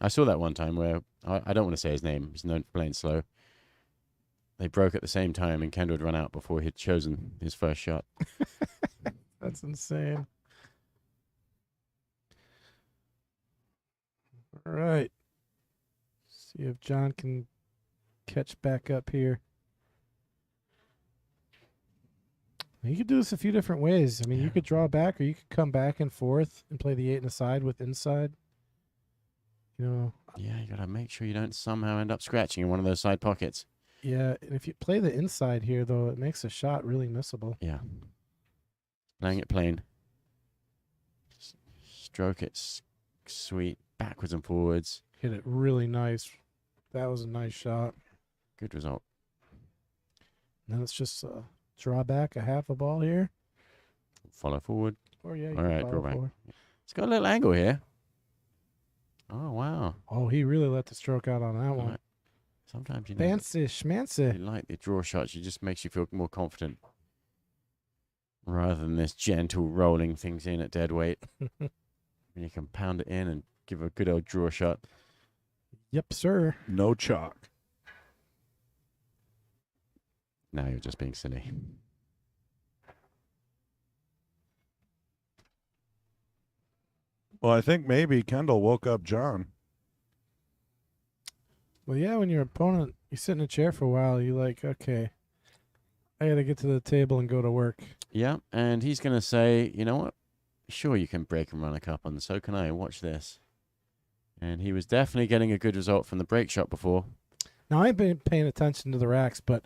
I saw that one time where, I don't want to say his name, he's known for playing slow. They broke at the same time and Kendall had run out before he'd chosen his first shot. That's insane. All right. See if John can catch back up here. You could do this a few different ways. I mean, you could draw back, or you could come back and forth and play the 8 and a side with inside. Yeah, you got to make sure you don't somehow end up scratching in one of those side pockets. Yeah, and if you play the inside here, though, it makes a shot really missable. Yeah. Playing it plain. Stroke it sweet, backwards and forwards. Hit it really nice. That was a nice shot. Good result. And then it's just draw back a half a ball here. Follow forward. Or yeah, you All can right, follow draw back. forward. It's got a little angle here. Oh, wow. Oh, he really let the stroke out on that one. Right. Sometimes you Fancy you schmancy. like the draw shots. It just makes you feel more confident. Rather than this gentle rolling things in at dead weight. You can pound it in and give a good old draw shot. Yep, sir. No chalk. Now you're just being silly. Well, I think maybe Kendall woke up John. Well, yeah, when your opponent, you sit in a chair for a while, you're like, okay, I got to get to the table and go to work. Yeah, and he's going to say, you know what? Sure, you can break and run a couple, and so can I. Watch this. And he was definitely getting a good result from the break shot before. Now, I ain't been paying attention to the racks, but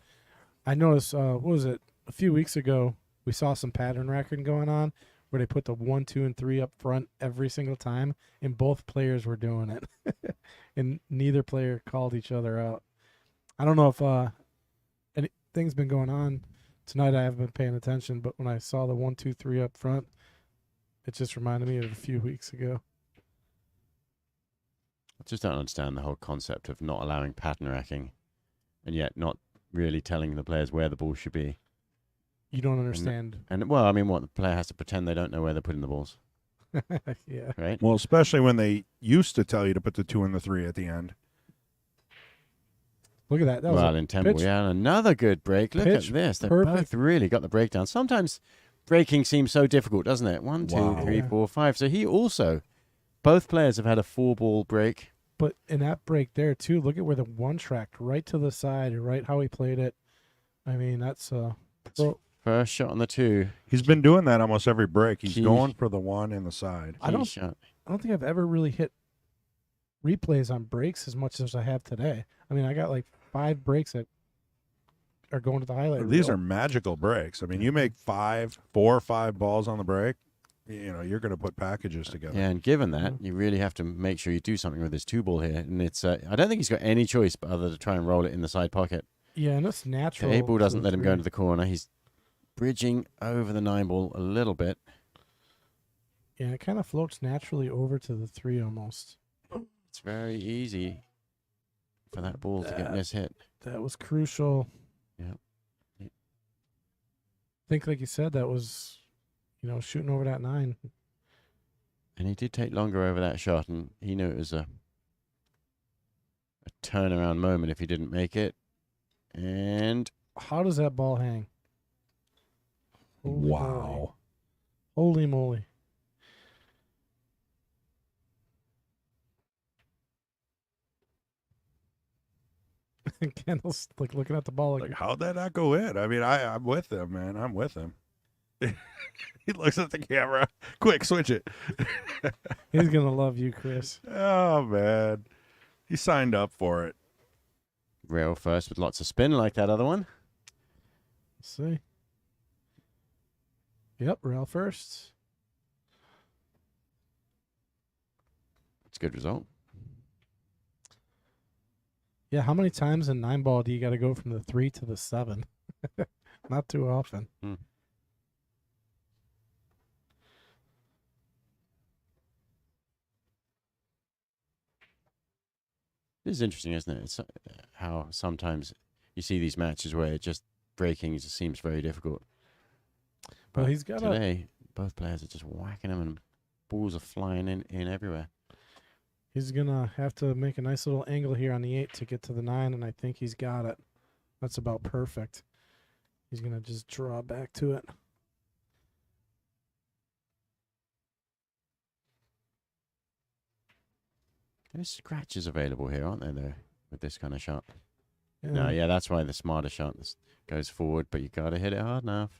I noticed, what was it, a few weeks ago, we saw some pattern racking going on where they put the 1, 2, and 3 up front every single time, and both players were doing it. And neither player called each other out. I don't know if anything's been going on tonight. I haven't been paying attention, but when I saw the 1, 2, 3 up front, it just reminded me of a few weeks ago. I just don't understand the whole concept of not allowing pattern racking and yet not really telling the players where the ball should be. You don't understand. And well, I mean, what, the player has to pretend they don't know where they're putting the balls, Yeah. right? Well, especially when they used to tell you to put the 2 and the 3 at the end. Look at that. That was Well, a in Temple, pitch- yeah, another good break. Look at pitch this. They perfect. both really got the breakdown. Sometimes breaking seems so difficult, doesn't it? 1, 2, Wow. 3, Yeah. 4, 5. So he also, both players have had a 4-ball break. But in that break there, too, look at where the one tracked right to the side, right how he played it. I mean, that's pro- First shot on the 2. He's been doing that almost every break. He's Key. going for the 1 in the side. I don't- Key shot. I don't think I've ever really hit replays on breaks as much as I have today. I mean, I got like 5 breaks that are going to the highlight These reel. are magical breaks. I mean, you make 4 or 5 balls on the break, you know, you're going to put packages together. Yeah, and given that, Mm-hmm. you really have to make sure you do something with this 2-ball here. And it's, I don't think he's got any choice but other to try and roll it in the side pocket. Yeah, and it's natural. The 8-ball to doesn't the let him go three. into the corner. He's bridging over the 9-ball a little bit. Yeah, it kind of floats naturally over to the 3 almost. It's very easy for that ball to get mishit. That was crucial. Yeah. I think, like you said, that was, shooting over that 9. And he did take longer over that shot, and he knew it was a turnaround moment if he didn't make it. And How does that ball hang? Holy moly. Wow. Holy moly. Kendall's like looking at the ball like, Like, how'd that not go in? I mean, I'm with him, man. I'm with him. He looks at the camera. Quick, switch it. he's going to love you, Chris. Oh, man. He signed up for it. rail first with lots of spin like that other one. Let's see. Yep, rail first. It's a good result. Yeah, how many times in 9-ball do you got to go from the 3 to the 7? Not too often. It is interesting, isn't it? It's how sometimes you see these matches where it just breaking just seems very difficult. But he's got a today, both players are just whacking him and balls are flying in everywhere. he's gonna have to make a nice little angle here on the 8 to get to the 9, and I think he's got it. That's about perfect. He's gonna just draw back to it. There's scratches available here, aren't there, though, with this kind of shot? Yeah. No, yeah, that's why the smarter shot goes forward, but you got to hit it hard enough.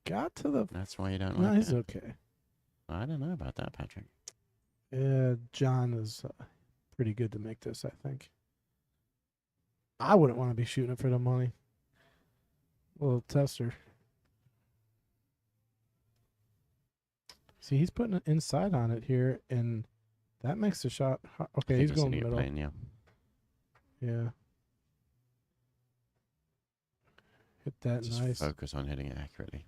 Got to the. That's why you don't No, like he's it. okay. I don't know about that, Patrick. Jon is pretty good to make this, I think. I wouldn't want to be shooting it for the money. Little tester. See, he's putting it inside on it here, and that makes the shot. Okay, he's going middle. Playing, yeah. Yeah. Hit that Just nice. focus on hitting it accurately.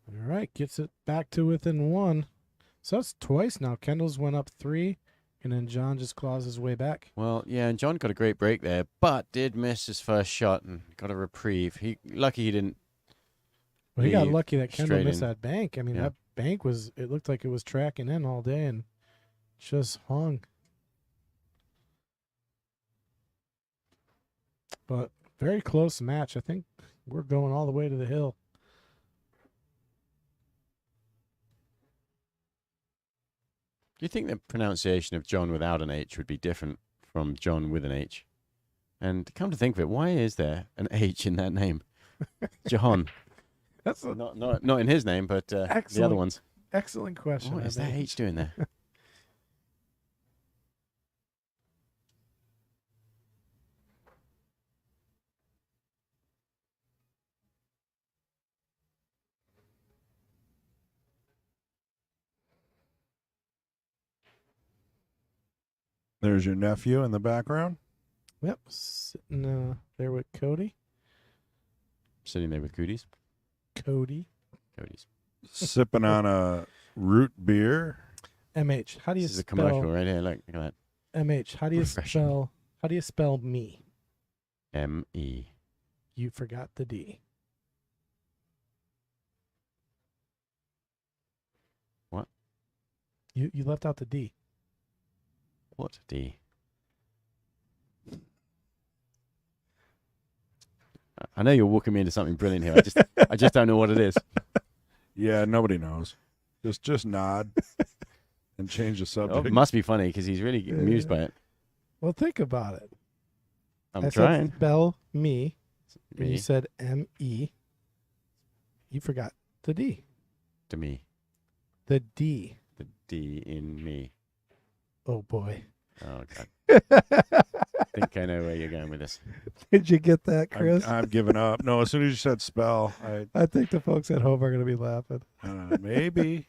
All right, gets it back to within 1. So that's twice now. Kendall's went up 3, and then Jon just claws his way back. Well, yeah, and Jon got a great break there, but did miss his first shot and got a reprieve. Lucky he didn't. Well, he got Leave lucky that Kendall straight missed in. that bank. I mean, Yeah. that bank it looked like it was tracking in all day and just hung. But very close match. I think we're going all the way to the hill. Do you think the pronunciation of Jon without an H would be different from Jon with an H? And come to think of it, why is there an H in that name? Jon. That's an Not in his name, but the other Excellent. ones. excellent question. What is that H doing there? There's your nephew in the background. Yep, sitting there with Cody. Sitting there with Cooties. Cody. Cody's. Sipping on a root beer. MH. How do you This is a spell commercial right here. Look at MH? How do you Refreshing. spell me? that. M-E. You forgot the D. What? You left out the D. What D? I know you're walking me into something brilliant here. I just don't know what it is. Yeah, nobody knows. Just nod and change the Oh, subject. it must be funny because he's really amused by it. Well, think about it. I'm I trying. said spell me, and Me you said M-E. You forgot the D. to me. The D. The D in me. Oh, boy. Oh, God. I think I know where you're going with this. Did you get that, Chris? I'm giving up. No, as soon as you said spell, I think the folks at home are going to be laughing. maybe.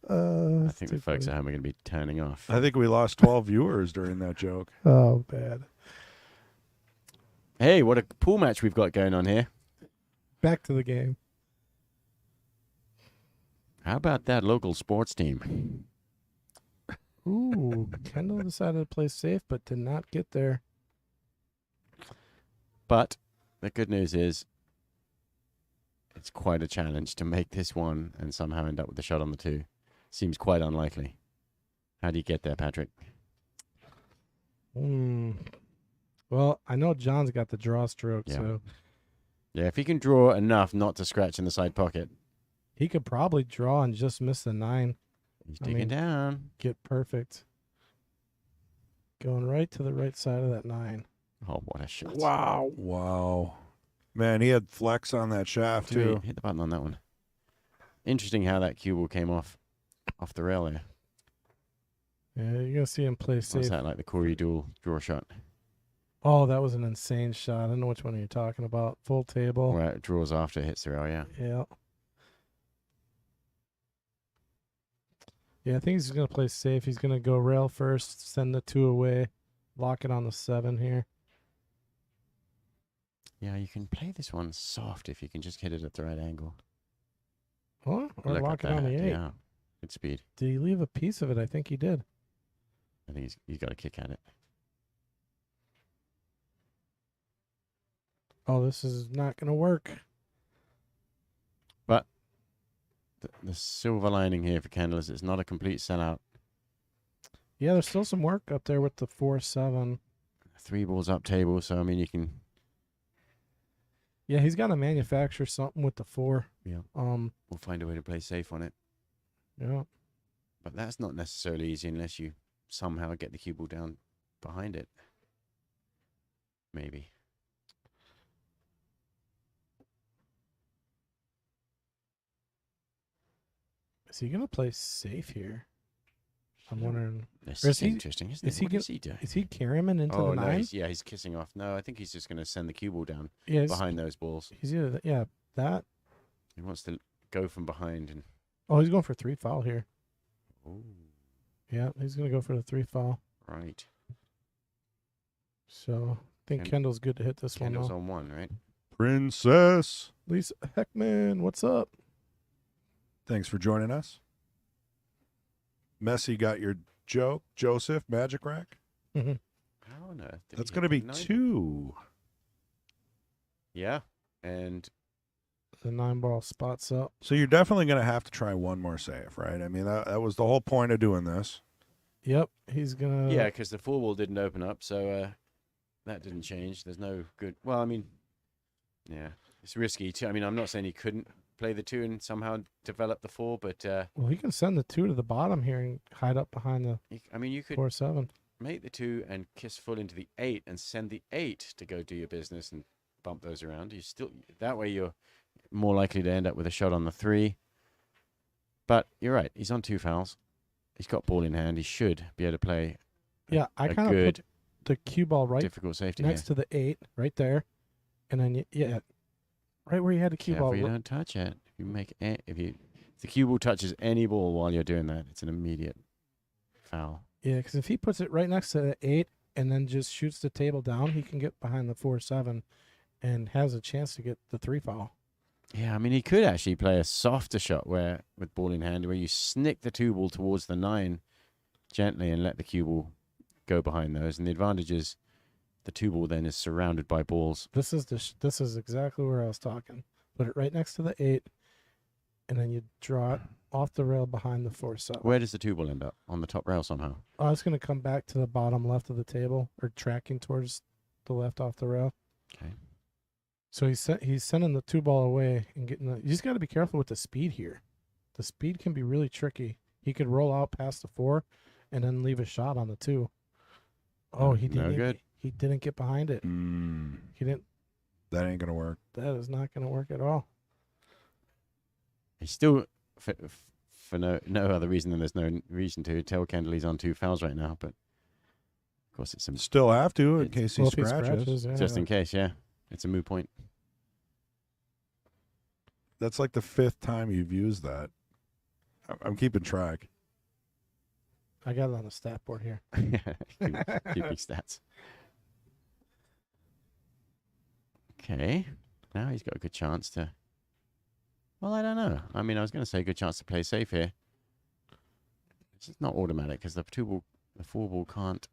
I think the folks at home are going to be turning off. I think we lost 12 viewers during that joke. Oh, bad. Hey, what a pool match we've got going on here. Back to the game. How about that local sports team? Ooh, Kendall decided to play safe, but did not get there. But the good news is it's quite a challenge to make this one and somehow end up with a shot on the 2. Seems quite unlikely. How do you get there, Patrick? Well, I know John's got the draw stroke, Yeah. so Yeah, if he can draw enough not to scratch in the side pocket. he could probably draw and just miss the 9. He's I digging mean- down. Get perfect. Going right to the right side of that 9. Oh, what a shot. Wow. Man, he had flex on that shaft, too. Hit the button on that one. Interesting how that cue ball came off the rail there. Yeah, you're going to see him play Was safe. that like the Corey Duel draw shot? Oh, that was an insane shot. I don't know which one you're talking about. Full table. Where it draws after it hits the rail, yeah. Yeah. Yeah, I think he's going to play safe. He's going to go rail first, send the 2 away, lock it on the 7 here. Yeah, you can play this one soft if you can just hit it at the right angle. Huh? Or Look lock at it on the that, 8. Yeah, good speed. Did he leave a piece of it? I think he did. I think he's got a kick at it. Oh, this is not going to work. But the silver lining here for Kendall is it's not a complete sellout. Yeah, there's still some work up there with the 4-7. 3 balls up table, so I mean you can. Yeah, he's got to manufacture something with the 4. Yeah. Um, We'll find a way to play safe on it. yeah. But that's not necessarily easy unless you somehow get the cue ball down behind it. Maybe. Is he going to play safe here? I'm wondering. This Or is is he- interesting, isn't is it? he What gonna- is he doing? Is he carrying him into Oh, the no, 9? he's kissing off. No, I think he's just going to send the cue ball down Yeah, behind those balls. he's either that. He wants to go from behind and. Oh, he's going for 3 foul here. Oh, Yeah, he's going to go for the 3 foul. right. So I think Ken- Kendall's good to hit this Kendall's one. on 1, right? Princess. Lisa Heckman, what's up? Thanks for joining us. Messi got your joke. Joseph, Magic Rack. How on earth did That's he going to hit be the 9? 2. Yeah, and The 9-ball spots up. So you're definitely going to have to try one more save, right? I mean, that was the whole point of doing this. Yep, he's going to. yeah, because the 4 ball didn't open up, so that didn't change. There's no good. Well, I mean, yeah, it's risky too. I mean, I'm not saying he couldn't play the 2 and somehow develop the 4, but Well, he can send the 2 to the bottom here and hide up behind the you could 4-7. make the 2 and kiss full into the 8 and send the 8 to go do your business and bump those around. You still that way you're more likely to end up with a shot on the 3. But you're right. He's on 2 fouls. He's got ball in hand. He should be able to play. Yeah, I a kind of good put the cue ball right difficult safety next to the 8, right there, and then right where you had the cue Careful ball. you don't touch it. If you make if the cue ball touches any ball while you're doing that, it's an immediate foul. Yeah, because if he puts it right next to the 8 and then just shoots the table down, he can get behind the 4-7 and has a chance to get the 3 foul. Yeah, I mean, he could actually play a softer shot where with ball in hand, where you snick the 2 ball towards the 9 gently and let the cue ball go behind those. And the advantage is the 2 ball then is surrounded by balls. This is exactly where I was talking. Put it right next to the 8, and then you draw it off the rail behind the 4-7. Where does the 2 ball end up? On the top rail somehow. Oh, it's going to come back to the bottom left of the table, or tracking towards the left off the rail. Okay. So he's sending the 2 ball away and getting the. You just got to be careful with the speed here. The speed can be really tricky. He could roll out past the 4, and then leave a shot on the 2. Oh, he didn't. No good. He didn't get behind it. He didn't. That ain't gonna work. That is not going to work at all. He's still, for no other reason than there's no reason to tell Kendall he's on 2 fouls right now. But of course, it's Still have to in It's- case he Well, if he scratches. yeah. just in case. Yeah, it's a moot point. That's like the 5th time you've used that. I'm keeping track. I got it on the stat board here. Keeping stats. Okay, now he's got a good chance to. Well, I don't know. I mean, I was going to say good chance to play safe here. It's just not automatic because the 4 ball can't.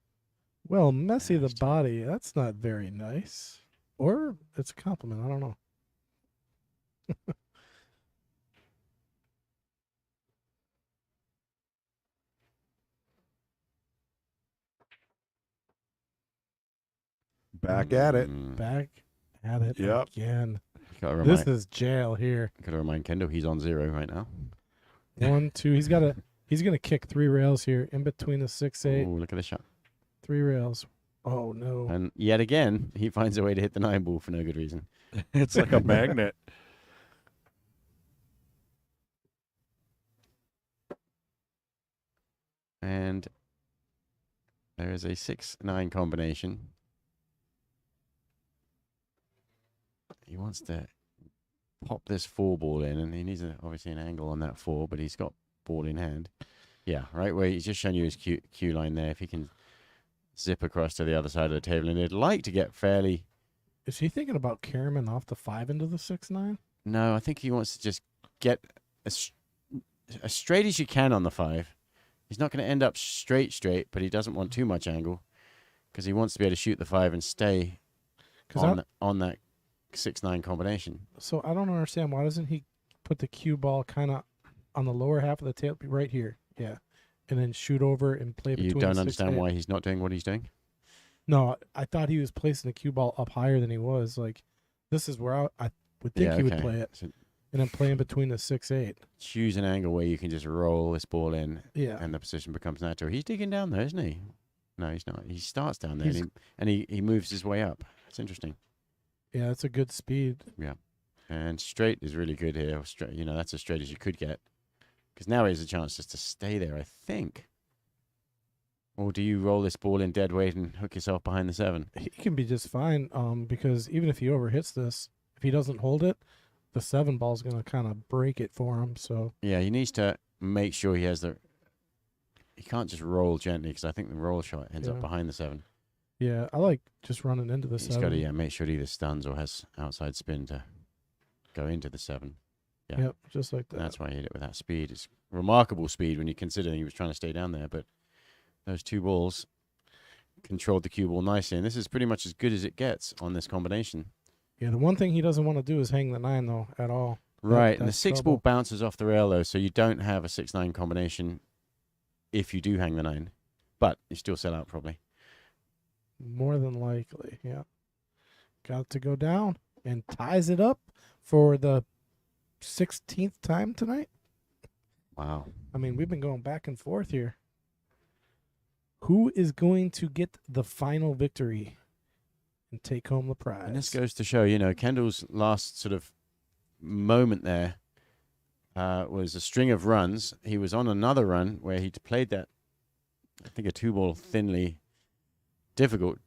Well, messy the body. That's not very nice. Or it's a compliment. I don't know. Back at it. Back at it Yep. again. Gotta This remind, is jail here. gotta remind Kendall he's on 0 right now. 1, 2. He's gonna kick 3 rails here in between the 6-8. Oh, look at the shot. 3 rails. Oh no. And yet again, he finds a way to hit the 9 ball for no good reason. It's like a magnet. And there is a 6-9 combination. He wants to pop this 4 ball in, and he needs obviously an angle on that 4, but he's got ball in hand. Yeah, right where he's just shown you his cue line there. If he can zip across to the other side of the table, and they'd like to get fairly. Is he thinking about Karaman off the 5 into the 6-9? No, I think he wants to just get as straight as you can on the 5. He's not going to end up straight, but he doesn't want too much angle because he wants to be able to shoot the 5 and stay on that 6-9 combination. So I don't understand. Why doesn't he put the cue ball kind of on the lower half of the tail, right here? Yeah. And then shoot over and play between You the don't 6 understand and 8. why he's not doing what he's doing? No, I thought he was placing the cue ball up higher than he was. Like, this is where I would think he would play it. So And then play in between the 6-8. choose an angle where you can just roll this ball in Yeah. and the position becomes natural. He's digging down there, isn't he? No, he's not. He starts down there He's- and he moves his way up. It's interesting. Yeah, that's a good speed. And straight is really good here. Straight, that's as straight as you could get. Because now he has a chance just to stay there, I think. Or do you roll this ball in dead weight and hook yourself behind the 7? He can be just fine because even if he overhits this, if he doesn't hold it, the 7 ball's going to kind of break it for him. So Yeah, he needs to make sure he has he can't just roll gently because I think the roll shot ends up Yeah. behind the 7. yeah, I like just running into the He's 7. got to make sure it either stuns or has outside spin to go into the 7. Yeah. Yep, just like that. And that's why he hit it with that speed. It's remarkable speed when you consider he was trying to stay down there. But those 2 balls controlled the cue ball nicely. And this is pretty much as good as it gets on this combination. Yeah, the one thing he doesn't want to do is hang the 9 though at all. Right. And the that's 6 trouble. ball bounces off the rail, though. So you don't have a 6-9 combination if you do hang the 9. But you still sell out probably. More than likely, yeah. Got to go down and ties it up for the 16th time tonight. Wow. I mean, we've been going back and forth here. Who is going to get the final victory and take home the prize? And this goes to show, Kendall's last sort of moment there was a string of runs. He was on another run where he played that, I think, a 2-ball thinly difficult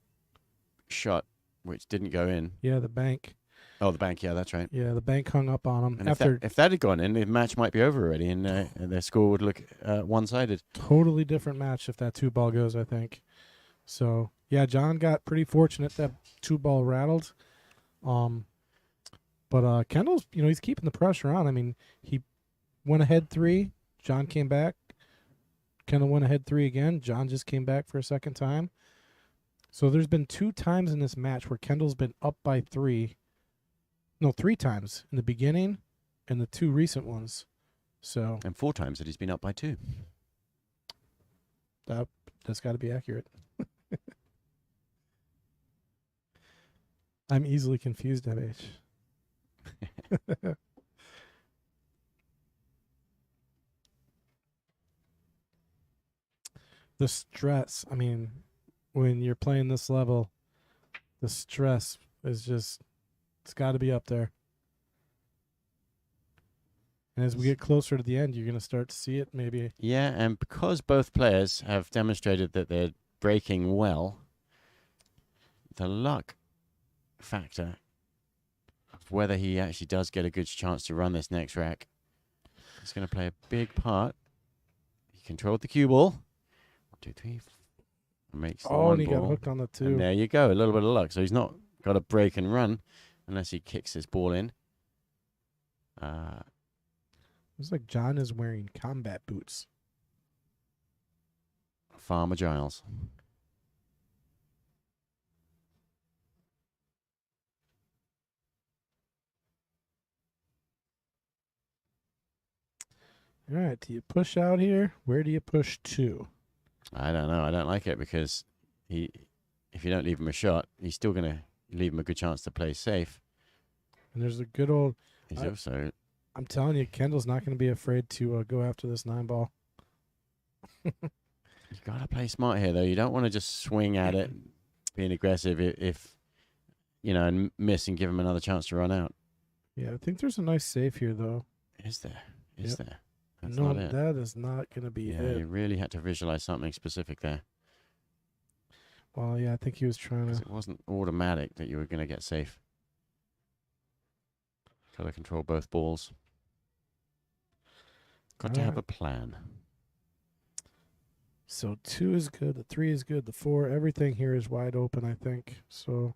shot, which didn't go in. Yeah, the bank. Oh, the bank. Yeah, that's right. Yeah, the bank hung up on him And after if that had gone in, the match might be over already, and their score would look one-sided. totally different match if that 2-ball goes, I think. So, yeah, Jon got pretty fortunate that 2-ball rattled. But Kendall's, he's keeping the pressure on. I mean, he went ahead 3. Jon came back. Kendall went ahead 3 again. Jon just came back for a second time. So there's been 2 times in this match where Kendall's been up by 3. No, 3 times in the beginning and the 2 recent ones. So And 4 times that he's been up by 2. that's got to be accurate. I'm easily confused, MH. The stress, I mean, when you're playing this level, the stress is just, it's got to be up there. And as we get closer to the end, you're going to start to see it maybe. Yeah, and because both players have demonstrated that they're breaking well, the luck factor of whether he actually does get a good chance to run this next rack is going to play a big part. He controlled the cue ball. 1, 2, 3, 4. Makes the one And he got ball. hooked on the 2. And there you go, a little bit of luck. So he's not got to break and run unless he kicks his ball in. It's like Jon is wearing combat boots. Farmer Giles. All right, do you push out here? Where do you push to? I don't know. I don't like it because if you don't leave him a shot, he's still going to leave him a good chance to play safe. And there's a good old, He's also... I'm telling you, Kendall's not going to be afraid to go after this 9-ball. You got to play smart here, though. You don't want to just swing at it, being aggressive if and miss and give him another chance to run out. Yeah, I think there's a nice save here, though. Is there? Is there? That's no, not it. that is not going to be Yeah, it. you really had to visualize something specific there. Well, yeah, I think he was trying 'Cause to. it wasn't automatic that you were going to get safe. Got to control both balls. Got to have a plan. So 2 is good, the 3 is good, the 4, everything here is wide open, I think. So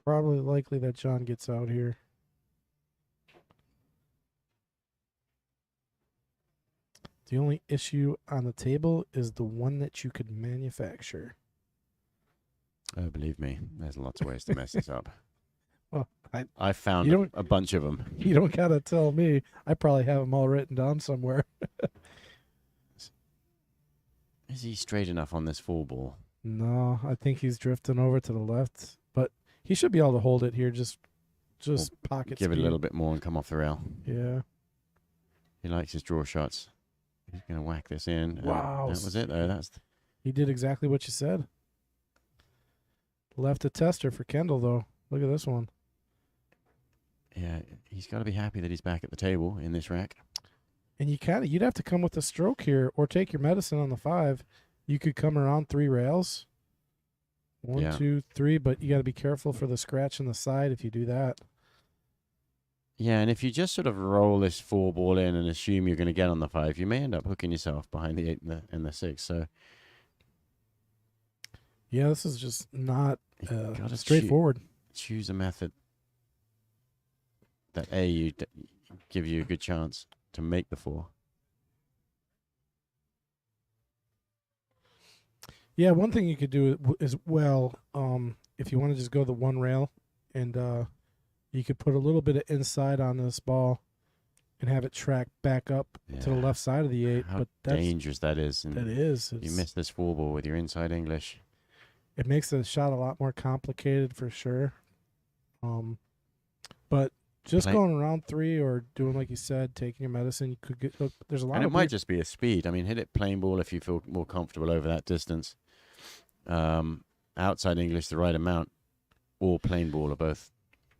probably likely that Jon gets out here. The only issue on the table is the one that you could manufacture. Oh, believe me, there's lots of ways to mess this up. Well, I found a bunch of them. You don't gotta tell me. I probably have them all written down somewhere. Is he straight enough on this 4 ball? No, I think he's drifting over to the left, but he should be able to hold it here. Just pocket. Give it a speed. little bit more and come off the rail. Yeah. He likes his draw shots. He's going to whack this in. Wow. That was it, though. He did exactly what you said. Left a tester for Kendall, though. Look at this one. Yeah, he's got to be happy that he's back at the table in this rack. And you'd have to come with a stroke here or take your medicine on the 5. You could come around 3 rails. 1, 2, 3, but you got to be careful for the scratch in the side if you do that. Yeah, and if you just sort of roll this 4 ball in and assume you're going to get on the 5, you may end up hooking yourself behind the 8 and the 6. So yeah, this is just not gotta straightforward. choose a method that give you a good chance to make the 4. Yeah, one thing you could do is if you want to just go the 1 rail and you could put a little bit of inside on this ball and have it track back up to the left side of the 8. How but that's dangerous that is. And that is. you miss this 4 ball with your inside English. It makes the shot a lot more complicated for sure. But just going around 3 or doing like you said, taking your medicine, you could get hooked. There's a lot And of it might just be a speed. I mean, hit it plain ball if you feel more comfortable over that distance. Outside English, the right amount, or plain ball are both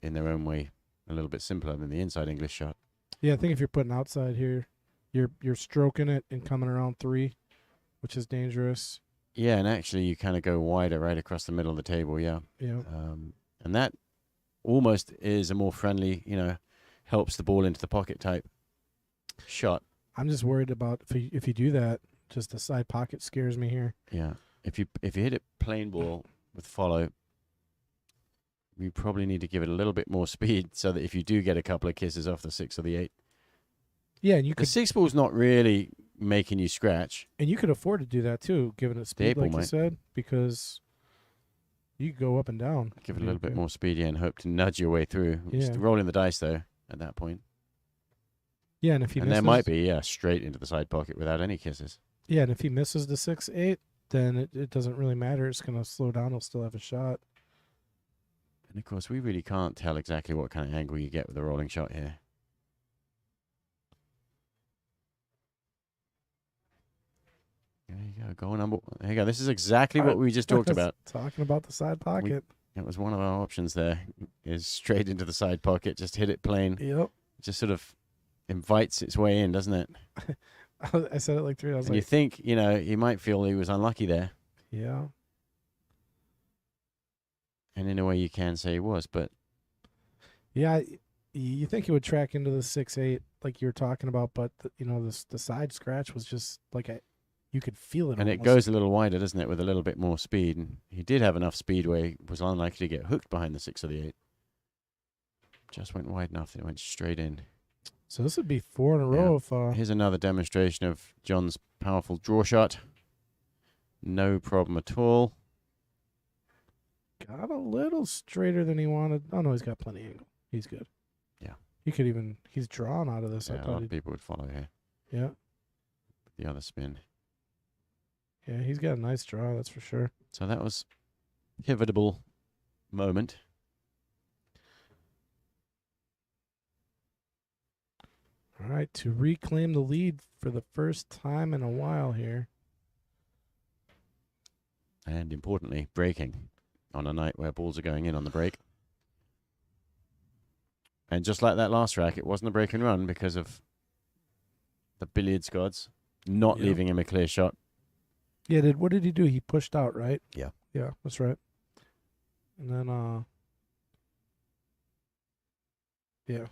in their own way a little bit simpler than the inside English shot. Yeah, I think if you're putting outside here, you're stroking it and coming around 3, which is dangerous. Yeah, and actually you kind of go wider right across the middle of the table, yeah. Yeah. And that almost is a more friendly, helps the ball into the pocket type shot. I'm just worried about if you do that, just the side pocket scares me here. Yeah. If you hit it plain ball with follow, you probably need to give it a little bit more speed so that if you do get a couple of kisses off the 6 or the 8. Yeah, and you The could 6 ball's not really making you scratch. afford to do that too, given its speed, Staple like you might. said, because you go up and down. Give it a little bit more speed, and hope to nudge your way through. Just Yeah. rolling the dice, though, at that point. Yeah, and if he And misses, there might be, straight into the side pocket without any kisses. Yeah, and if he misses the 6-8, then it doesn't really matter. It's going to slow down. He'll still have a shot. And, of course, we really can't tell exactly what kind of angle you get with a rolling shot here. There you go. Goal number. There you go. This is exactly what we just talked about. Talking about the side pocket. It was one of our options there, is straight into the side pocket, just hit it plain. Yep. Just sort of invites its way in, doesn't it? I said it like 3. I was And you like, think, he might feel he was unlucky there. yeah. And in a way you can say he was, but Yeah, you think he would track into the 6-8 like you were talking about, but the side scratch was just like you could feel it. and it almost. goes a little wider, doesn't it, with a little bit more speed. And he did have enough speed where he was unlikely to get hooked behind the 6 or the 8. Just went wide enough that it went straight in. So this would be 4 in a row if Here's another demonstration of Jon's powerful draw shot. No problem at all. got a little straighter than he wanted. Oh no, he's got plenty of angle. He's good. Yeah. He's drawn out of this. Yeah, I a lot thought of he'd, people would follow here. yeah. The other spin. Yeah, he's got a nice draw, that's for sure. So that was a pivotal moment. All right, to reclaim the lead for the first time in a while here. And importantly, breaking on a night where balls are going in on the break. And just like that last rack, it wasn't a break and run because of the billiards gods not Yep. leaving him a clear shot. Yeah, what did he do? He pushed out, right? Yeah. Yeah, that's right. And then yeah.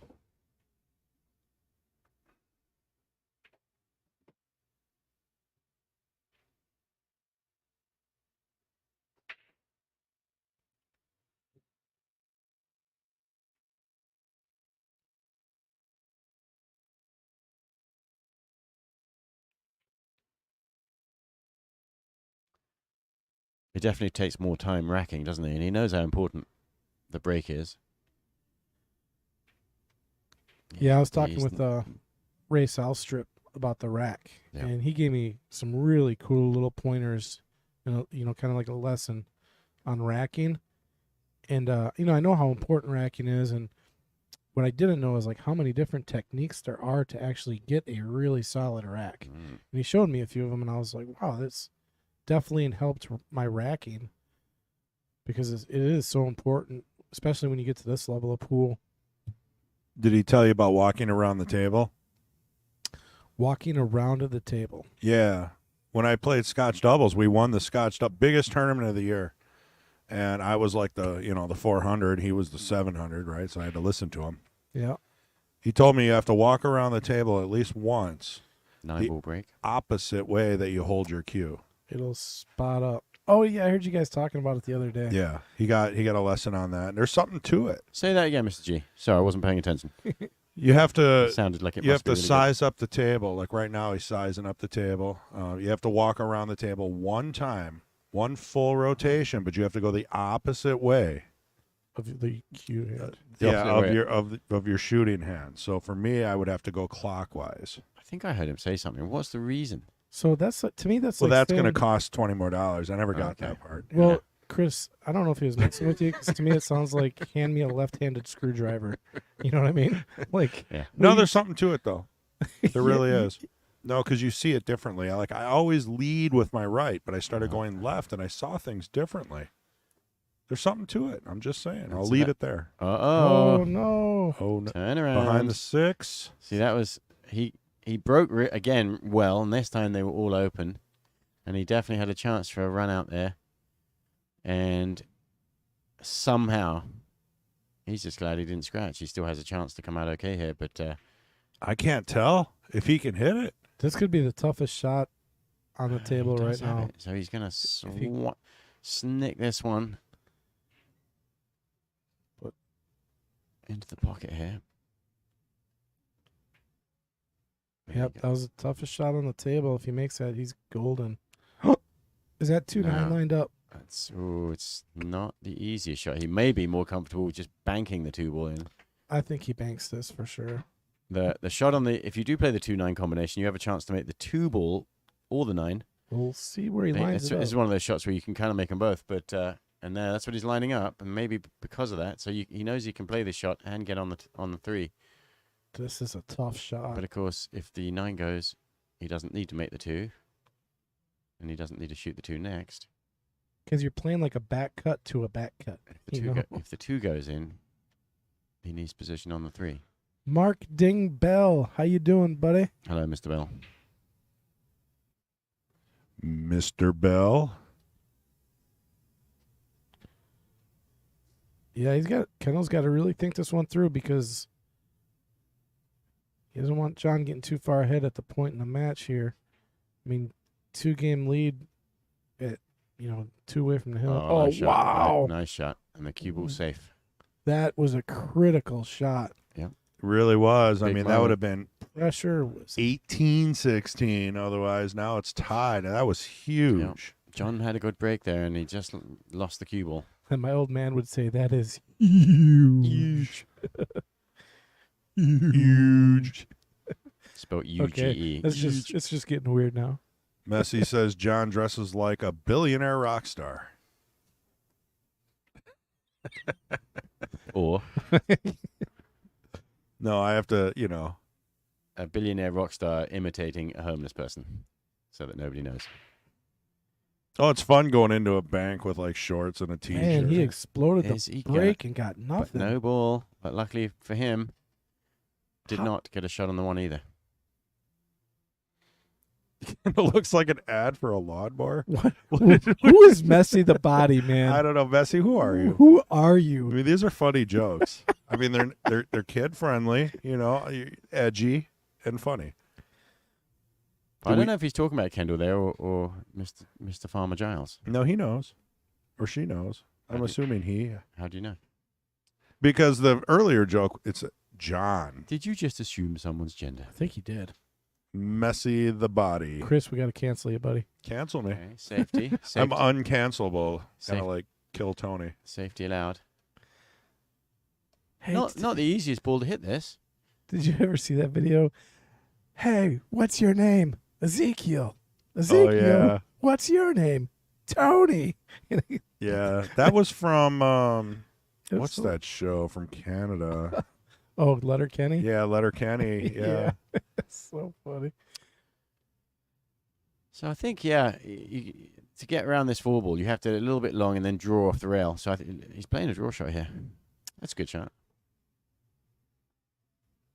It definitely takes more time racking, doesn't he? And he knows how important the break is. Yeah, I was talking he's with Ray Salstrip about the rack, Yeah. and he gave me some really cool little pointers, kind of like a lesson on racking. And I know how important racking is, and what I didn't know is like how many different techniques there are to actually get a really solid rack. Mm. And he showed me a few of them, and I was like, wow, this definitely helped my racking, because it is so important, especially when you get to this level of pool. Did he tell you about walking around the table? Walking around to the table. Yeah. When I played Scotch doubles, we won the Scotch biggest tournament of the year. And I was like the 400. He was the 700, right? So I had to listen to him. Yeah. He told me you have to walk around the table at least once, 9-ball break. opposite way that you hold your cue. It'll spot up. Oh yeah, I heard you guys talking about it the other day. Yeah. He got a lesson on that. And there's something to it. Say that again, Mr. G. Sorry, I wasn't paying attention. You have to It sounded like it you have must be to really good. size up the table. Like right now, he's sizing up the table. You have to walk around the table one time, one full rotation, but you have to go the opposite way. Of the cue hand. The opposite way. Of your shooting hand. So for me, I would have to go clockwise. I think I heard him say something. What's the reason? So that's to me that's Well, like that's going to saying- cost $20 more. I never got Okay. that part. Well, Yeah. Chris, I don't know if he was messing with you, 'cause to me it sounds like hand me a left-handed screwdriver. You know what I mean? Like Yeah. No, well, there's something to it though. There really Yeah, is. No, because you see it differently. I always lead with my right, but I started Oh. going left, and I saw things differently. There's something to it. I'm just saying. I'll So leave that- it there. Oh Uh-oh. no. Oh, no. Turn around. Behind the 6. See, that was... He broke again well, and this time they were all open. And he definitely had a chance for a run out there. And somehow He's just glad he didn't scratch. He still has a chance to come out okay here, but I can't tell if he can hit it. This could be the toughest shot on the table he right does have now. it. So he's going to snick this one into the pocket here. There you Yep, go. that was the toughest shot on the table. If he makes that, he's golden. Is that 2-9 No. lined up? It's not the easiest shot. He may be more comfortable with just banking the 2 ball in. I think he banks this for sure. The shot on the, if you do play the 2-9 combination, you have a chance to make the 2 ball or the 9. We'll see where he lines it It's up. one of those shots where you can kind of make them both, but and there, that's what he's lining up, and maybe because of that, so he knows he can play this shot and get on the 3. This is a tough shot. But of course, if the 9 goes, he doesn't need to make the 2, and he doesn't need to shoot the 2 next. Because you're playing like a back cut to a back cut. If the 2 goes in, he needs position on the 3. Mark Ding Bell, how you doing, buddy? Hello, Mr. Bell. Mr. Bell. Yeah, Kendall's got to really think this one through because he doesn't want Jon getting too far ahead at the point in the match here. I mean, 2-game lead at 2 away from the hill. Oh, nice shot. wow. Nice shot. And the cue ball safe. That was a critical shot. Really was. I Big mean, that moment. would have been Pressure was 18-16. Otherwise, now it's tied. And that was huge. Jon had a good break there, and he just lost the cue ball. and my old man would say that is huge. Huge. Spelled U-G-E. It's just getting weird now. Messi says Jon dresses like a billionaire rock star. Or No, I have to, a billionaire rock star imitating a homeless person so that nobody knows. Oh, it's fun going into a bank with like shorts and a t-shirt. Man, he exploded Yes, the he break and got But nothing. no ball. But luckily for him, did How- not get a shot on the one either. It looks like an ad for a lawnmower. What? Who is Messi the body, man? I don't know, Messi. Who are you? Who are I you? mean, these are funny jokes. I mean, they're kid friendly, edgy and funny. I don't know if he's talking about Kendall there or Mr. Farmer Giles. No, he knows, or she knows. I'm I do- assuming he, How do you know? because the earlier joke, it's Jon Did you just assume someone's gender? I think he did. Messi the body. Chris, we got to cancel you, buddy. Cancel me. Okay, safety. I'm Safety, uncancelable. Kind Safe- of like Kill Tony. safety allowed. Hey, Not the easiest ball to hit this. did you ever see that video? Hey, what's your name? Ezekiel. Oh yeah, What's your name? Tony. yeah. That was from It was what's so- that show from Canada? Oh, Letterkenny. Yeah, Letterkenny. Yeah. So funny. So I think, to get around this 4 ball, you have to a little bit long and then draw off the rail. So I think he's playing a draw shot here. That's a good shot.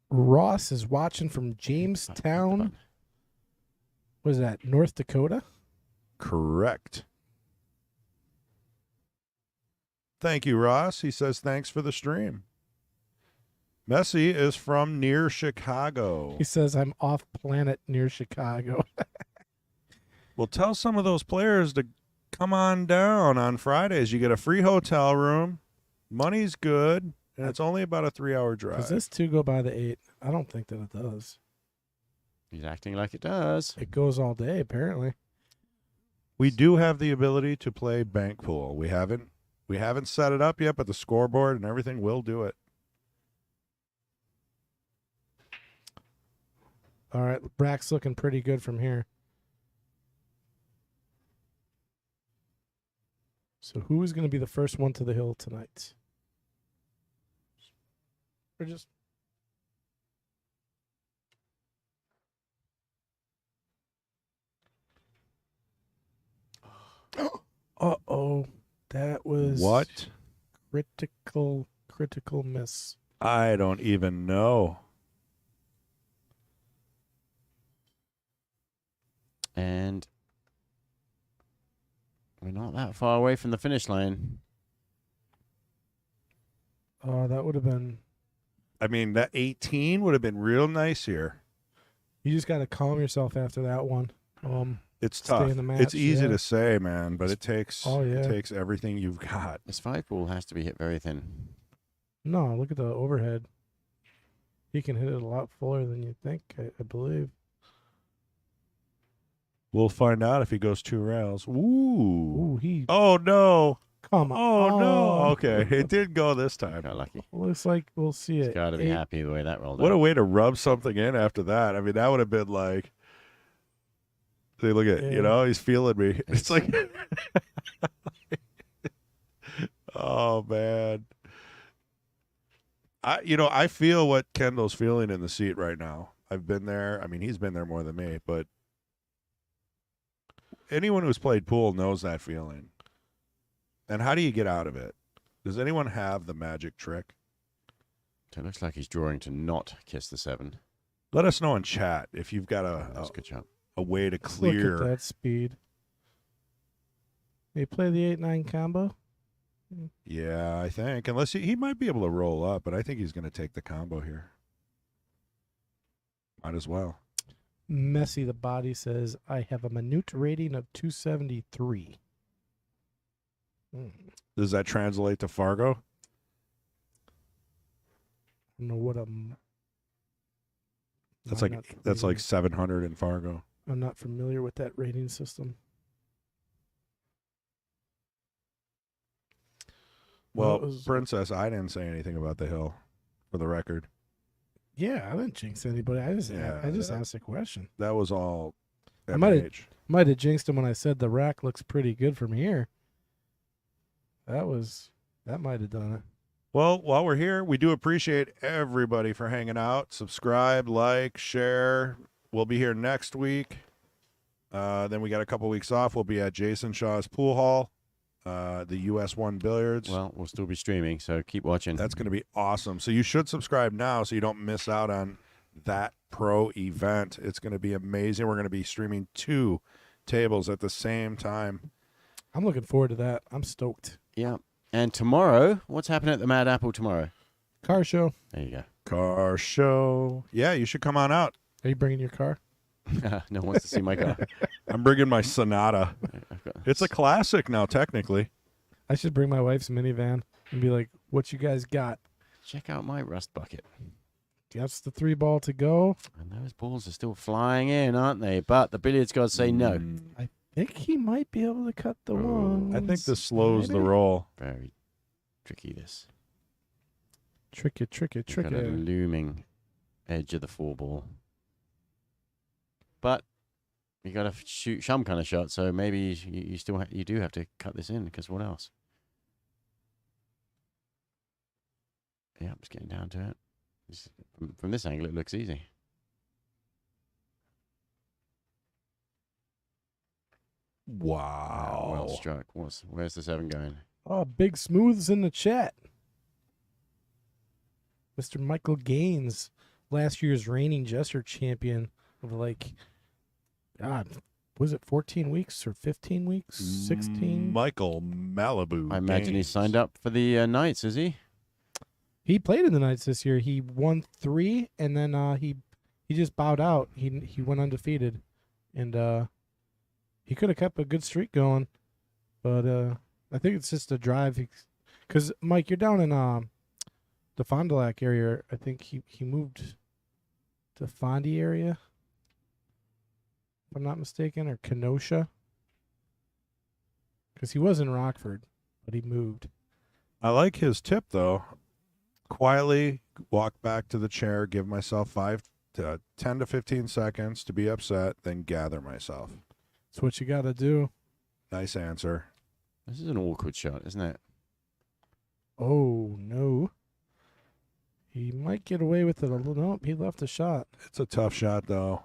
Ross is watching from Jamestown. What is that? North Dakota? Correct. Thank you, Ross. He says thanks for the stream. Messi is from near Chicago. He says I'm off planet near Chicago. Well, tell some of those players to come on down on Fridays. You get a free hotel room. Money's good, and it's only about a 3-hour drive. Does this 2 go by the 8? I don't think that it does. He's acting like it does. It goes all day, apparently. We do have the ability to play bank pool. We haven't set it up yet, but the scoreboard and everything will do it. All right, Brack's looking pretty good from here. So who is going to be the first one to the hill tonight? Or just... Uh-oh. That was... What? Critical miss. I don't even know. And we're not that far away from the finish line. Oh, that would have been. I mean, that 18 would have been real nice here. You just got to calm yourself after that one. It's Stay tough. in the match, It's easy yeah. to say, man, but it takes yeah. it takes everything you've got. This 5-ball has to be hit very thin. No, look at the overhead. He can hit it a lot fuller than you think, I believe. We'll find out if he goes 2 rails. Ooh. He. Oh no. Come on. Oh no. Okay, it did go this time. Got lucky. Looks like we'll see it. Got to be 8. happy the way that rolled What out. a way to rub something in after that. I mean, that would have been like, see, look at, Yeah. he's feeling me. It's like, oh man. I feel what Kendall's feeling in the seat right now. I've been there. I mean, he's been there more than me, but anyone who's played pool knows that feeling. And how do you get out of it? Does anyone have the magic trick? So it looks like he's drawing to not kiss the 7. Let us know in chat if you've got That's a good shot. a way to Look clear. at that speed. They play the 8-9 combo. Yeah, I think. Unless he might be able to roll up, but I think he's going to take the combo here. Might as well. Messy the body says, I have a minute rating of 273. Does that translate to Fargo? I don't know what That's like 700 in Fargo. I'm not familiar with that rating system. Well, Well, it was- Princess, I didn't say anything about the hill, for the record. Yeah, I didn't jinx anybody. I just Yeah, asked a question. That was all I might have- MH. Might have jinxed him when I said the rack looks pretty good from here. That might have done it. Well, while we're here, we do appreciate everybody for hanging out. Subscribe, like, share. We'll be here next week. Then we got a couple weeks off. We'll be at Jason Shaw's Pool Hall, the US 1 Billiards. Well, we'll still be streaming, so keep watching. That's going to be awesome. So you should subscribe now so you don't miss out on that pro event. It's going to be amazing. We're going to be streaming 2 tables at the same time. I'm looking forward to that. I'm stoked. Yeah. And tomorrow, what's happening at the Mad Apple tomorrow? Car show. There you go. Car show. Yeah, you should come on out. Are you bringing your car? No one wants to see my car. I'm bringing my Sonata. I've got, It's a classic now, technically. I should bring my wife's minivan and be like, what you guys got? check out my rust bucket. That's the 3-ball to go. And those balls are still flying in, aren't they? But the billiards gods say no. I think he might be able to cut the one. I think this slows the Maybe. roll. Very tricky, this. Tricky. You've got a looming edge of the 4-ball. But you got to shoot some kind of shot, so maybe you still you do have to cut this in, because what else? Yeah, I'm just getting down to it. From this angle, it looks easy. Wow. Well struck. Where's the 7 going? Oh, Big Smooth's in the chat. Mr. Michael Gaines, last year's reigning Jester champion of God, was it 14 weeks or 15 weeks? 16? Michael Malibu. I imagine he's Gaines. signed up for the Knights, is he? He played in the Knights this year. He won 3, and then he just bowed out. He went undefeated, and he could have kept a good streak going, but I think it's just a drive. Because Mike, you're down in the Fond du Lac area. I think he moved to Fondy area, if I'm not mistaken, or Kenosha. Because he was in Rockford, but he moved. I like his tip, though. Quietly walk back to the chair, give myself 10 to 15 seconds to be upset, then gather myself. That's what you got to do. Nice answer. This is an awkward shot, isn't it? Oh, no. He might get away with it a little. Nope, he left a shot. It's a tough shot, though.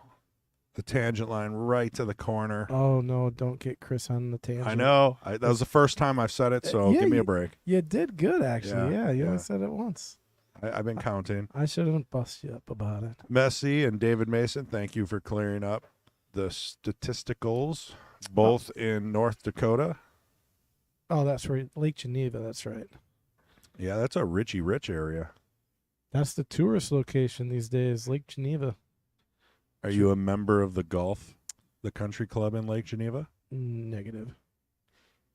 The tangent line right to the corner. Oh, no, don't get Chris on the tangent. I know. That was the first time I've said it, so Yeah, give me a break. You did good, actually. Yeah, Yeah, you yeah. only said it once. I've been counting. I shouldn't bust you up about it. Messi and David Mason, thank you for clearing up the statisticals, both in North Dakota. Oh, that's right. Lake Geneva, that's right. Yeah, that's a Richie Rich area. That's the tourist location these days, Lake Geneva. Are you a member of the country club in Lake Geneva? Negative.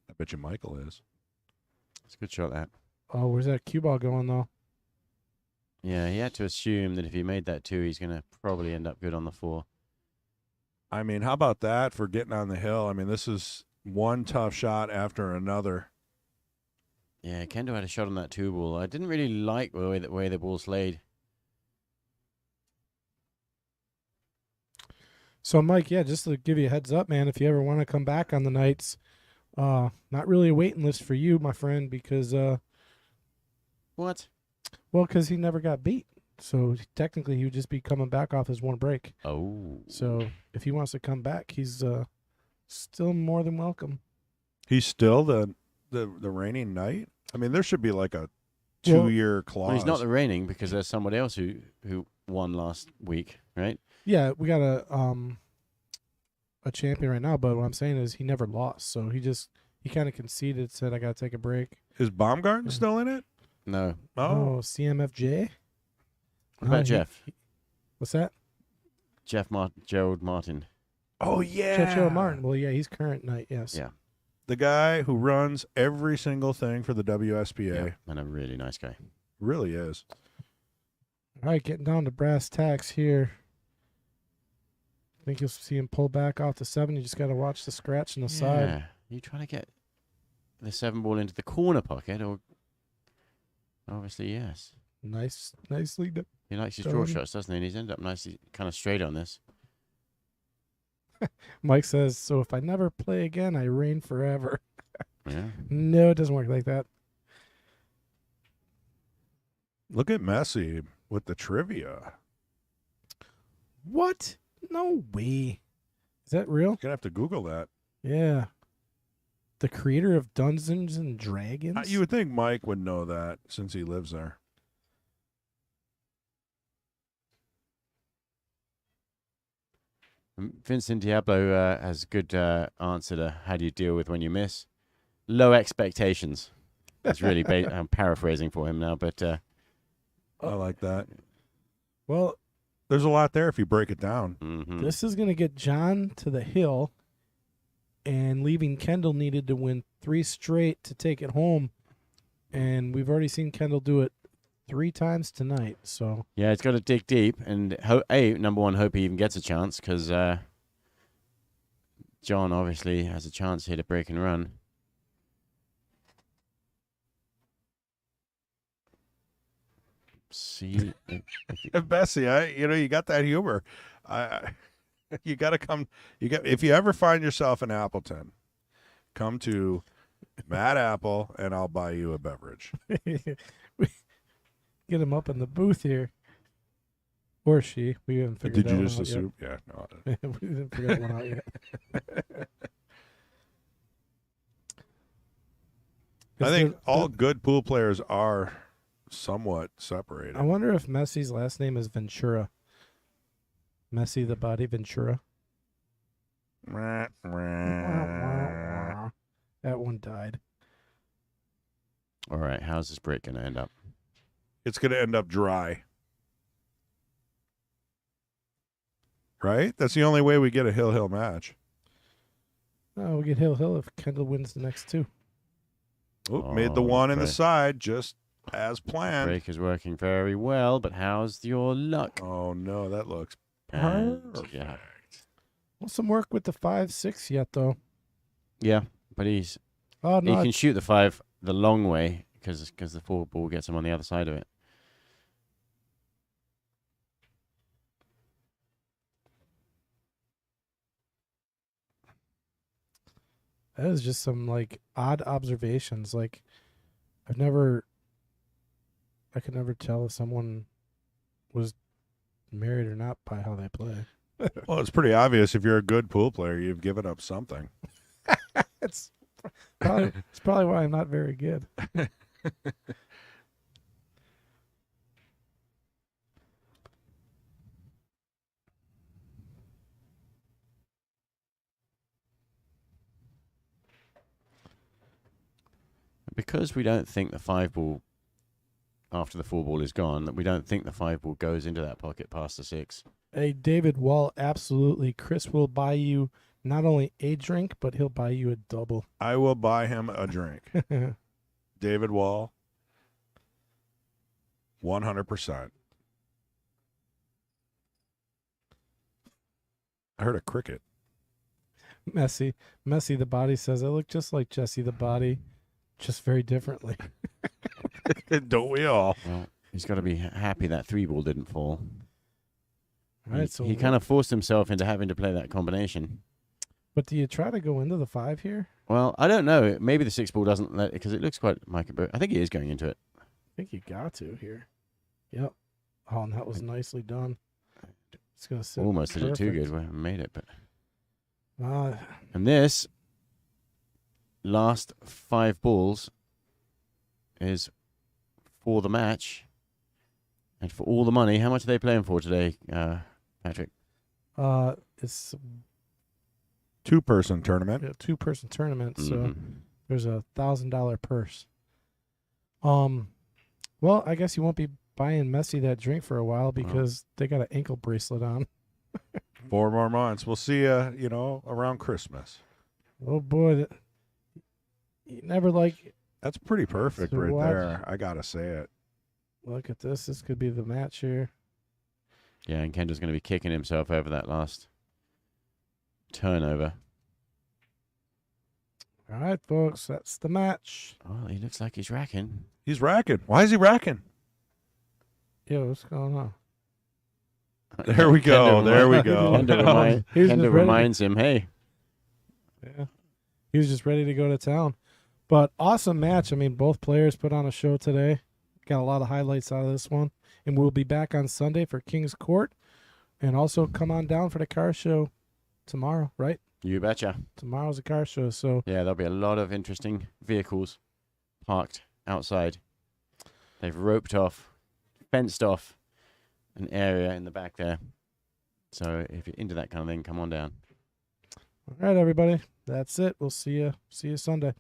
I bet you Michael is. It's a good shot, that. Oh, where's that cue ball going, though? Yeah, he had to assume that if he made that 2, he's going to probably end up good on the 4. I mean, how about that for getting on the hill? I mean, this is one tough shot after another. Yeah, Kendall had a shot on that 2 ball. I didn't really like the way the ball slayed. So, Mike, yeah, just to give you a heads up, man, if you ever want to come back on the nights, not really a waiting list for you, my friend, because What? well, because he never got beat. So technically, he would just be coming back off his one break. Oh. So if he wants to come back, he's still more than welcome. He's still the reigning knight? I mean, there should be like a 2-year clause. Well, he's not the reigning because there's somebody else who won last week, right? Yeah, we got a champion right now, but what I'm saying is he never lost. So he kind of conceded, said, I got to take a break. Is Baumgarten still in it? No. Oh, CMFJ? What about Jeff? What's that? Gerald Martin. Oh, yeah. Jeff Martin. Well, yeah, he's current knight, yes. Yeah. The guy who runs every single thing for the WSPA. Yeah, and a really nice guy. Really is. All right, getting down to brass tacks here. I think you'll see him pull back off the 7. You just got to watch the scratch on the side. Yeah. You trying to get the 7 ball into the corner pocket, or obviously yes. Nicely done. He likes his draw shots, doesn't he? And he's ended up nicely kind of straight on this. Mike says, so if I never play again, I reign forever. Yeah. No, it doesn't work like that. Look at Messi with the trivia. What? No way. Is that real? You're going to have to Google that. Yeah. The creator of Dungeons and Dragons? You would think Mike would know that since he lives there. Vincent Diablo has a good answer to how do you deal with when you miss. Low expectations. It's really, I'm paraphrasing for him now, but... I like that. Well, there's a lot there if you break it down. Mm-hmm. This is going to get John to the hill, and leaving Kendall needed to win 3 straight to take it home. And we've already seen Kendall do it 3 times tonight. So yeah, it's got to dig deep, and number one, hope he even gets a chance, because John obviously has a chance here to break and run. See, Bessie, you got that humor. You got to come. If you ever find yourself in Appleton, come to Matt Apple, and I'll buy you a beverage. get him up in the booth here. Or she. We haven't figured Did that you one just out assume? Yeah, no. yet. We didn't figure that one out yet. I think all good pool players are somewhat separated. I wonder if Messi's last name is Ventura. Messi the Body Ventura. That one died. all right, how's this break going to end up? It's going to end up dry. Right? That's the only way we get a hill-hill match. Oh, we get hill if Kendall wins the next 2. Made the one in the right. side just as planned. Break is working very well, but how's your luck? Oh, no, that looks And, perfect. yeah. Well, some work with the 5-6 yet, though. Yeah, but he Oh, no. can shoot the 5 the long way because the 4 ball gets him on the other side of it. That is just some, odd observations. I could never tell if someone was married or not by how they play. Well, it's pretty obvious if you're a good pool player, you've given up something. It's probably why I'm not very good. Because we don't think the 5 ball after the 4 ball is gone, that we don't think the 5 ball goes into that pocket past the 6. Hey, David Wall, absolutely. Chris will buy you not only a drink, but he'll buy you a double. I will buy him a drink. David Wall, 100%. I heard a cricket. Messy the Body says, I look just like Jesse the Body, just very differently. Don't we all? Well, he's got to be happy that 3 ball didn't fall. All right, so he kind of forced himself into having to play that combination. But do you try to go into the 5 here? Well, I don't know. Maybe the 6 ball doesn't let it because it looks quite Micah. But I think he is going into it. I think you got to here. Yep. Oh, and that was nicely done. It's gonna sit Almost did it too perfect. good. We haven't made it, but Uh, and this last 5 balls is for the match and for all the money. How much are they playing for today, Patrick? it's 2-person tournament. a 2-person tournament, so Mhm. there's a $1,000 purse. Well, I guess you won't be buying Messi that drink for a while because they got an ankle bracelet on. 4 more months. We'll see you, around Christmas. Oh boy, you never like. That's pretty perfect So right watch. there. I got to say it. Look at this. This could be the match here. Yeah, and Kendall's going to be kicking himself over that last turnover. All right, folks, that's the match. Oh, he looks like he's racking. He's racking. Why is he racking? Yo, what's going on? There we go. There we go. He's just Kendall ready. reminds him, hey. Yeah, he was just ready to go to town. But awesome match. I mean, both players put on a show today. Got a lot of highlights out of this one. And we'll be back on Sunday for King's Court. And also come on down for the car show tomorrow, right? You betcha. Tomorrow's a car show. So Yeah, there'll be a lot of interesting vehicles parked outside. They've roped off, fenced off an area in the back there. So if you're into that kind of thing, come on down. all right, everybody. That's it. We'll see you Sunday.